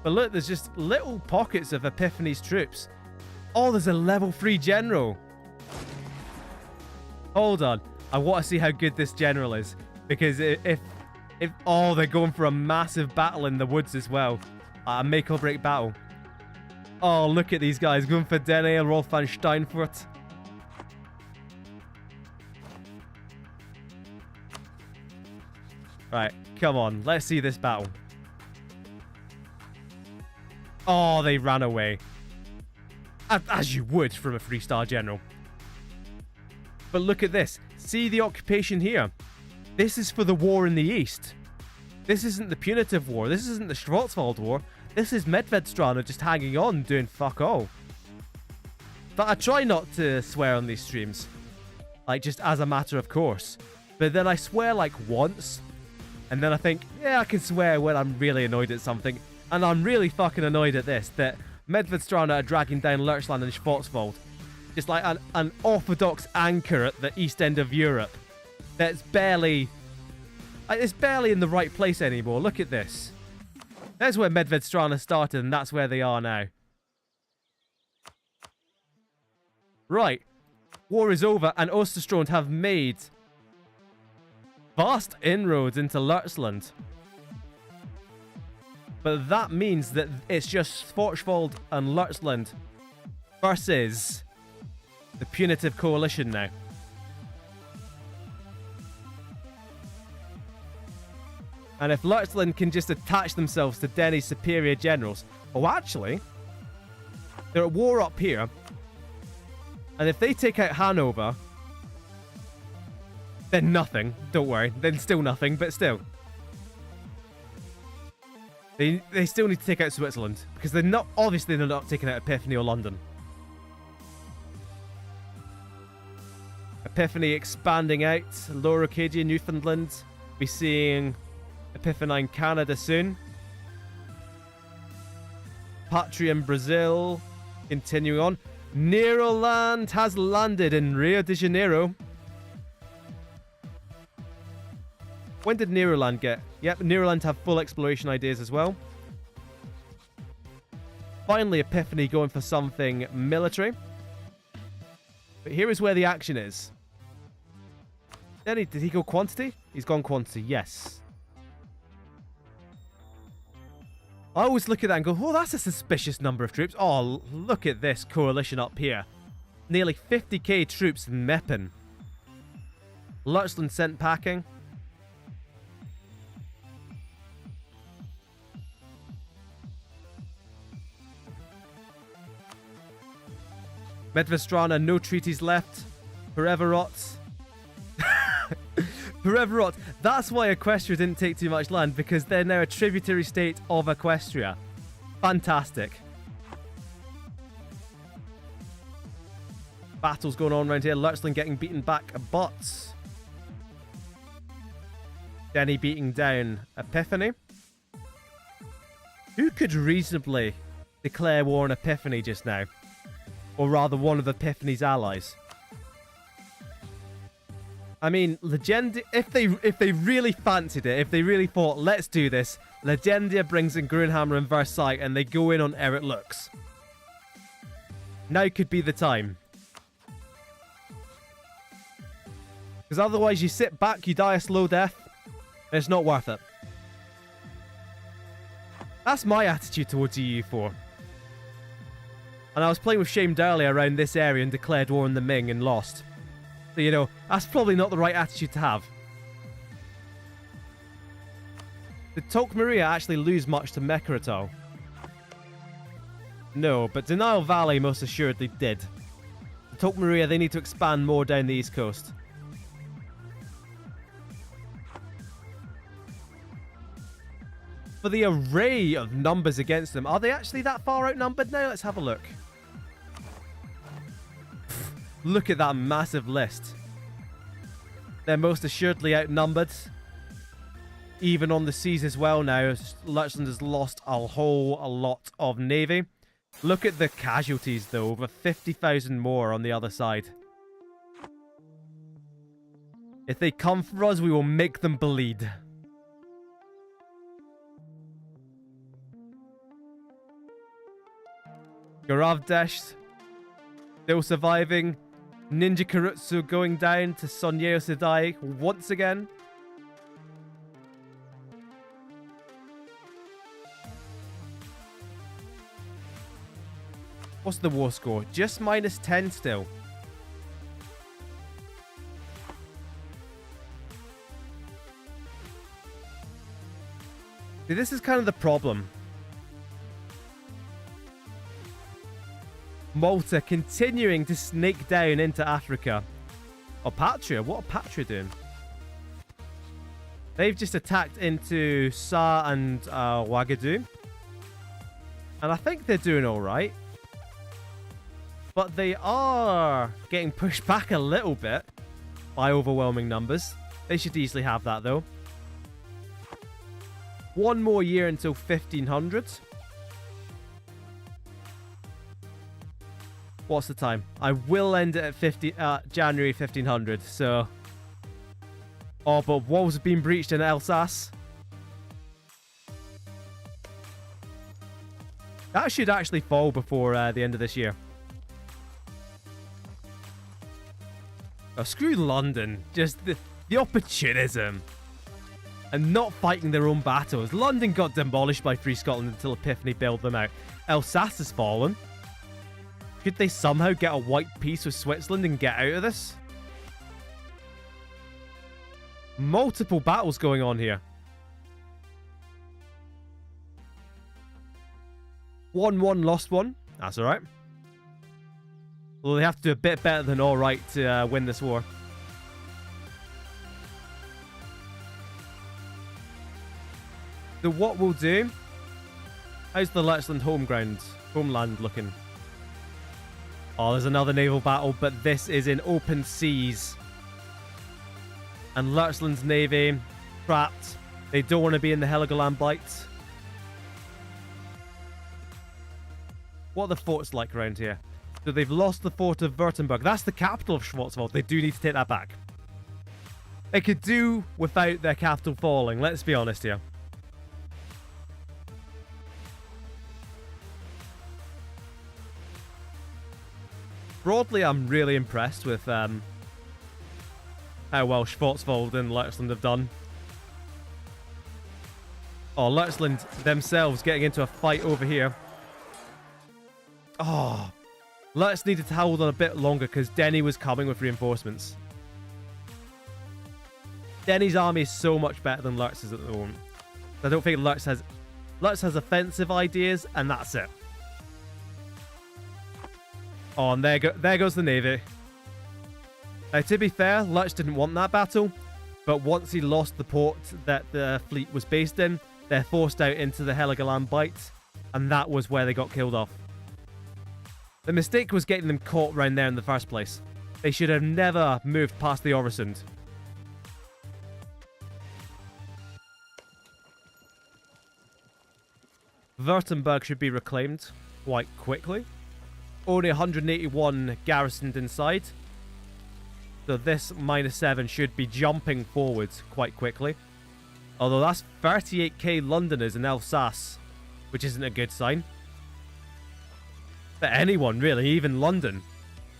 S1: But look, there's just little pockets of Epiphany's troops. Oh, there's a level 3 general. Hold on. I want to see how good this general is. Because if oh, they're going for a massive battle in the woods as well. A make or break battle. Oh, look at these guys going for Dene, Rolf van Steinfurt. Right, come on. Let's see this battle. Oh, they ran away. As you would from a 3-star general. But look at this. See the occupation here. This is for the war in the east. This isn't the punitive war. This isn't the Schwarzwald war. This is Medvedstrana just hanging on, doing fuck all. But I try not to swear on these streams. Like, just as a matter of course. But then I swear, like, once. And then I think, yeah, I can swear when I'm really annoyed at something. And I'm really fucking annoyed at this. That Medvedstrana are dragging down Lurtzland and Schwarzwald. Just like an orthodox anchor at the east end of Europe. That's barely... It's barely in the right place anymore. Look at this. There's where Medvedstrana started, and that's where they are now. Right. War is over, and Osterstrand have made vast inroads into Lurtzland. But that means that it's just Schwarzwald and Lurtzland versus the punitive coalition now. And if Lurtzland can just attach themselves to Denny's superior generals... Oh, actually, they're at war up here. And if they take out Hanover, then nothing. Don't worry. Then still nothing, but still. They still need to take out Switzerland. Because they're not... Obviously, they're not taking out Epiphany or London. Epiphany expanding out. Lower Acadia, Newfoundland. Be seeing Epiphany in Canada soon. Patria in Brazil. Continuing on. Neroland has landed in Rio de Janeiro. When did Neroland get? Yep, Neroland have full exploration ideas as well. Finally, Epiphany going for something military. But here is where the action is. Did he go quantity? He's gone quantity, yes. I always look at that and go, oh, that's a suspicious number of troops. Oh, look at this coalition up here. Nearly 50k troops in Meppen. Lurtzland sent packing. Medvedstrana, no treaties left. Forever rot. Forever rot. That's why Equestria didn't take too much land, because they're now a tributary state of Equestria. Fantastic. Battles going on around here. Lurtzland getting beaten back, but Denny beating down Epiphany. Who could reasonably declare war on Epiphany just now? Or rather, one of Epiphany's allies. I mean, if they really fancied it, if they really thought, let's do this, Legendia brings in Grunhammer and Versailles, and they go in on Eric Lux. Now could be the time. Because otherwise, you sit back, you die a slow death. It's not worth it. That's my attitude towards EU4. And I was playing with Shame Darley around this area and declared war on the Ming and lost. So, you know, that's probably not the right attitude to have. Did Tok Maria actually lose much to Mecca at all? No, but Denial Valley most assuredly did. Tok Maria, they need to expand more down the east coast. For the array of numbers against them, are they actually that far outnumbered now? Let's have a look. Look at that massive list. They're most assuredly outnumbered. Even on the seas as well now. Lutchland has lost a whole lot of navy. Look at the casualties though. Over 50,000 more on the other side. If they come for us, we will make them bleed. Garavdesh still surviving. Ninja Karutsu going down to Sonyeo Sedai once again. What's the war score? Just minus 10 still. See, this is kind of the problem. Malta continuing to snake down into Africa. Oh, Patria. What are Patria doing? They've just attacked into Sa and Ouagadougou. And I think they're doing alright. But they are getting pushed back a little bit by overwhelming numbers. They should easily have that, though. One more year until 1500. What's the time? I will end it at January 1500, so... Oh, but walls have been breached in Alsace. That should actually fall before the end of this year. Oh, screw London. Just the opportunism. And not fighting their own battles. London got demolished by Free Scotland until Epiphany bailed them out. Alsace has fallen. Could they somehow get a white peace with Switzerland and get out of this? Multiple battles going on here. 1-1 lost one. That's alright. Well, they have to do a bit better than alright to win this war. So what we'll do... How's the Lutchland homeland looking? Oh, there's another naval battle, but this is in open seas. And Lutchland's navy, trapped. They don't want to be in the Heligoland Bight. What are the forts like around here? So they've lost the fort of Württemberg. That's the capital of Schwarzwald. They do need to take that back. They could do without their capital falling, let's be honest here. Broadly, I'm really impressed with how well Schwarzwald and Lutchland have done. Oh, Lutchland themselves getting into a fight over here. Oh, Lutz needed to hold on a bit longer because Denny was coming with reinforcements. Denny's army is so much better than Lutz's at the moment. I don't think Lutz has offensive ideas, and that's it. Oh, and there goes the navy. Now, to be fair, Lutz didn't want that battle, but once he lost the port that the fleet was based in, they're forced out into the Heligoland Bight, and that was where they got killed off. The mistake was getting them caught round there in the first place. They should have never moved past the Øresund. Württemberg should be reclaimed quite quickly. Only 181 garrisoned inside. So this -7 should be jumping forwards quite quickly. Although that's 38k Londoners in Alsace, which isn't a good sign. For anyone, really, even London.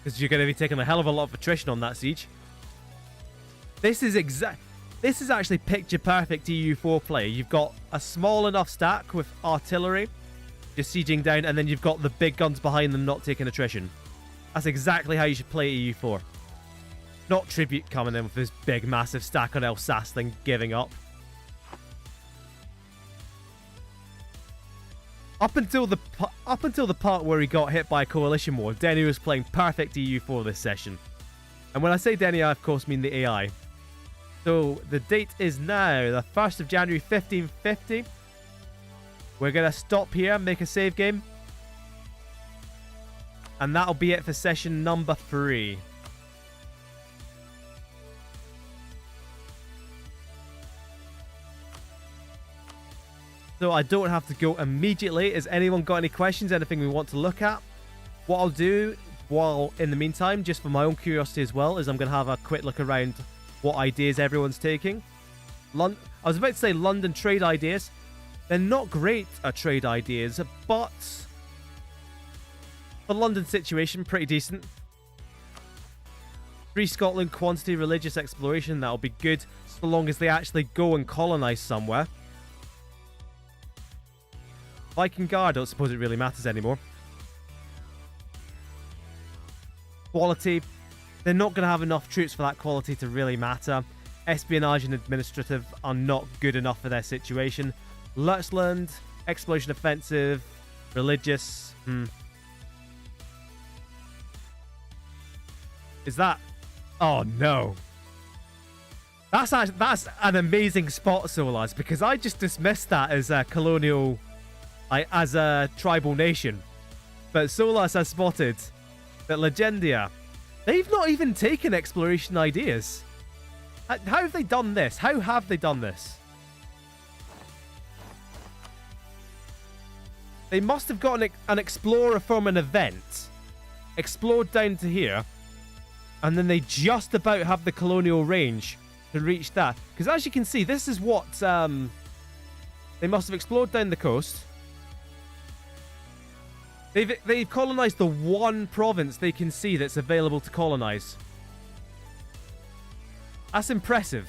S1: Because you're going to be taking a hell of a lot of attrition on that siege. This is This is actually picture-perfect EU4 play. You've got a small enough stack with artillery, just sieging down, and then you've got the big guns behind them not taking attrition. That's exactly how you should play EU4. Not Tribute coming in with this big, massive stack on Alsace, then giving up. Up until the part where he got hit by a coalition war, Denny was playing perfect EU4 this session. And when I say Denny, I of course mean the AI. So the date is now the 1st of January 1550. We're going to stop here, make a save game. And that'll be it for session number 3. So I don't have to go immediately. Has anyone got any questions, anything we want to look at? What I'll do, while in the meantime, just for my own curiosity as well, is I'm going to have a quick look around what ideas everyone's taking. I was about to say London trade ideas. They're not great at trade ideas, but the London situation, pretty decent. Free Scotland quantity religious exploration, that'll be good, so long as they actually go and colonise somewhere. Viking Guard, I don't suppose it really matters anymore. Quality, they're not going to have enough troops for that quality to really matter. Espionage and administrative are not good enough for their situation. Lutzland, exploration offensive, religious. Is that? Oh no. That's an amazing spot, Solas, because I just dismissed that as a colonial, as a tribal nation. But Solas has spotted that Legendia, they've not even taken exploration ideas. How have they done this? How have they done this? They must have got an explorer from an event, explored down to here, and then they just about have the colonial range to reach that. Because as you can see, this is what they must have explored down the coast. They've colonized the one province they can see that's available to colonize. That's impressive.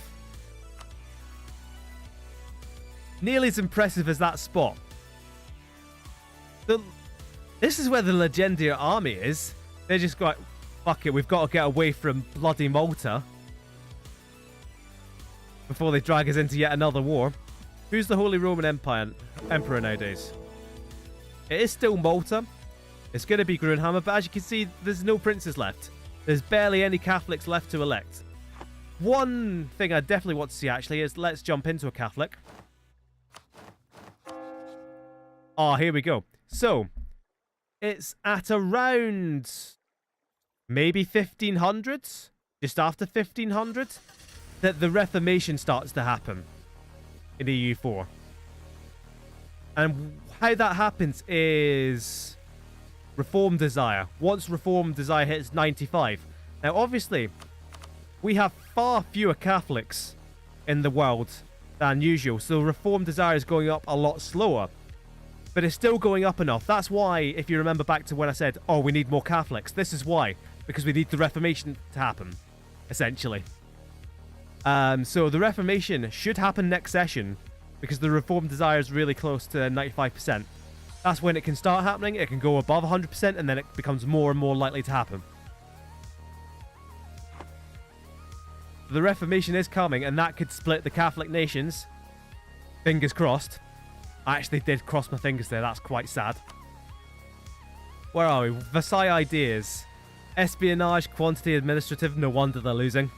S1: Nearly as impressive as that spot. This is where the Legendia army is. They're just like, fuck it, we've got to get away from bloody Malta before they drag us into yet another war. Who's the Holy Roman Emperor nowadays? It is still Malta. It's going to be Grunhammer, but as you can see, there's no princes left. There's barely any Catholics left to elect. One thing I definitely want to see, actually, is let's jump into a Catholic. Oh, here we go. So, it's at around maybe 1500s, just after 1500, that the Reformation starts to happen in EU4. And how that happens is Reform Desire. Once Reform Desire hits 95. Now, obviously, we have far fewer Catholics in the world than usual, so Reform Desire is going up a lot slower. But it's still going up enough. That's why, if you remember back to when I said, oh, we need more Catholics. This is why. Because we need the Reformation to happen, essentially. So the Reformation should happen next session, because the Reform Desire is really close to 95%. That's when it can start happening. It can go above 100%, and then it becomes more and more likely to happen. The Reformation is coming, and that could split the Catholic nations. Fingers crossed. I actually did cross my fingers there. That's quite sad. Where are we? Versailles ideas. Espionage, quantity, administrative. No wonder they're losing.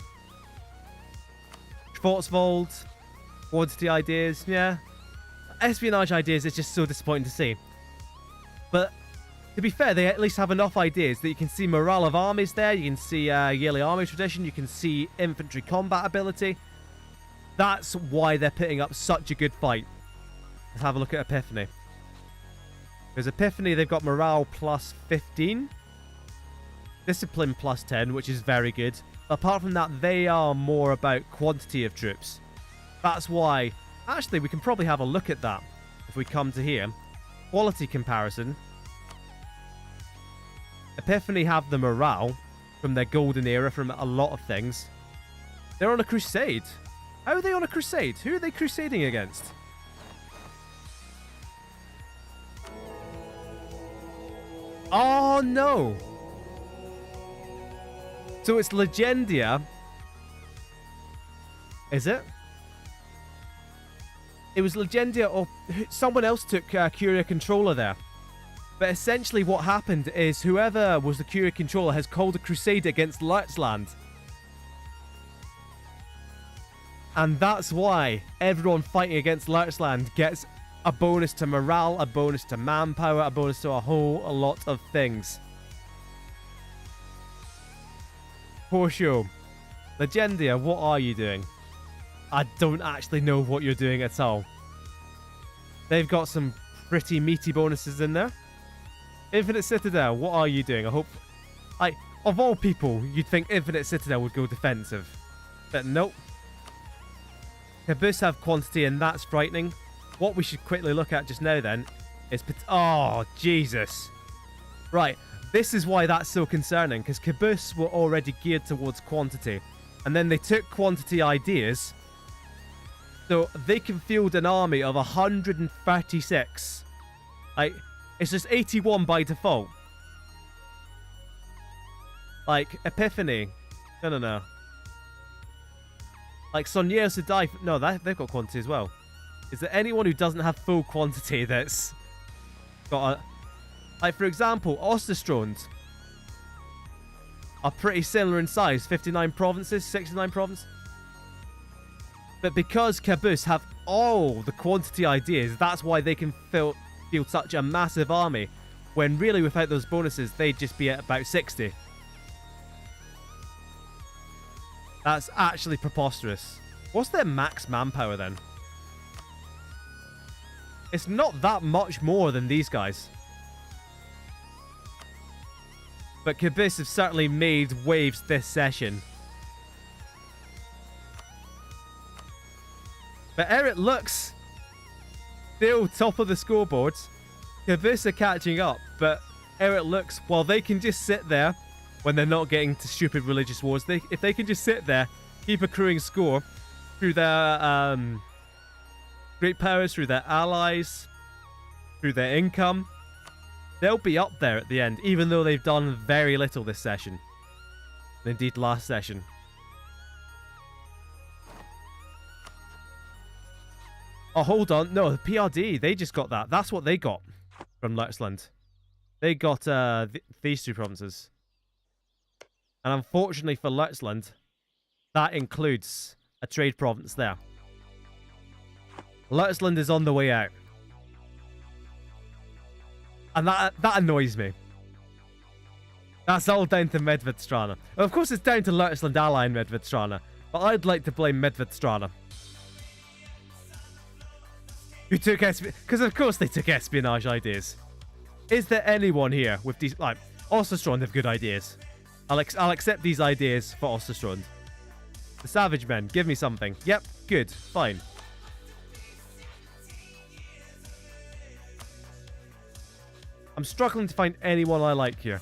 S1: Schwarzwald. Quantity ideas. Yeah. Espionage ideas is just so disappointing to see. But to be fair, they at least have enough ideas that you can see morale of armies there. You can see yearly army tradition. You can see infantry combat ability. That's why they're putting up such a good fight. Let's have a look at Epiphany. Because Epiphany, they've got morale plus 15. Discipline plus 10, which is very good. But apart from that, they are more about quantity of troops. That's why... Actually, we can probably have a look at that if we come to here. Quality comparison. Epiphany have the morale from their golden era, from a lot of things. They're on a crusade. How are they on a crusade? Who are they crusading against? Oh, no. So it's Legendia. Is it? It was Legendia, or someone else took Curia Controller there. But essentially what happened is whoever was the Curia Controller has called a crusade against Lurtzland. And that's why everyone fighting against Lurtzland gets a bonus to morale, a bonus to manpower, a bonus to a whole lot of things. For sure. Legendia, what are you doing? I don't actually know what you're doing at all. They've got some pretty meaty bonuses in there. Infinite Citadel, what are you doing? I hope... of all people, you'd think Infinite Citadel would go defensive. But nope. Caboose have quantity, and that's frightening. What we should quickly look at just now, then, is... Oh, Jesus. Right, this is why that's so concerning, because Caboose were already geared towards quantity. And then they took quantity ideas... So they can field an army of 136. It's just 81 by default. Epiphany. No. Sonnier Sedai. No, they've got quantity as well. Is there anyone who doesn't have full quantity that's got a... for example, Osterstrond are pretty similar in size. 59 provinces, 69 provinces. But because Caboose have all the quantity ideas, that's why they can field such a massive army, when really without those bonuses, they'd just be at about 60. That's actually preposterous. What's their max manpower then? It's not that much more than these guys. But Caboose have certainly made waves this session. But Eric looks still top of the scoreboards. Caboose are catching up, but Eric looks, well, they can just sit there when they're not getting to stupid religious wars. If they can just sit there, keep accruing score through their great powers, through their allies, through their income, they'll be up there at the end, even though they've done very little this session. And indeed, last session. Oh, hold on. No, the PRD, they just got that. That's what they got from Lurtzland. They got these two provinces. And unfortunately for Lurtzland, that includes a trade province there. Lurtzland is on the way out. And that annoys me. That's all down to Medvedstrana. Well, of course, it's down to Lurtzland ally in Medvedstrana. But I'd like to blame Medvedstrana. Who took because of course they took espionage ideas. Is there anyone here with these... Osterstrand have good ideas. I'll accept these ideas for Osterstrand. The Savage Men, give me something. Yep, good, fine. I'm struggling to find anyone I like here.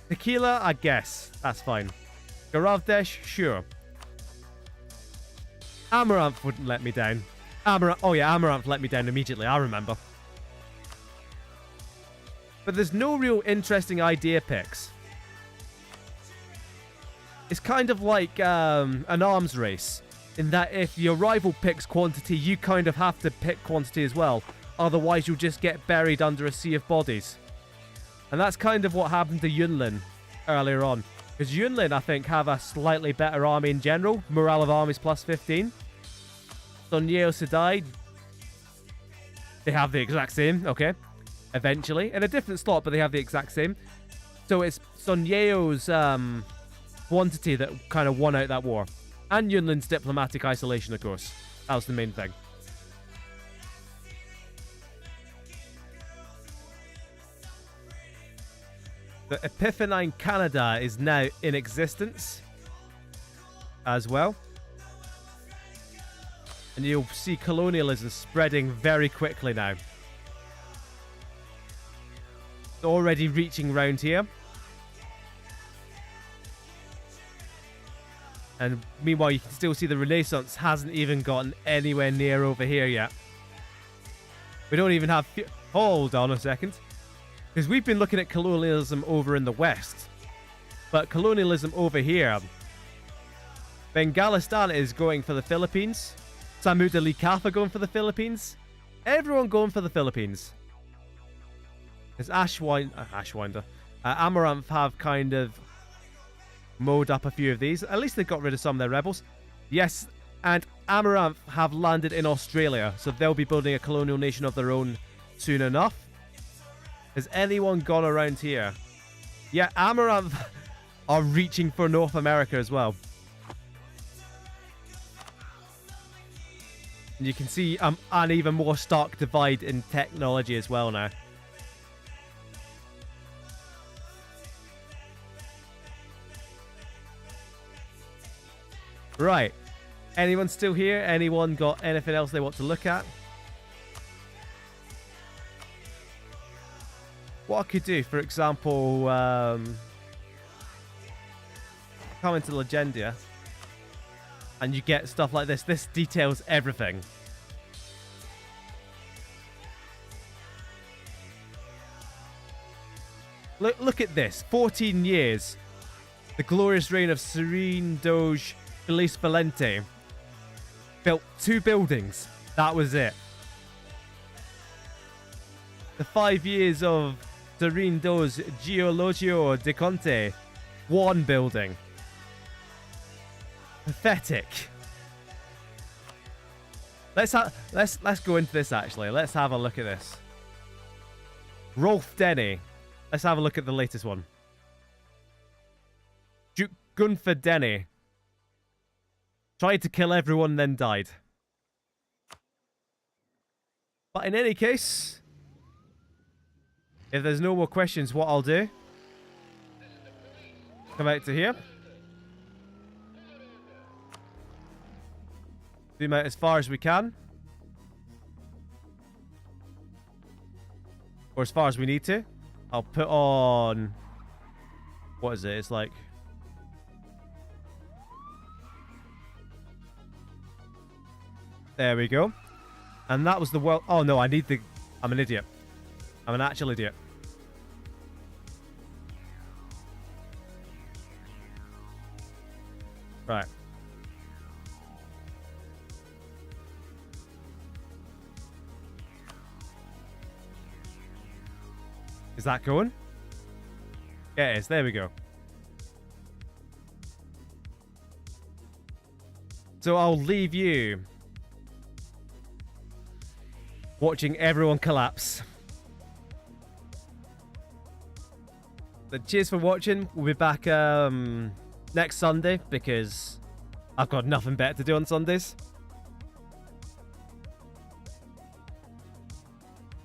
S1: Tequila, I guess. That's fine. Garavdesh, sure. Amaranth wouldn't let me down. Oh yeah, Amaranth let me down immediately, I remember. But there's no real interesting idea picks. It's kind of like an arms race, in that if your rival picks quantity, you kind of have to pick quantity as well. Otherwise, you'll just get buried under a sea of bodies. And that's kind of what happened to Yunlin earlier on. Because Yunlin, I think, have a slightly better army in general. Morale of armies plus 15. Sonnier Sedai, they have the exact same, okay. Eventually. In a different slot, but they have the exact same. So it's Sonnier's quantity that kind of won out that war. And Yunlin's diplomatic isolation, of course. That was the main thing. The Epiphany Canada is now in existence as well. And you'll see colonialism spreading very quickly now. It's already reaching round here. And meanwhile, you can still see the Renaissance hasn't even gotten anywhere near over here yet. We don't even have... Hold on a second. Because we've been looking at colonialism over in the West. But colonialism over here... Bengalistan is going for the Philippines. Samud Ali Kafa going for the Philippines. Everyone going for the Philippines. Because Amaranth have kind of mowed up a few of these. At least they got rid of some of their rebels. Yes, and Amaranth have landed in Australia. So they'll be building a colonial nation of their own soon enough. Has anyone gone around here? Yeah, Amaranth are reaching for North America as well. And you can see an even more stark divide in technology as well now. Right. Anyone still here? Anyone got anything else they want to look at? What I could do, for example, come into Legendia, and you get stuff like this. This details everything. Look at this. 14 years. The glorious reign of Serene Doge Feliz Valente. Built 2 buildings. That was it. The 5 years of Serene Doge Giologio de Conte. 1 building. Pathetic. Let's go into this actually. Let's have a look at this. Rolf Denny. Let's have a look at the latest one. Duke Gunther Denny. Tried to kill everyone, then died. But in any case, if there's no more questions, what I'll do, come out to here. Zoom out as far as we can. Or as far as we need to. I'll put on... What is it? It's like... There we go. And that was the world... Oh no, I need the... I'm an idiot. I'm an actual idiot. Right. Is that going? Yeah, it is. There we go. So I'll leave you watching everyone collapse. But cheers for watching. We'll be back next Sunday because I've got nothing better to do on Sundays.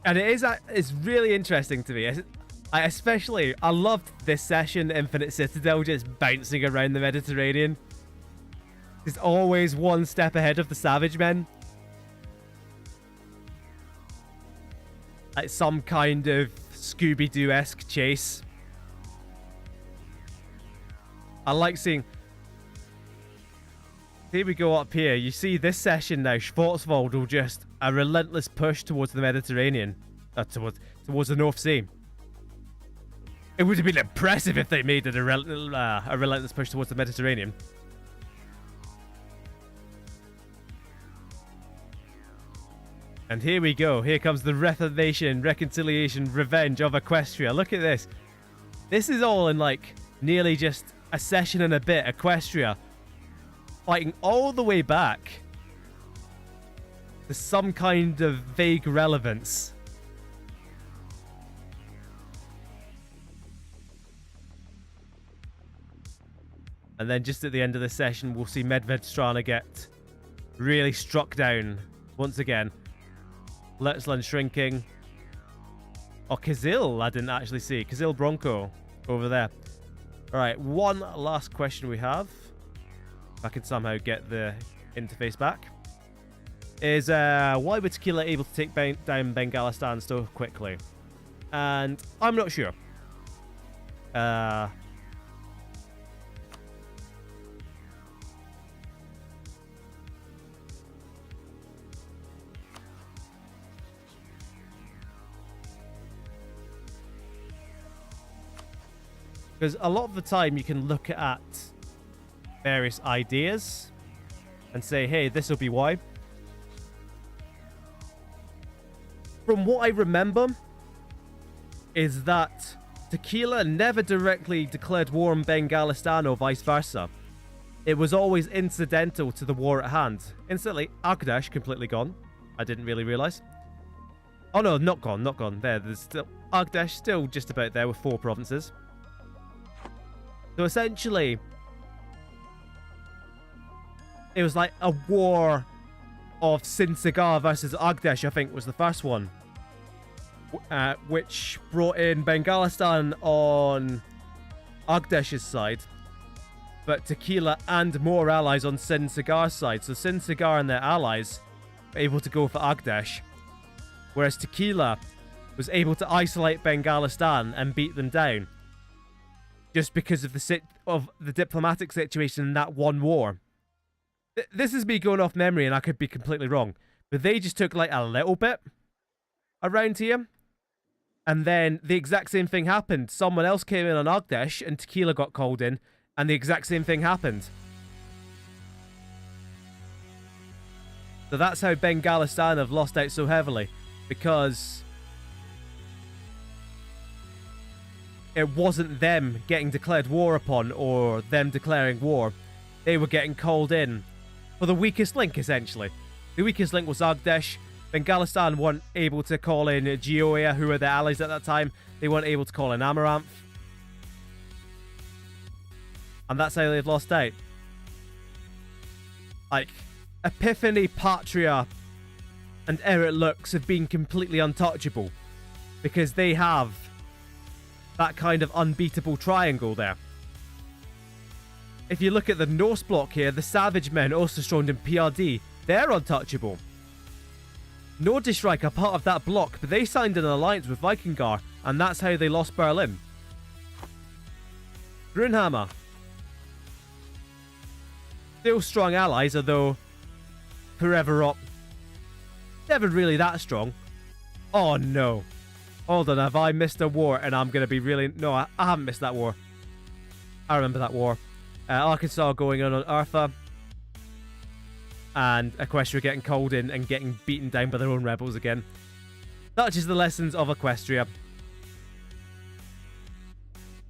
S1: And it's really interesting to me. I loved this session, Infinite Citadel, just bouncing around the Mediterranean. It's always one step ahead of the Savage Men. Like some kind of Scooby-Doo-esque chase. I like seeing... Here we go up here. You see this session now, Schwarzwald will just... A relentless push towards the Mediterranean. Towards the North Sea. It would have been impressive if they made it a relentless push towards the Mediterranean. And here we go. Here comes the Reformation, Reconciliation, Revenge of Equestria. Look at this. This is all in like nearly just a session and a bit. Equestria fighting all the way back to some kind of vague relevance. And then just at the end of the session, we'll see Medvedstrana get really struck down once again. Letzland shrinking. Oh, Kazil, I didn't actually see. Kazil Bronco over there. Alright, one last question we have. If I can somehow get the interface back. Is why were Tequila able to take down Bengalistan so quickly? And I'm not sure. Because a lot of the time you can look at various ideas and say, hey, this will be why. From what I remember, is that Tequila never directly declared war on Bengalistan or vice versa. It was always incidental to the war at hand. Instantly, Agdash completely gone. I didn't really realise. Oh no, not gone, not gone. There's still Agdash, still just about there with 4 provinces. So essentially, it was like a war of Sinsagar versus Agdash, I think was the first one. Which brought in Bengalistan on Agdash's side, but Tequila and more allies on Sinsagar's side. So Sinsagar and their allies were able to go for Agdash, whereas Tequila was able to isolate Bengalistan and beat them down, just because of the diplomatic situation in that one war. This is me going off memory, and I could be completely wrong, but they just took like a little bit around here. And then the exact same thing happened. Someone else came in on Agdash and Tequila got called in, and the exact same thing happened. So that's how Bengalistan have lost out so heavily, because it wasn't them getting declared war upon or them declaring war. They were getting called in for the weakest link, essentially. The weakest link was Agdash. Bengalistan weren't able to call in Gioia, who were their allies at that time. They weren't able to call in Amaranth. And that's how they've lost out. Like, Epiphany, Patria, and Erit Lux have been completely untouchable, because they have that kind of unbeatable triangle there. If you look at the Norse block here, the Savage Men, also strong in PRD, they're untouchable. Nordisch Reich are part of that block, but they signed an alliance with Vikingar, and that's how they lost Berlin. Grunhammer. Still strong allies, although Forever Up, never really that strong. Oh no. Hold on, have I missed a war and I'm going to be really... No, I haven't missed that war. I remember that war. Arkansas going on Artha. And Equestria getting called in and getting beaten down by their own rebels again. Such is the lessons of Equestria.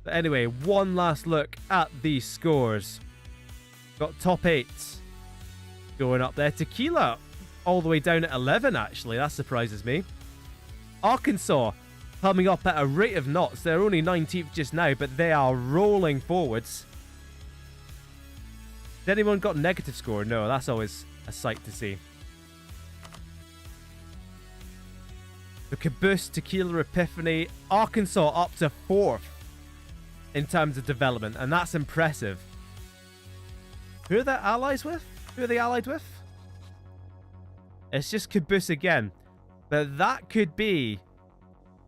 S1: But anyway, one last look at these scores. Got top 8 going up there. Tequila all the way down at 11, actually. That surprises me. Arkansas coming up at a rate of knots. They're only 19th just now, but they are rolling forwards. Has anyone got negative score? No, that's always a sight to see. The Caboose, Tequila, Epiphany, Arkansas up to 4th in terms of development, and that's impressive. Who are their allies with? Who are they allied with? It's just Caboose again. But that could be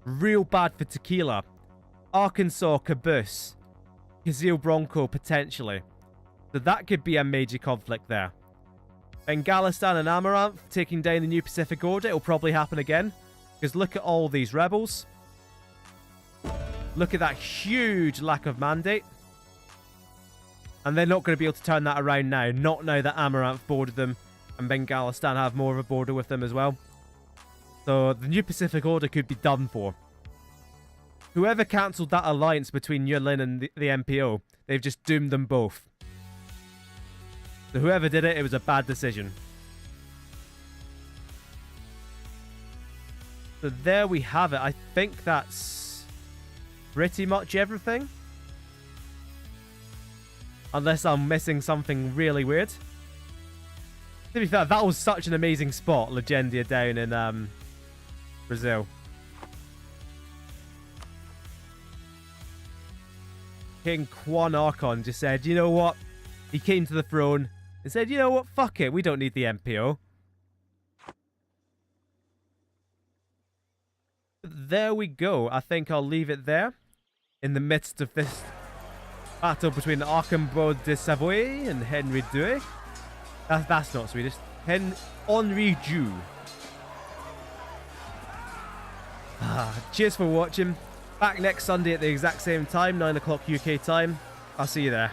S1: real bad for Tequila. Arkansas, Caboose, Kazil Bronco potentially. So that could be a major conflict there. Bengalistan and Amaranth taking down the New Pacific Order. It'll probably happen again. Because look at all these rebels. Look at that huge lack of mandate. And they're not going to be able to turn that around now. Not now that Amaranth boarded them. And Bengalistan have more of a border with them as well. So the New Pacific Order could be done for. Whoever cancelled that alliance between Yunlin and the MPO, they've just doomed them both. So whoever did it, it was a bad decision. So there we have it. I think that's pretty much everything. Unless I'm missing something really weird. To be fair, that was such an amazing spot, Legendia down in Brazil. King Quan Archon just said, you know what? He came to the throne and said, you know what? Fuck it. We don't need the MPO. There we go. I think I'll leave it there. In the midst of this battle between Archambault de Savoie and Henry II. That's not Swedish. Henri Jew. Cheers for watching. Back next Sunday at the exact same time, 9 o'clock UK time. I'll see you there.